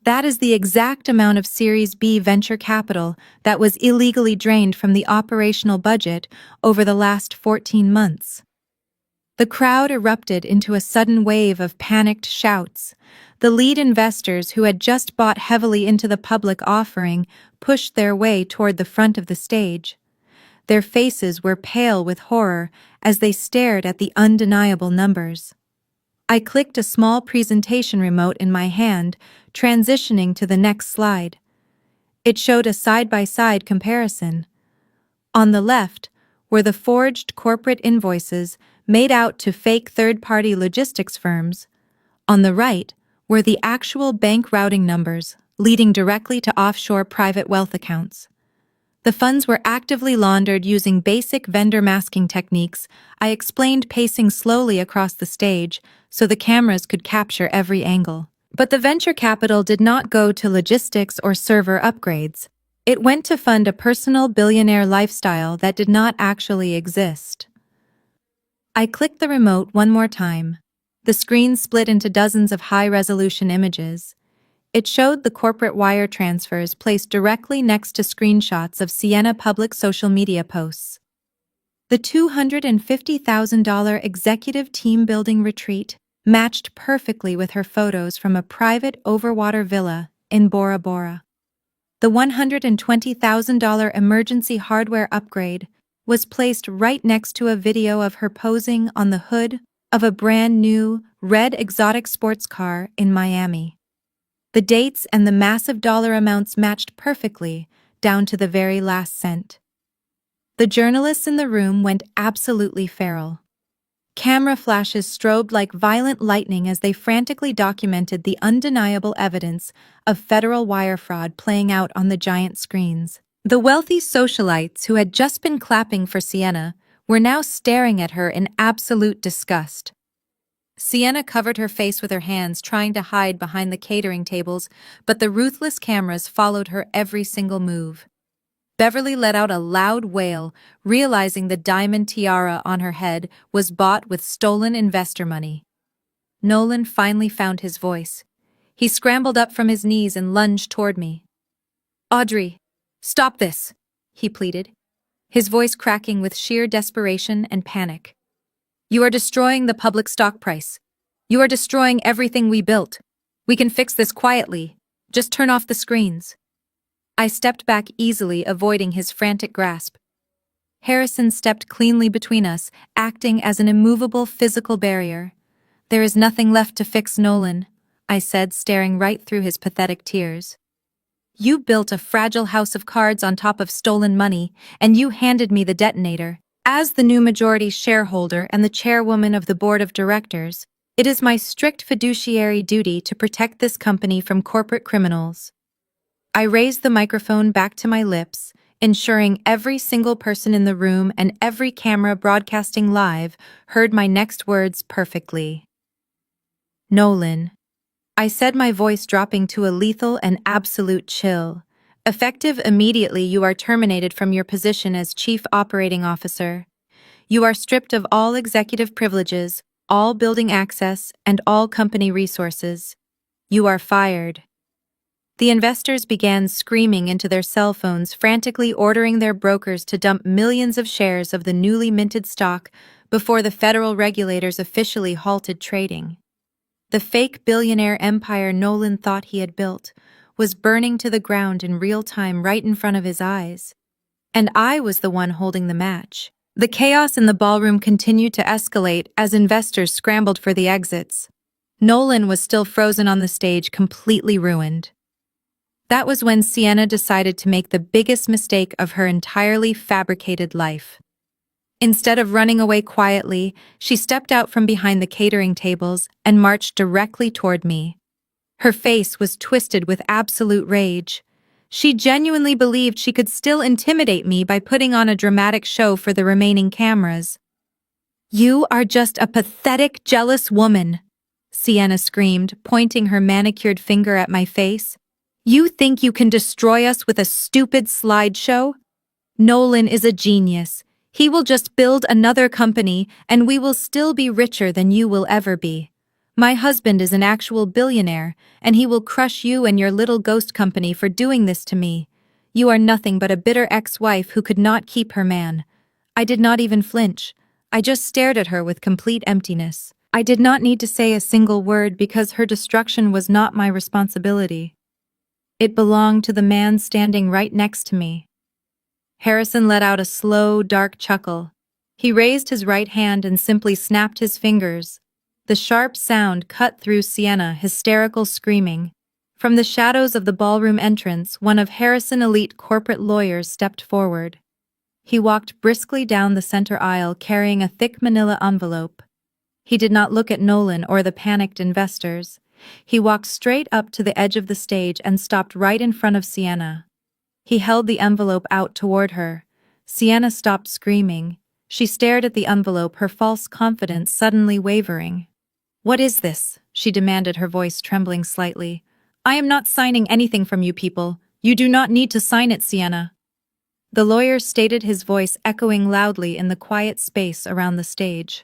That is the exact amount of Series B venture capital that was illegally drained from the operational budget over the last 14 months. The crowd erupted into a sudden wave of panicked shouts. The lead investors, who had just bought heavily into the public offering, pushed their way toward the front of the stage. Their faces were pale with horror as they stared at the undeniable numbers. I clicked a small presentation remote in my hand, transitioning to the next slide. It showed a side-by-side comparison. On the left were the forged corporate invoices made out to fake third-party logistics firms. On the right were the actual bank routing numbers leading directly to offshore private wealth accounts. The funds were actively laundered using basic vendor masking techniques. I explained, pacing slowly across the stage so the cameras could capture every angle. But the venture capital did not go to logistics or server upgrades. It went to fund a personal billionaire lifestyle that did not actually exist. I clicked the remote one more time. The screen split into dozens of high-resolution images. It showed the corporate wire transfers placed directly next to screenshots of Sienna public social media posts. The $250,000 executive team building retreat matched perfectly with her photos from a private overwater villa in Bora Bora. The $120,000 emergency hardware upgrade was placed right next to a video of her posing on the hood of a brand new red exotic sports car in Miami. The dates and the massive dollar amounts matched perfectly, down to the very last cent. The journalists in the room went absolutely feral. Camera flashes strobed like violent lightning as they frantically documented the undeniable evidence of federal wire fraud playing out on the giant screens. The wealthy socialites who had just been clapping for Sienna were now staring at her in absolute disgust. Sienna covered her face with her hands, trying to hide behind the catering tables, but the ruthless cameras followed her every single move. Beverly let out a loud wail, realizing the diamond tiara on her head was bought with stolen investor money. Nolan finally found his voice. He scrambled up from his knees and lunged toward me. "Audrey, stop this," he pleaded, his voice cracking with sheer desperation and panic. "You are destroying the public stock price. You are destroying everything we built. We can fix this quietly. Just turn off the screens." I stepped back easily, avoiding his frantic grasp. Harrison stepped cleanly between us, acting as an immovable physical barrier. "There is nothing left to fix, Nolan," I said, staring right through his pathetic tears. "You built a fragile house of cards on top of stolen money, and you handed me the detonator. As the new majority shareholder and the chairwoman of the board of directors, it is my strict fiduciary duty to protect this company from corporate criminals." I raised the microphone back to my lips, ensuring every single person in the room and every camera broadcasting live heard my next words perfectly. "Nolan," I said, my voice dropping to a lethal and absolute chill. "Effective immediately, you are terminated from your position as Chief Operating Officer. You are stripped of all executive privileges, all building access, and all company resources. You are fired." The investors began screaming into their cell phones, frantically ordering their brokers to dump millions of shares of the newly minted stock before the federal regulators officially halted trading. The fake billionaire empire Nolan thought he had built was burning to the ground in real time right in front of his eyes. And I was the one holding the match. The chaos in the ballroom continued to escalate as investors scrambled for the exits. Nolan was still frozen on the stage, completely ruined. That was when Sienna decided to make the biggest mistake of her entirely fabricated life. Instead of running away quietly, she stepped out from behind the catering tables and marched directly toward me. Her face was twisted with absolute rage. She genuinely believed she could still intimidate me by putting on a dramatic show for the remaining cameras. "You are just a pathetic, jealous woman," Sienna screamed, pointing her manicured finger at my face. "You think you can destroy us with a stupid slideshow? Nolan is a genius. He will just build another company, and we will still be richer than you will ever be. My husband is an actual billionaire, and he will crush you and your little ghost company for doing this to me. You are nothing but a bitter ex-wife who could not keep her man." I did not even flinch. I just stared at her with complete emptiness. I did not need to say a single word because her destruction was not my responsibility. It belonged to the man standing right next to me. Harrison let out a slow, dark chuckle. He raised his right hand and simply snapped his fingers. The sharp sound cut through Sienna, hysterical screaming. From the shadows of the ballroom entrance, one of Harrison's elite corporate lawyers stepped forward. He walked briskly down the center aisle carrying a thick manila envelope. He did not look at Nolan or the panicked investors. He walked straight up to the edge of the stage and stopped right in front of Sienna. He held the envelope out toward her. Sienna stopped screaming. She stared at the envelope, her false confidence suddenly wavering. "What is this?" she demanded, her voice trembling slightly. "I am not signing anything from you people. You do not need to sign it, Sienna." The lawyer stated, his voice echoing loudly in the quiet space around the stage.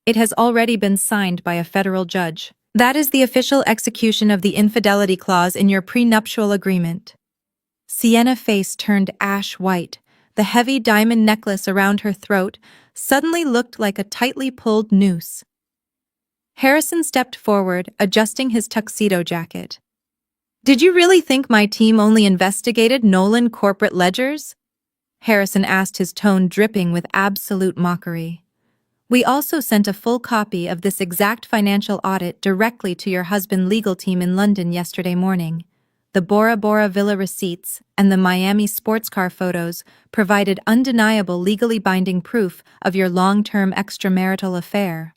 "It has already been signed by a federal judge." That is the official execution of the infidelity clause in your prenuptial agreement. Sienna's face turned ash white. The heavy diamond necklace around her throat suddenly looked like a tightly pulled noose. Harrison stepped forward, adjusting his tuxedo jacket. Did you really think my team only investigated Nolan corporate ledgers? Harrison asked, his tone dripping with absolute mockery. We also sent a full copy of this exact financial audit directly to your husband's legal team in London yesterday morning. The Bora Bora Villa receipts and the Miami sports car photos provided undeniable legally binding proof of your long-term extramarital affair.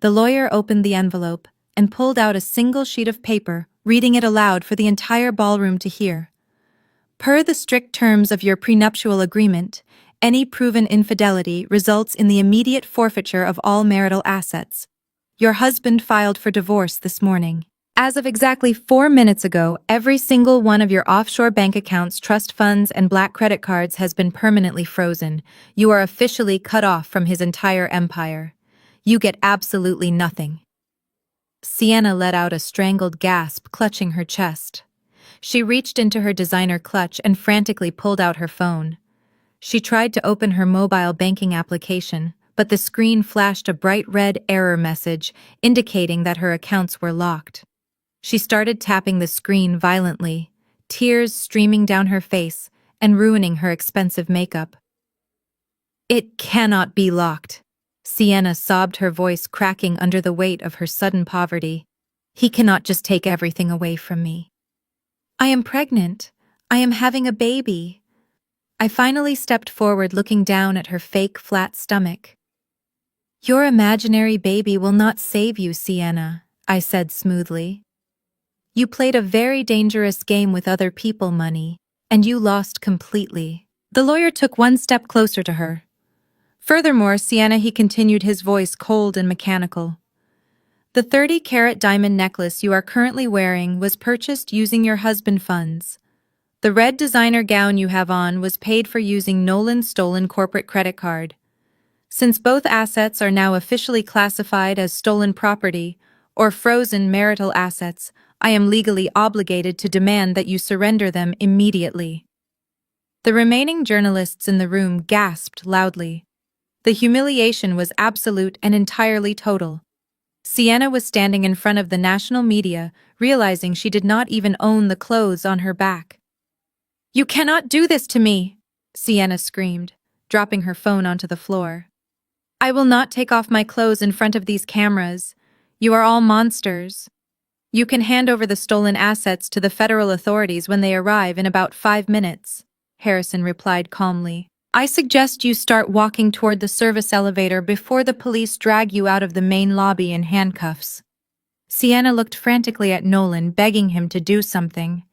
The lawyer opened the envelope and pulled out a single sheet of paper, reading it aloud for the entire ballroom to hear. Per the strict terms of your prenuptial agreement, any proven infidelity results in the immediate forfeiture of all marital assets. Your husband filed for divorce this morning. As of exactly 4 minutes ago, every single one of your offshore bank accounts, trust funds, and black credit cards has been permanently frozen. You are officially cut off from his entire empire. You get absolutely nothing. Sienna let out a strangled gasp, clutching her chest. She reached into her designer clutch and frantically pulled out her phone. She tried to open her mobile banking application, but the screen flashed a bright red error message indicating that her accounts were locked. She started tapping the screen violently, tears streaming down her face and ruining her expensive makeup. It cannot be locked. Sienna sobbed, her voice cracking under the weight of her sudden poverty. He cannot just take everything away from me. I am pregnant. I am having a baby. I finally stepped forward, looking down at her fake, flat stomach. Your imaginary baby will not save you, Sienna, I said smoothly. You played a very dangerous game with other people's money, and you lost completely. The lawyer took one step closer to her. Furthermore, Sienna, he continued, his voice cold and mechanical. The 30-carat diamond necklace you are currently wearing was purchased using your husband's funds. The red designer gown you have on was paid for using Nolan's stolen corporate credit card. Since both assets are now officially classified as stolen property or frozen marital assets, I am legally obligated to demand that you surrender them immediately. The remaining journalists in the room gasped loudly. The humiliation was absolute and entirely total. Sienna was standing in front of the national media, realizing she did not even own the clothes on her back. You cannot do this to me, Sienna screamed, dropping her phone onto the floor. I will not take off my clothes in front of these cameras. You are all monsters. You can hand over the stolen assets to the federal authorities when they arrive in about 5 minutes, Harrison replied calmly. I suggest you start walking toward the service elevator before the police drag you out of the main lobby in handcuffs. Sienna looked frantically at Nolan, begging him to do something.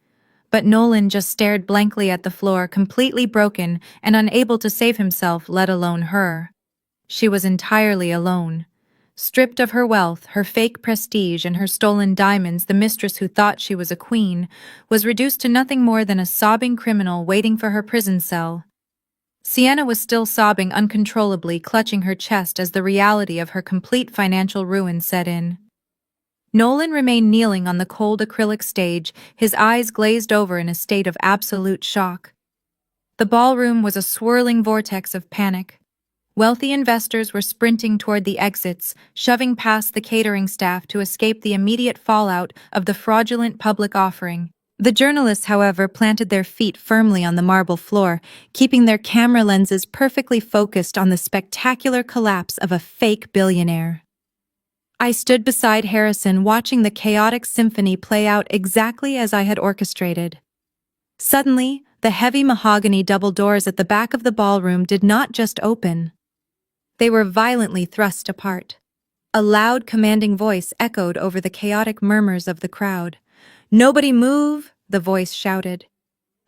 But Nolan just stared blankly at the floor, completely broken and unable to save himself, let alone her. She was entirely alone. Stripped of her wealth, her fake prestige, and her stolen diamonds, the mistress who thought she was a queen was reduced to nothing more than a sobbing criminal waiting for her prison cell. Sienna was still sobbing uncontrollably, clutching her chest as the reality of her complete financial ruin set in. Nolan remained kneeling on the cold acrylic stage, his eyes glazed over in a state of absolute shock. The ballroom was a swirling vortex of panic. Wealthy investors were sprinting toward the exits, shoving past the catering staff to escape the immediate fallout of the fraudulent public offering. The journalists, however, planted their feet firmly on the marble floor, keeping their camera lenses perfectly focused on the spectacular collapse of a fake billionaire. I stood beside Harrison, watching the chaotic symphony play out exactly as I had orchestrated. Suddenly, the heavy mahogany double doors at the back of the ballroom did not just open. They were violently thrust apart. A loud, commanding voice echoed over the chaotic murmurs of the crowd. "Nobody move!" the voice shouted.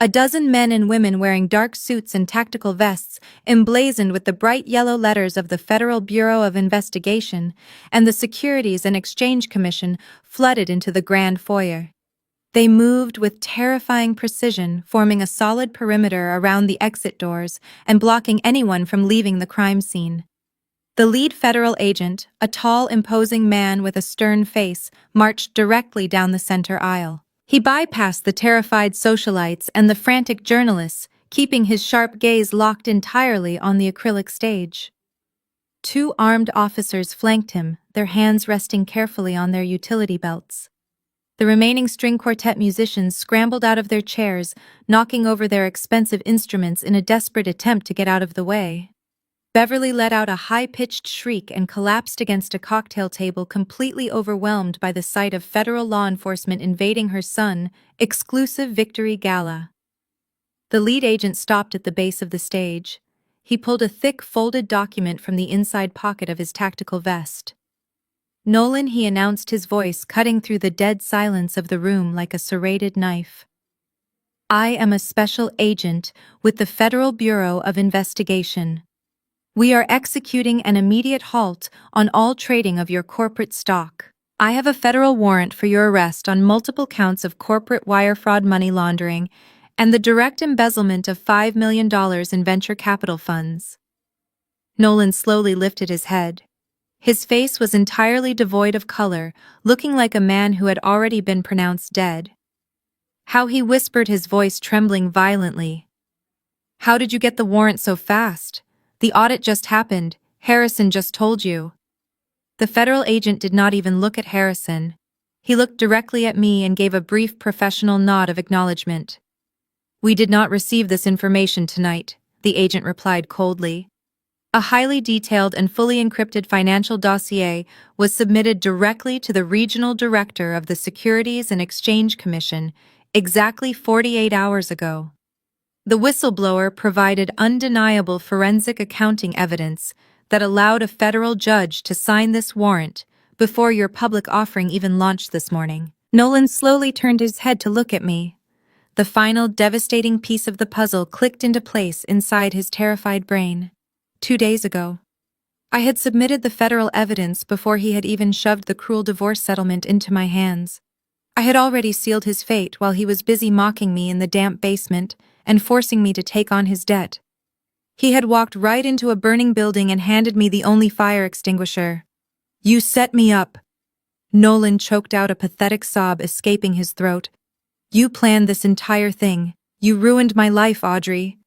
A dozen men and women wearing dark suits and tactical vests, emblazoned with the bright yellow letters of the Federal Bureau of Investigation and the Securities and Exchange Commission, flooded into the grand foyer. They moved with terrifying precision, forming a solid perimeter around the exit doors and blocking anyone from leaving the crime scene. The lead federal agent, a tall, imposing man with a stern face, marched directly down the center aisle. He bypassed the terrified socialites and the frantic journalists, keeping his sharp gaze locked entirely on the acrylic stage. Two armed officers flanked him, their hands resting carefully on their utility belts. The remaining string quartet musicians scrambled out of their chairs, knocking over their expensive instruments in a desperate attempt to get out of the way. Beverly let out a high-pitched shriek and collapsed against a cocktail table, completely overwhelmed by the sight of federal law enforcement invading her exclusive victory gala. The lead agent stopped at the base of the stage. He pulled a thick, folded document from the inside pocket of his tactical vest. "Nolan," he announced, his voice cutting through the dead silence of the room like a serrated knife. "I am a special agent with the Federal Bureau of Investigation. We are executing an immediate halt on all trading of your corporate stock. I have a federal warrant for your arrest on multiple counts of corporate wire fraud, money laundering, and the direct embezzlement of $5 million in venture capital funds." Nolan slowly lifted his head. His face was entirely devoid of color, looking like a man who had already been pronounced dead. How he whispered, his voice trembling violently. "How did you get the warrant so fast? The audit just happened. Harrison just told you." The federal agent did not even look at Harrison. He looked directly at me and gave a brief professional nod of acknowledgement. "We did not receive this information tonight," the agent replied coldly. A highly detailed and fully encrypted financial dossier was submitted directly to the regional director of the Securities and Exchange Commission exactly 48 hours ago. The whistleblower provided undeniable forensic accounting evidence that allowed a federal judge to sign this warrant before your public offering even launched this morning. Nolan slowly turned his head to look at me. The final devastating piece of the puzzle clicked into place inside his terrified brain. 2 days ago, I had submitted the federal evidence before he had even shoved the cruel divorce settlement into my hands. I had already sealed his fate while he was busy mocking me in the damp basement and forcing me to take on his debt. He had walked right into a burning building and handed me the only fire extinguisher. "You set me up." Nolan choked out a pathetic sob escaping his throat. "You planned this entire thing. You ruined my life, Audrey."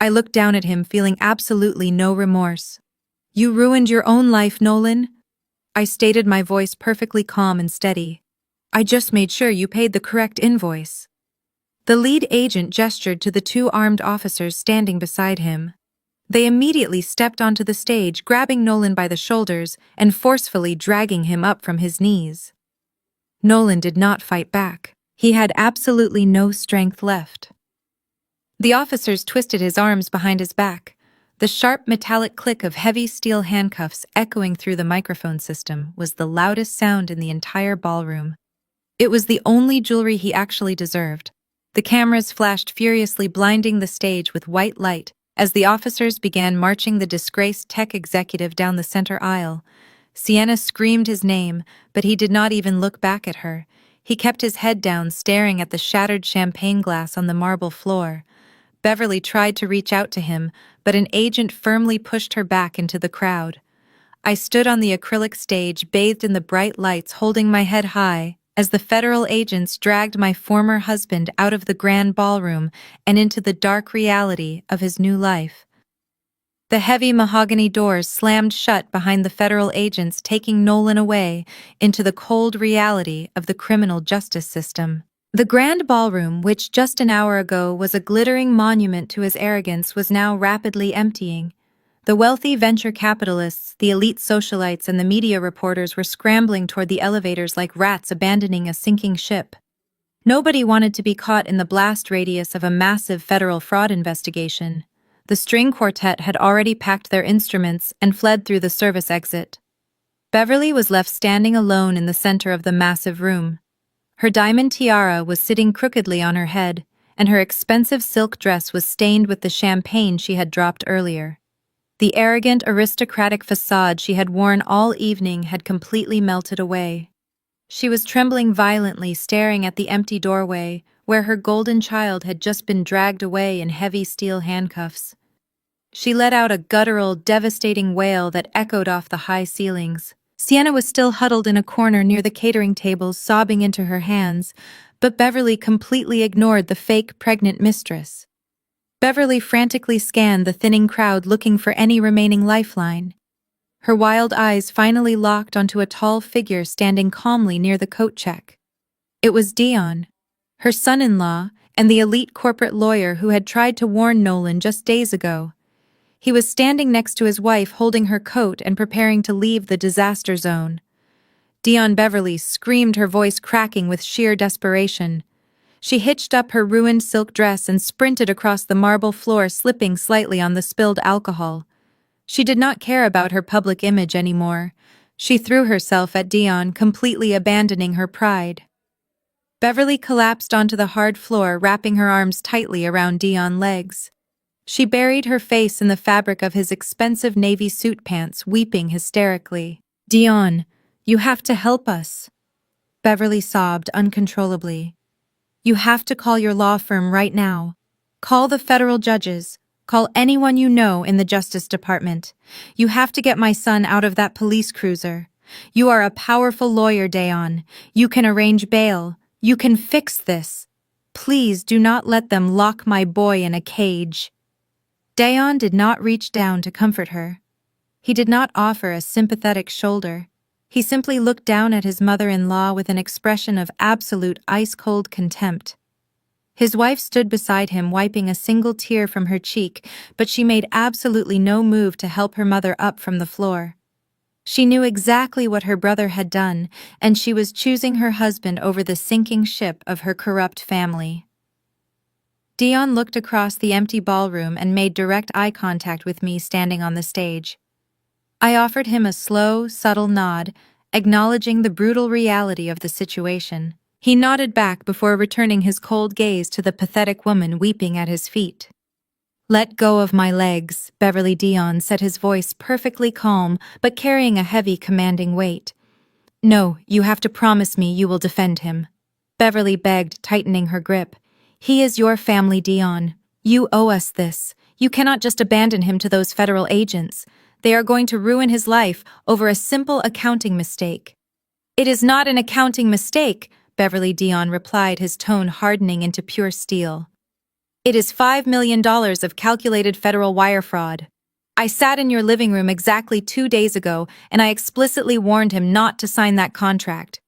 I looked down at him, feeling absolutely no remorse. "You ruined your own life, Nolan." I stated, my voice perfectly calm and steady. "I just made sure you paid the correct invoice." The lead agent gestured to the two armed officers standing beside him. They immediately stepped onto the stage, grabbing Nolan by the shoulders and forcefully dragging him up from his knees. Nolan did not fight back. He had absolutely no strength left. The officers twisted his arms behind his back. The sharp metallic click of heavy steel handcuffs echoing through the microphone system was the loudest sound in the entire ballroom. It was the only jewelry he actually deserved. The cameras flashed furiously, blinding the stage with white light as the officers began marching the disgraced tech executive down the center aisle. Sienna screamed his name, but he did not even look back at her. He kept his head down, staring at the shattered champagne glass on the marble floor. Beverly tried to reach out to him, but an agent firmly pushed her back into the crowd. I stood on the acrylic stage, bathed in the bright lights, holding my head high, as the federal agents dragged my former husband out of the grand ballroom and into the dark reality of his new life. The heavy mahogany doors slammed shut behind the federal agents, taking Nolan away into the cold reality of the criminal justice system. The grand ballroom, which just an hour ago was a glittering monument to his arrogance, was now rapidly emptying. The wealthy venture capitalists, the elite socialites, and the media reporters were scrambling toward the elevators like rats abandoning a sinking ship. Nobody wanted to be caught in the blast radius of a massive federal fraud investigation. The string quartet had already packed their instruments and fled through the service exit. Beverly was left standing alone in the center of the massive room. Her diamond tiara was sitting crookedly on her head, and her expensive silk dress was stained with the champagne she had dropped earlier. The arrogant, aristocratic facade she had worn all evening had completely melted away. She was trembling violently, staring at the empty doorway, where her golden child had just been dragged away in heavy steel handcuffs. She let out a guttural, devastating wail that echoed off the high ceilings. Sienna was still huddled in a corner near the catering tables, sobbing into her hands, but Beverly completely ignored the fake pregnant mistress. Beverly frantically scanned the thinning crowd looking for any remaining lifeline. Her wild eyes finally locked onto a tall figure standing calmly near the coat check. It was Dion, her son-in-law, and the elite corporate lawyer who had tried to warn Nolan just days ago. He was standing next to his wife holding her coat and preparing to leave the disaster zone. Dion Beverly screamed, her voice cracking with sheer desperation. She hitched up her ruined silk dress and sprinted across the marble floor, slipping slightly on the spilled alcohol. She did not care about her public image anymore. She threw herself at Dion, completely abandoning her pride. Beverly collapsed onto the hard floor, wrapping her arms tightly around Dion's legs. She buried her face in the fabric of his expensive navy suit pants, weeping hysterically. "Dion, you have to help us," Beverly sobbed uncontrollably. "You have to call your law firm right now. Call the federal judges. Call anyone you know in the Justice Department. You have to get my son out of that police cruiser. You are a powerful lawyer, Dion. You can arrange bail. You can fix this. Please do not let them lock my boy in a cage." Dion did not reach down to comfort her. He did not offer a sympathetic shoulder. He simply looked down at his mother-in-law with an expression of absolute ice-cold contempt. His wife stood beside him, wiping a single tear from her cheek, but she made absolutely no move to help her mother up from the floor. She knew exactly what her brother had done, and she was choosing her husband over the sinking ship of her corrupt family. Dion looked across the empty ballroom and made direct eye contact with me standing on the stage. I offered him a slow, subtle nod, acknowledging the brutal reality of the situation. He nodded back before returning his cold gaze to the pathetic woman weeping at his feet. "Let go of my legs," Beverly Dion said, his voice perfectly calm but carrying a heavy, commanding weight. "No, you have to promise me you will defend him," Beverly begged, tightening her grip. "He is your family, Dion. You owe us this. You cannot just abandon him to those federal agents. They are going to ruin his life over a simple accounting mistake." "It is not an accounting mistake," Beverly Dion replied, his tone hardening into pure steel. "It is $5 million of calculated federal wire fraud. I sat in your living room exactly 2 days ago, and I explicitly warned him not to sign that contract.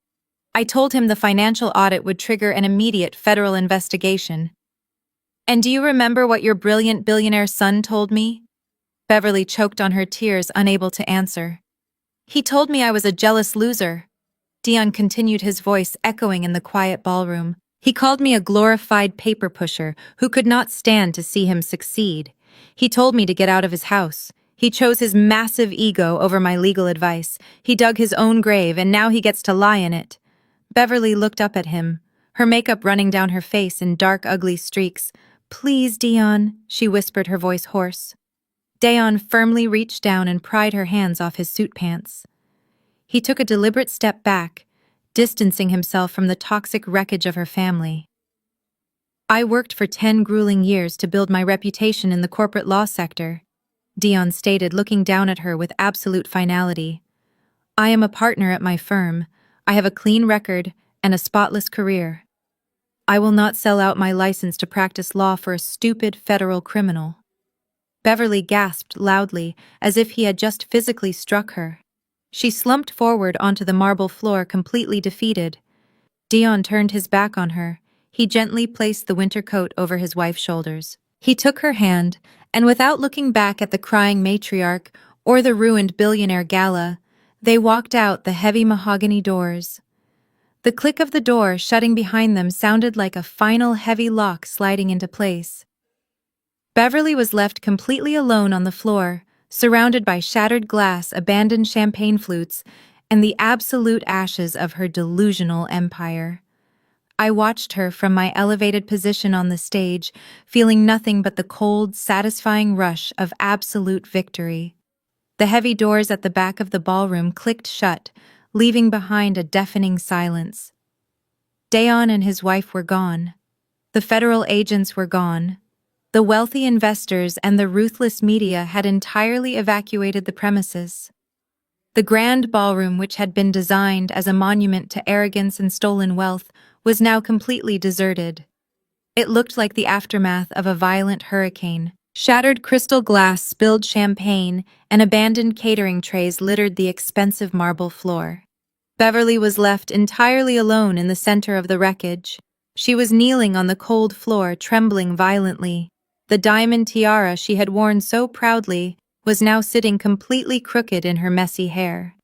I told him the financial audit would trigger an immediate federal investigation. And do you remember what your brilliant billionaire son told me?" Beverly choked on her tears, unable to answer. "He told me I was a jealous loser." Dion continued, his voice echoing in the quiet ballroom. "He called me a glorified paper pusher who could not stand to see him succeed. He told me to get out of his house. He chose his massive ego over my legal advice. He dug his own grave, and now he gets to lie in it." Beverly looked up at him, her makeup running down her face in dark, ugly streaks. "Please, Dion," she whispered, her voice hoarse. Dion firmly reached down and pried her hands off his suit pants. He took a deliberate step back, distancing himself from the toxic wreckage of her family. "I worked for 10 grueling years to build my reputation in the corporate law sector," Dion stated, looking down at her with absolute finality. "I am a partner at my firm. I have a clean record and a spotless career. I will not sell out my license to practice law for a stupid federal criminal." Beverly gasped loudly, as if he had just physically struck her. She slumped forward onto the marble floor, completely defeated. Dion turned his back on her. He gently placed the winter coat over his wife's shoulders. He took her hand, and without looking back at the crying matriarch or the ruined billionaire gala, they walked out the heavy mahogany doors. The click of the door shutting behind them sounded like a final heavy lock sliding into place. Beverly was left completely alone on the floor, surrounded by shattered glass, abandoned champagne flutes, and the absolute ashes of her delusional empire. I watched her from my elevated position on the stage, feeling nothing but the cold, satisfying rush of absolute victory. The heavy doors at the back of the ballroom clicked shut, leaving behind a deafening silence. Dion and his wife were gone. The federal agents were gone. The wealthy investors and the ruthless media had entirely evacuated the premises. The grand ballroom, which had been designed as a monument to arrogance and stolen wealth, was now completely deserted. It looked like the aftermath of a violent hurricane. Shattered crystal glass, spilled champagne, and abandoned catering trays littered the expensive marble floor. Beverly was left entirely alone in the center of the wreckage. She was kneeling on the cold floor, trembling violently. The diamond tiara she had worn so proudly was now sitting completely crooked in her messy hair.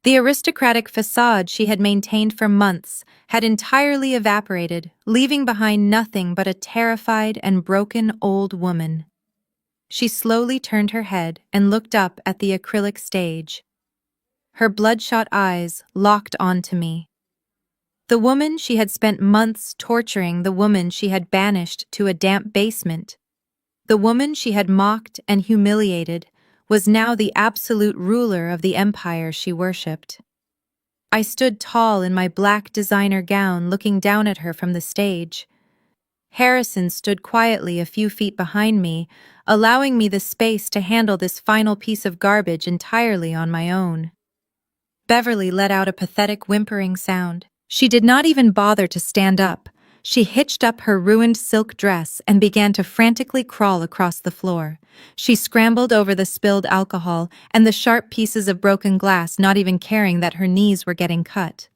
The aristocratic facade she had maintained for months had entirely evaporated, leaving behind nothing but a terrified and broken old woman. She slowly turned her head and looked up at the acrylic stage. Her bloodshot eyes locked onto me. The woman she had spent months torturing, the woman she had banished to a damp basement, the woman she had mocked and humiliated, was now the absolute ruler of the empire she worshipped. I stood tall in my black designer gown, looking down at her from the stage. Harrison stood quietly a few feet behind me, allowing me the space to handle this final piece of garbage entirely on my own. Beverly let out a pathetic whimpering sound. She did not even bother to stand up. She hitched up her ruined silk dress and began to frantically crawl across the floor. She scrambled over the spilled alcohol and the sharp pieces of broken glass, not even caring that her knees were getting cut.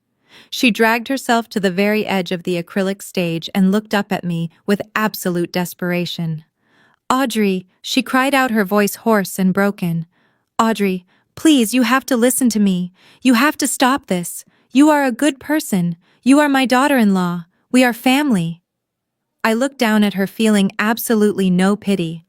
She dragged herself to the very edge of the acrylic stage and looked up at me with absolute desperation. "Audrey," she cried out, her voice hoarse and broken. "Audrey, please, you have to listen to me. You have to stop this. You are a good person. You are my daughter-in-law. We are family." I looked down at her, feeling absolutely no pity.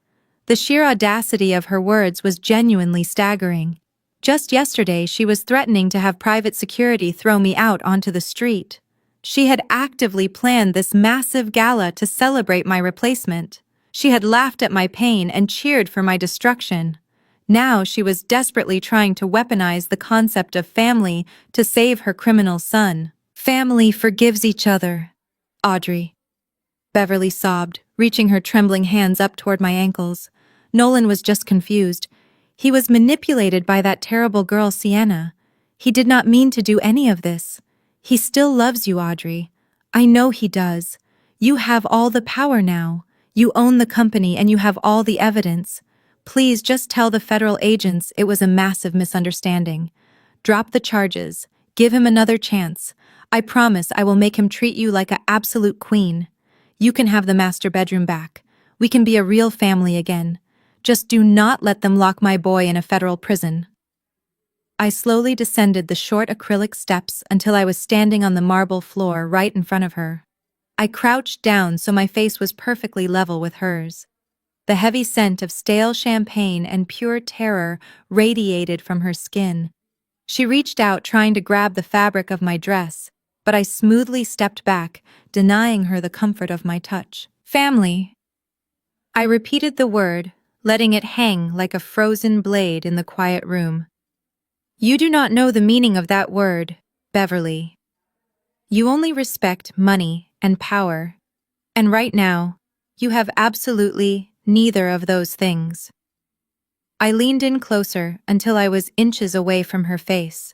The sheer audacity of her words was genuinely staggering. Just yesterday, she was threatening to have private security throw me out onto the street. She had actively planned this massive gala to celebrate my replacement. She had laughed at my pain and cheered for my destruction. Now she was desperately trying to weaponize the concept of family to save her criminal son. "Family forgives each other, Audrey," Beverly sobbed, reaching her trembling hands up toward my ankles. Nolan was just confused. He was manipulated by that terrible girl, Sienna. He did not mean to do any of this. He still loves you, Audrey. I know he does. You have all the power now. You own the company and you have all the evidence. Please just tell the federal agents it was a massive misunderstanding. Drop the charges. Give him another chance. I promise I will make him treat you like an absolute queen. You can have the master bedroom back. We can be a real family again. Just do not let them lock my boy in a federal prison. I slowly descended the short acrylic steps until I was standing on the marble floor right in front of her. I crouched down so my face was perfectly level with hers. The heavy scent of stale champagne and pure terror radiated from her skin. She reached out, trying to grab the fabric of my dress, but I smoothly stepped back, denying her the comfort of my touch. "Family." I repeated the word, letting it hang like a frozen blade in the quiet room. "You do not know the meaning of that word, Beverly. You only respect money and power. And right now, you have absolutely neither of those things." I leaned in closer until I was inches away from her face.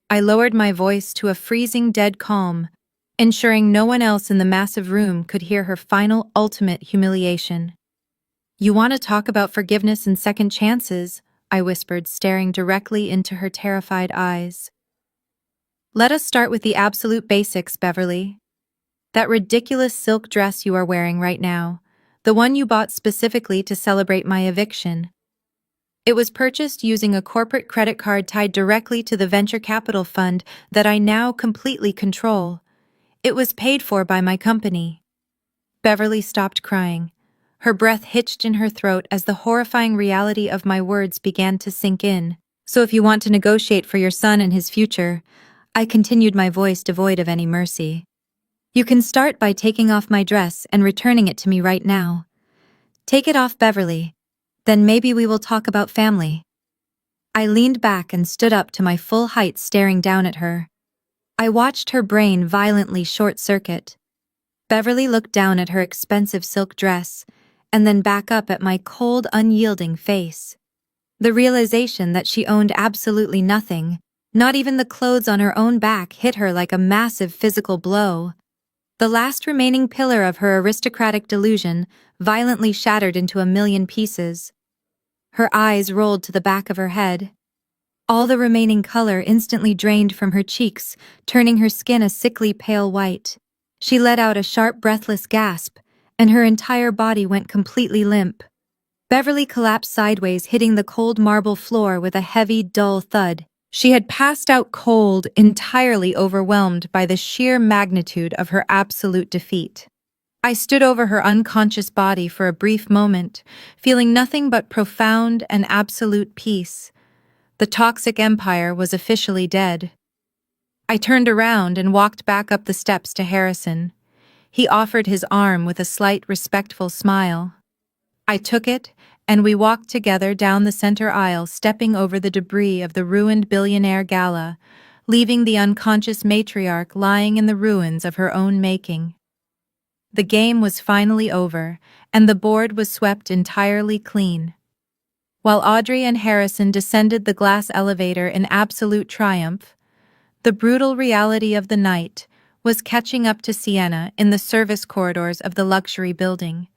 I lowered my voice to a freezing dead calm, ensuring no one else in the massive room could hear her final ultimate humiliation. "You want to talk about forgiveness and second chances?" I whispered, staring directly into her terrified eyes. "Let us start with the absolute basics, Beverly. That ridiculous silk dress you are wearing right now, the one you bought specifically to celebrate my eviction. It was purchased using a corporate credit card tied directly to the venture capital fund that I now completely control. It was paid for by my company." Beverly stopped crying. Her breath hitched in her throat as the horrifying reality of my words began to sink in. "So if you want to negotiate for your son and his future," I continued, my voice devoid of any mercy, "you can start by taking off my dress and returning it to me right now. Take it off, Beverly. Then maybe we will talk about family." I leaned back and stood up to my full height, staring down at her. I watched her brain violently short-circuit. Beverly looked down at her expensive silk dress, and then back up at my cold, unyielding face. The realization that she owned absolutely nothing, not even the clothes on her own back, hit her like a massive physical blow. The last remaining pillar of her aristocratic delusion violently shattered into a million pieces. Her eyes rolled to the back of her head. All the remaining color instantly drained from her cheeks, turning her skin a sickly pale white. She let out a sharp, breathless gasp, and her entire body went completely limp. Beverly collapsed sideways, hitting the cold marble floor with a heavy, dull thud. She had passed out cold, entirely overwhelmed by the sheer magnitude of her absolute defeat. I stood over her unconscious body for a brief moment, feeling nothing but profound and absolute peace. The toxic empire was officially dead. I turned around and walked back up the steps to Harrison. He offered his arm with a slight, respectful smile. I took it, and we walked together down the center aisle, stepping over the debris of the ruined billionaire gala, leaving the unconscious matriarch lying in the ruins of her own making. The game was finally over, and the board was swept entirely clean. While Audrey and Harrison descended the glass elevator in absolute triumph, the brutal reality of the night was catching up to Sienna in the service corridors of the luxury building.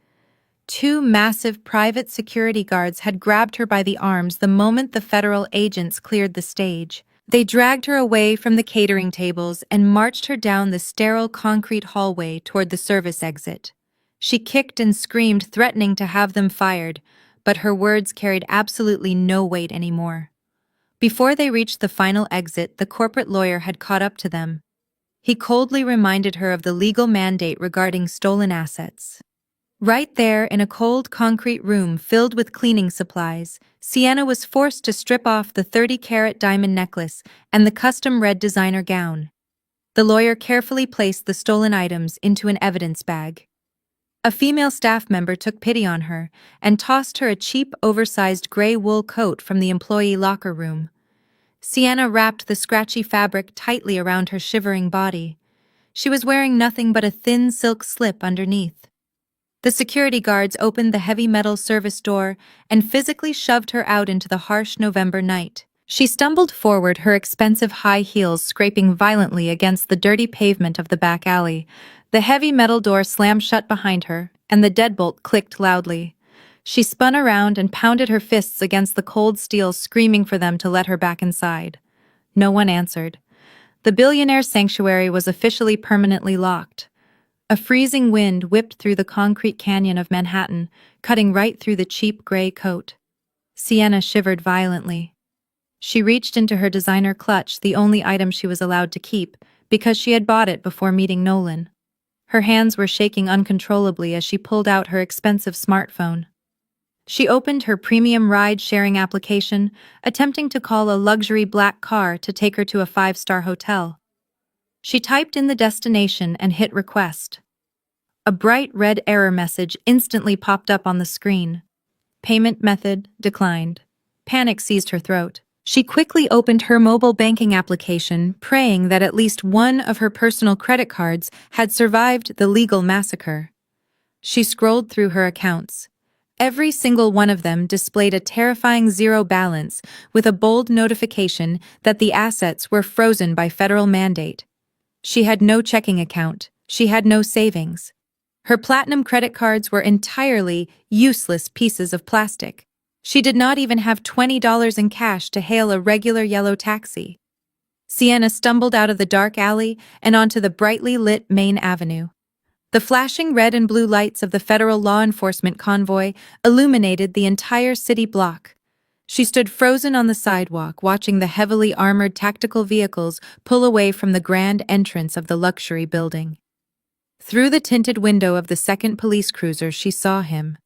Two massive private security guards had grabbed her by the arms the moment the federal agents cleared the stage. They dragged her away from the catering tables and marched her down the sterile concrete hallway toward the service exit. She kicked and screamed, threatening to have them fired, but her words carried absolutely no weight anymore. Before they reached the final exit, the corporate lawyer had caught up to them. He coldly reminded her of the legal mandate regarding stolen assets. Right there, in a cold concrete room filled with cleaning supplies, Sienna was forced to strip off the 30-carat diamond necklace and the custom red designer gown. The lawyer carefully placed the stolen items into an evidence bag. A female staff member took pity on her and tossed her a cheap, oversized gray wool coat from the employee locker room. Sienna wrapped the scratchy fabric tightly around her shivering body. She was wearing nothing but a thin silk slip underneath. The security guards opened the heavy metal service door and physically shoved her out into the harsh November night. She stumbled forward, her expensive high heels scraping violently against the dirty pavement of the back alley. The heavy metal door slammed shut behind her, and the deadbolt clicked loudly. She spun around and pounded her fists against the cold steel, screaming for them to let her back inside. No one answered. The billionaire sanctuary was officially permanently locked. A freezing wind whipped through the concrete canyon of Manhattan, cutting right through the cheap gray coat. Sienna shivered violently. She reached into her designer clutch, the only item she was allowed to keep, because she had bought it before meeting Nolan. Her hands were shaking uncontrollably as she pulled out her expensive smartphone. She opened her premium ride-sharing application, attempting to call a luxury black car to take her to a 5-star hotel. She typed in the destination and hit request. A bright red error message instantly popped up on the screen. Payment method declined. Panic seized her throat. She quickly opened her mobile banking application, praying that at least one of her personal credit cards had survived the legal massacre. She scrolled through her accounts. Every single one of them displayed a terrifying zero balance, with a bold notification that the assets were frozen by federal mandate. She had no checking account. She had no savings. Her platinum credit cards were entirely useless pieces of plastic. She did not even have $20 in cash to hail a regular yellow taxi. Sienna stumbled out of the dark alley and onto the brightly lit main avenue. The flashing red and blue lights of the federal law enforcement convoy illuminated the entire city block. She stood frozen on the sidewalk, watching the heavily armored tactical vehicles pull away from the grand entrance of the luxury building. Through the tinted window of the second police cruiser, she saw him.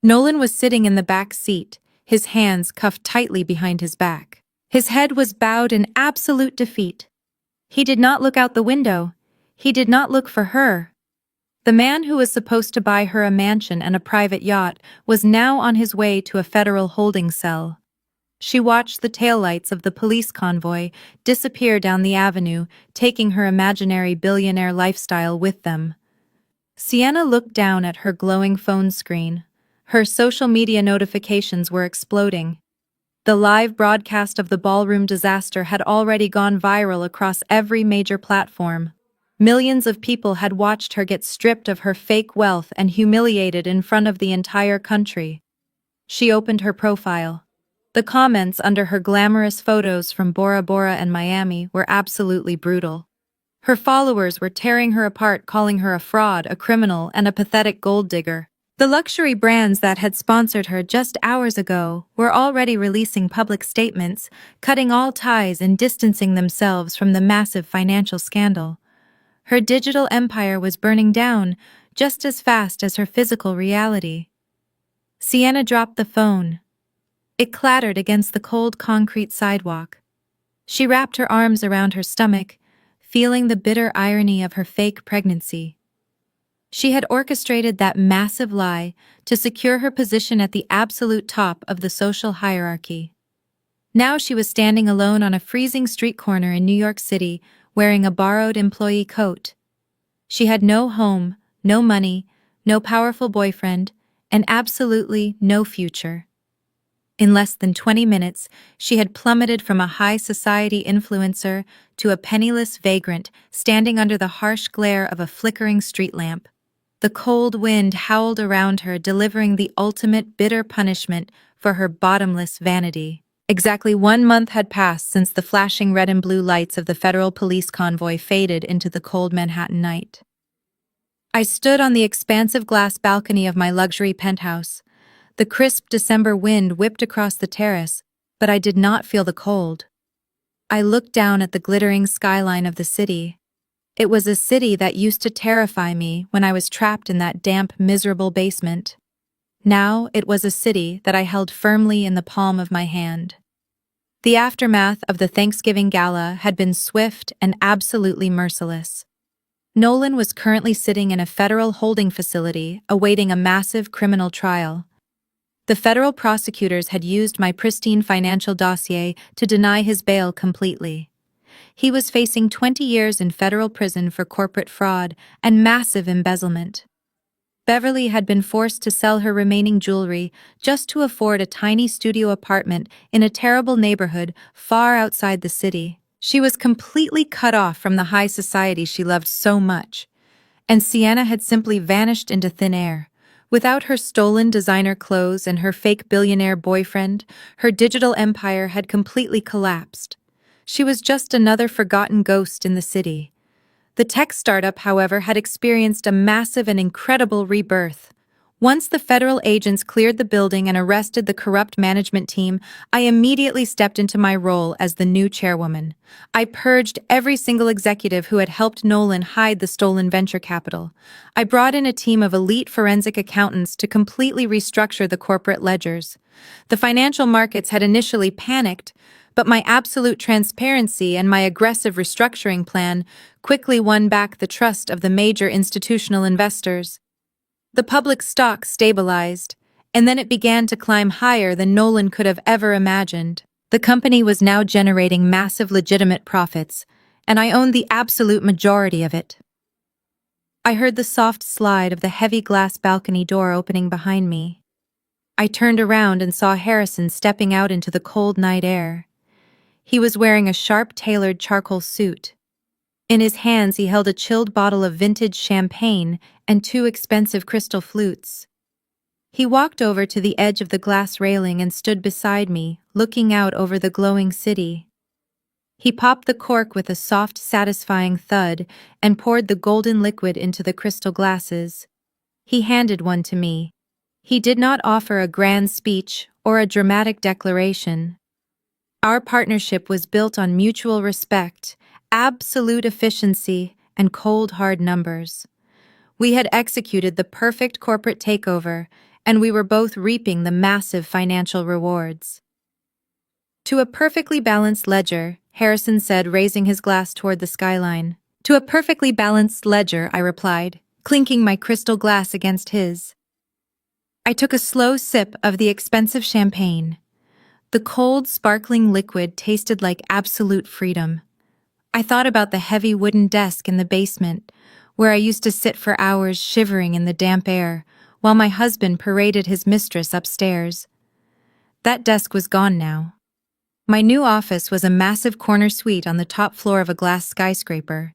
Nolan was sitting in the back seat, his hands cuffed tightly behind his back. His head was bowed in absolute defeat. He did not look out the window. He did not look for her. The man who was supposed to buy her a mansion and a private yacht was now on his way to a federal holding cell. She watched the taillights of the police convoy disappear down the avenue, taking her imaginary billionaire lifestyle with them. Sienna looked down at her glowing phone screen, Her social media notifications were exploding. The live broadcast of the ballroom disaster had already gone viral across every major platform. Millions of people had watched her get stripped of her fake wealth and humiliated in front of the entire country. She opened her profile. The comments under her glamorous photos from Bora Bora and Miami were absolutely brutal. Her followers were tearing her apart, calling her a fraud, a criminal, and a pathetic gold digger. The luxury brands that had sponsored her just hours ago were already releasing public statements, cutting all ties and distancing themselves from the massive financial scandal. Her digital empire was burning down just as fast as her physical reality. Sienna dropped the phone. It clattered against the cold concrete sidewalk. She wrapped her arms around her stomach, feeling the bitter irony of her fake pregnancy. She had orchestrated that massive lie to secure her position at the absolute top of the social hierarchy. Now she was standing alone on a freezing street corner in New York City, wearing a borrowed employee coat. She had no home, no money, no powerful boyfriend, and absolutely no future. In less than 20 minutes, she had plummeted from a high society influencer to a penniless vagrant standing under the harsh glare of a flickering street lamp. The cold wind howled around her, delivering the ultimate bitter punishment for her bottomless vanity. Exactly 1 month had passed since the flashing red and blue lights of the federal police convoy faded into the cold Manhattan night. I stood on the expansive glass balcony of my luxury penthouse. The crisp December wind whipped across the terrace, but I did not feel the cold. I looked down at the glittering skyline of the city. It was a city that used to terrify me when I was trapped in that damp, miserable basement. Now it was a city that I held firmly in the palm of my hand. The aftermath of the Thanksgiving gala had been swift and absolutely merciless. Nolan was currently sitting in a federal holding facility, awaiting a massive criminal trial. The federal prosecutors had used my pristine financial dossier to deny his bail completely. He was facing 20 years in federal prison for corporate fraud and massive embezzlement. Beverly had been forced to sell her remaining jewelry just to afford a tiny studio apartment in a terrible neighborhood far outside the city. She was completely cut off from the high society she loved so much, and Sienna had simply vanished into thin air. Without her stolen designer clothes and her fake billionaire boyfriend, her digital empire had completely collapsed. She was just another forgotten ghost in the city. The tech startup, however, had experienced a massive and incredible rebirth. Once the federal agents cleared the building and arrested the corrupt management team, I immediately stepped into my role as the new chairwoman. I purged every single executive who had helped Nolan hide the stolen venture capital. I brought in a team of elite forensic accountants to completely restructure the corporate ledgers. The financial markets had initially panicked, but my absolute transparency and my aggressive restructuring plan quickly won back the trust of the major institutional investors. The public stock stabilized, and then it began to climb higher than Nolan could have ever imagined. The company was now generating massive legitimate profits, and I owned the absolute majority of it. I heard the soft slide of the heavy glass balcony door opening behind me. I turned around and saw Harrison stepping out into the cold night air. He was wearing a sharp-tailored charcoal suit. In his hands he held a chilled bottle of vintage champagne and 2 expensive crystal flutes. He walked over to the edge of the glass railing and stood beside me, looking out over the glowing city. He popped the cork with a soft, satisfying thud and poured the golden liquid into the crystal glasses. He handed one to me. He did not offer a grand speech or a dramatic declaration. Our partnership was built on mutual respect, absolute efficiency, and cold, hard numbers. We had executed the perfect corporate takeover, and we were both reaping the massive financial rewards. To a perfectly balanced ledger, Harrison said, raising his glass toward the skyline. To a perfectly balanced ledger, I replied, clinking my crystal glass against his. I took a slow sip of the expensive champagne. The cold, sparkling liquid tasted like absolute freedom. I thought about the heavy wooden desk in the basement, where I used to sit for hours shivering in the damp air, while my husband paraded his mistress upstairs. That desk was gone now. My new office was a massive corner suite on the top floor of a glass skyscraper.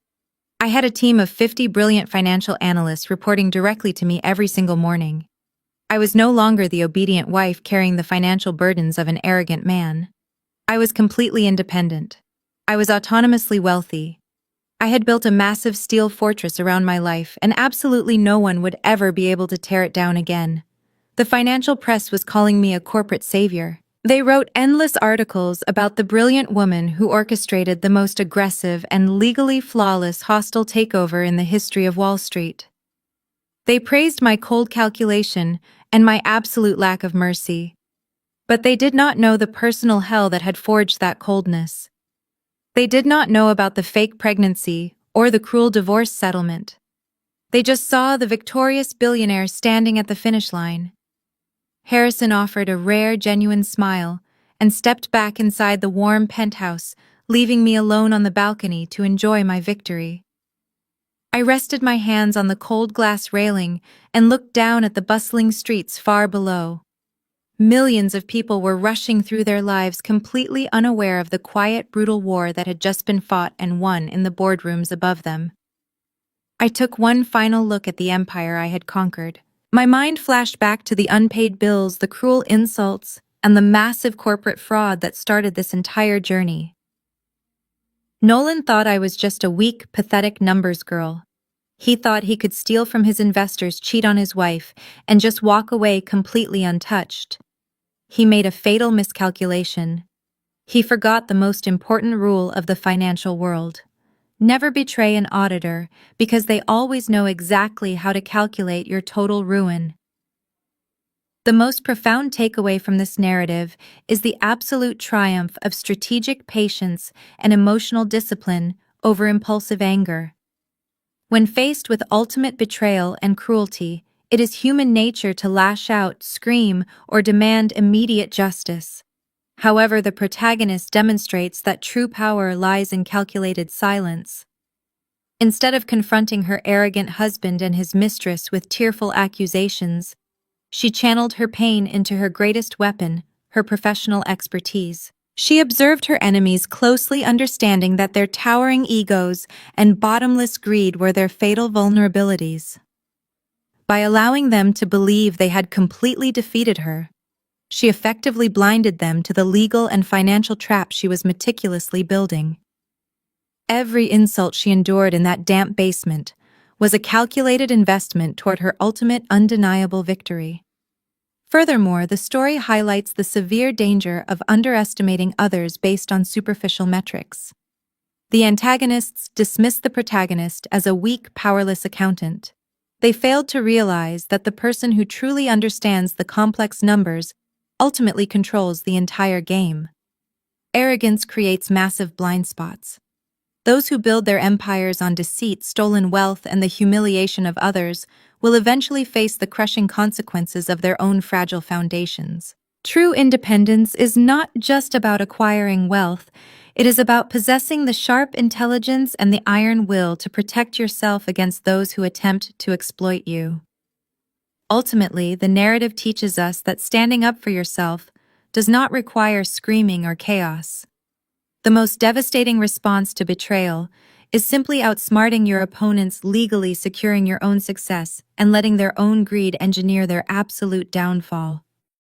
I had a team of 50 brilliant financial analysts reporting directly to me every single morning. I was no longer the obedient wife carrying the financial burdens of an arrogant man. I was completely independent. I was autonomously wealthy. I had built a massive steel fortress around my life, and absolutely no one would ever be able to tear it down again. The financial press was calling me a corporate savior. They wrote endless articles about the brilliant woman who orchestrated the most aggressive and legally flawless hostile takeover in the history of Wall Street. They praised my cold calculation and my absolute lack of mercy. But they did not know the personal hell that had forged that coldness. They did not know about the fake pregnancy or the cruel divorce settlement. They just saw the victorious billionaire standing at the finish line. Harrison offered a rare, genuine smile and stepped back inside the warm penthouse, leaving me alone on the balcony to enjoy my victory. I rested my hands on the cold glass railing and looked down at the bustling streets far below. Millions of people were rushing through their lives completely unaware of the quiet, brutal war that had just been fought and won in the boardrooms above them. I took one final look at the empire I had conquered. My mind flashed back to the unpaid bills, the cruel insults, and the massive corporate fraud that started this entire journey. Nolan thought I was just a weak, pathetic numbers girl. He thought he could steal from his investors, cheat on his wife, and just walk away completely untouched. He made a fatal miscalculation. He forgot the most important rule of the financial world. Never betray an auditor, because they always know exactly how to calculate your total ruin. The most profound takeaway from this narrative is the absolute triumph of strategic patience and emotional discipline over impulsive anger. When faced with ultimate betrayal and cruelty, it is human nature to lash out, scream, or demand immediate justice. However, the protagonist demonstrates that true power lies in calculated silence. Instead of confronting her arrogant husband and his mistress with tearful accusations, she channeled her pain into her greatest weapon, her professional expertise. She observed her enemies closely, understanding that their towering egos and bottomless greed were their fatal vulnerabilities. By allowing them to believe they had completely defeated her, she effectively blinded them to the legal and financial trap she was meticulously building. Every insult she endured in that damp basement was a calculated investment toward her ultimate undeniable victory. Furthermore, the story highlights the severe danger of underestimating others based on superficial metrics. The antagonists dismissed the protagonist as a weak, powerless accountant. They failed to realize that the person who truly understands the complex numbers ultimately controls the entire game. Arrogance creates massive blind spots. Those who build their empires on deceit, stolen wealth, and the humiliation of others will eventually face the crushing consequences of their own fragile foundations. True independence is not just about acquiring wealth, it is about possessing the sharp intelligence and the iron will to protect yourself against those who attempt to exploit you. Ultimately, the narrative teaches us that standing up for yourself does not require screaming or chaos. The most devastating response to betrayal is simply outsmarting your opponents, legally securing your own success, and letting their own greed engineer their absolute downfall.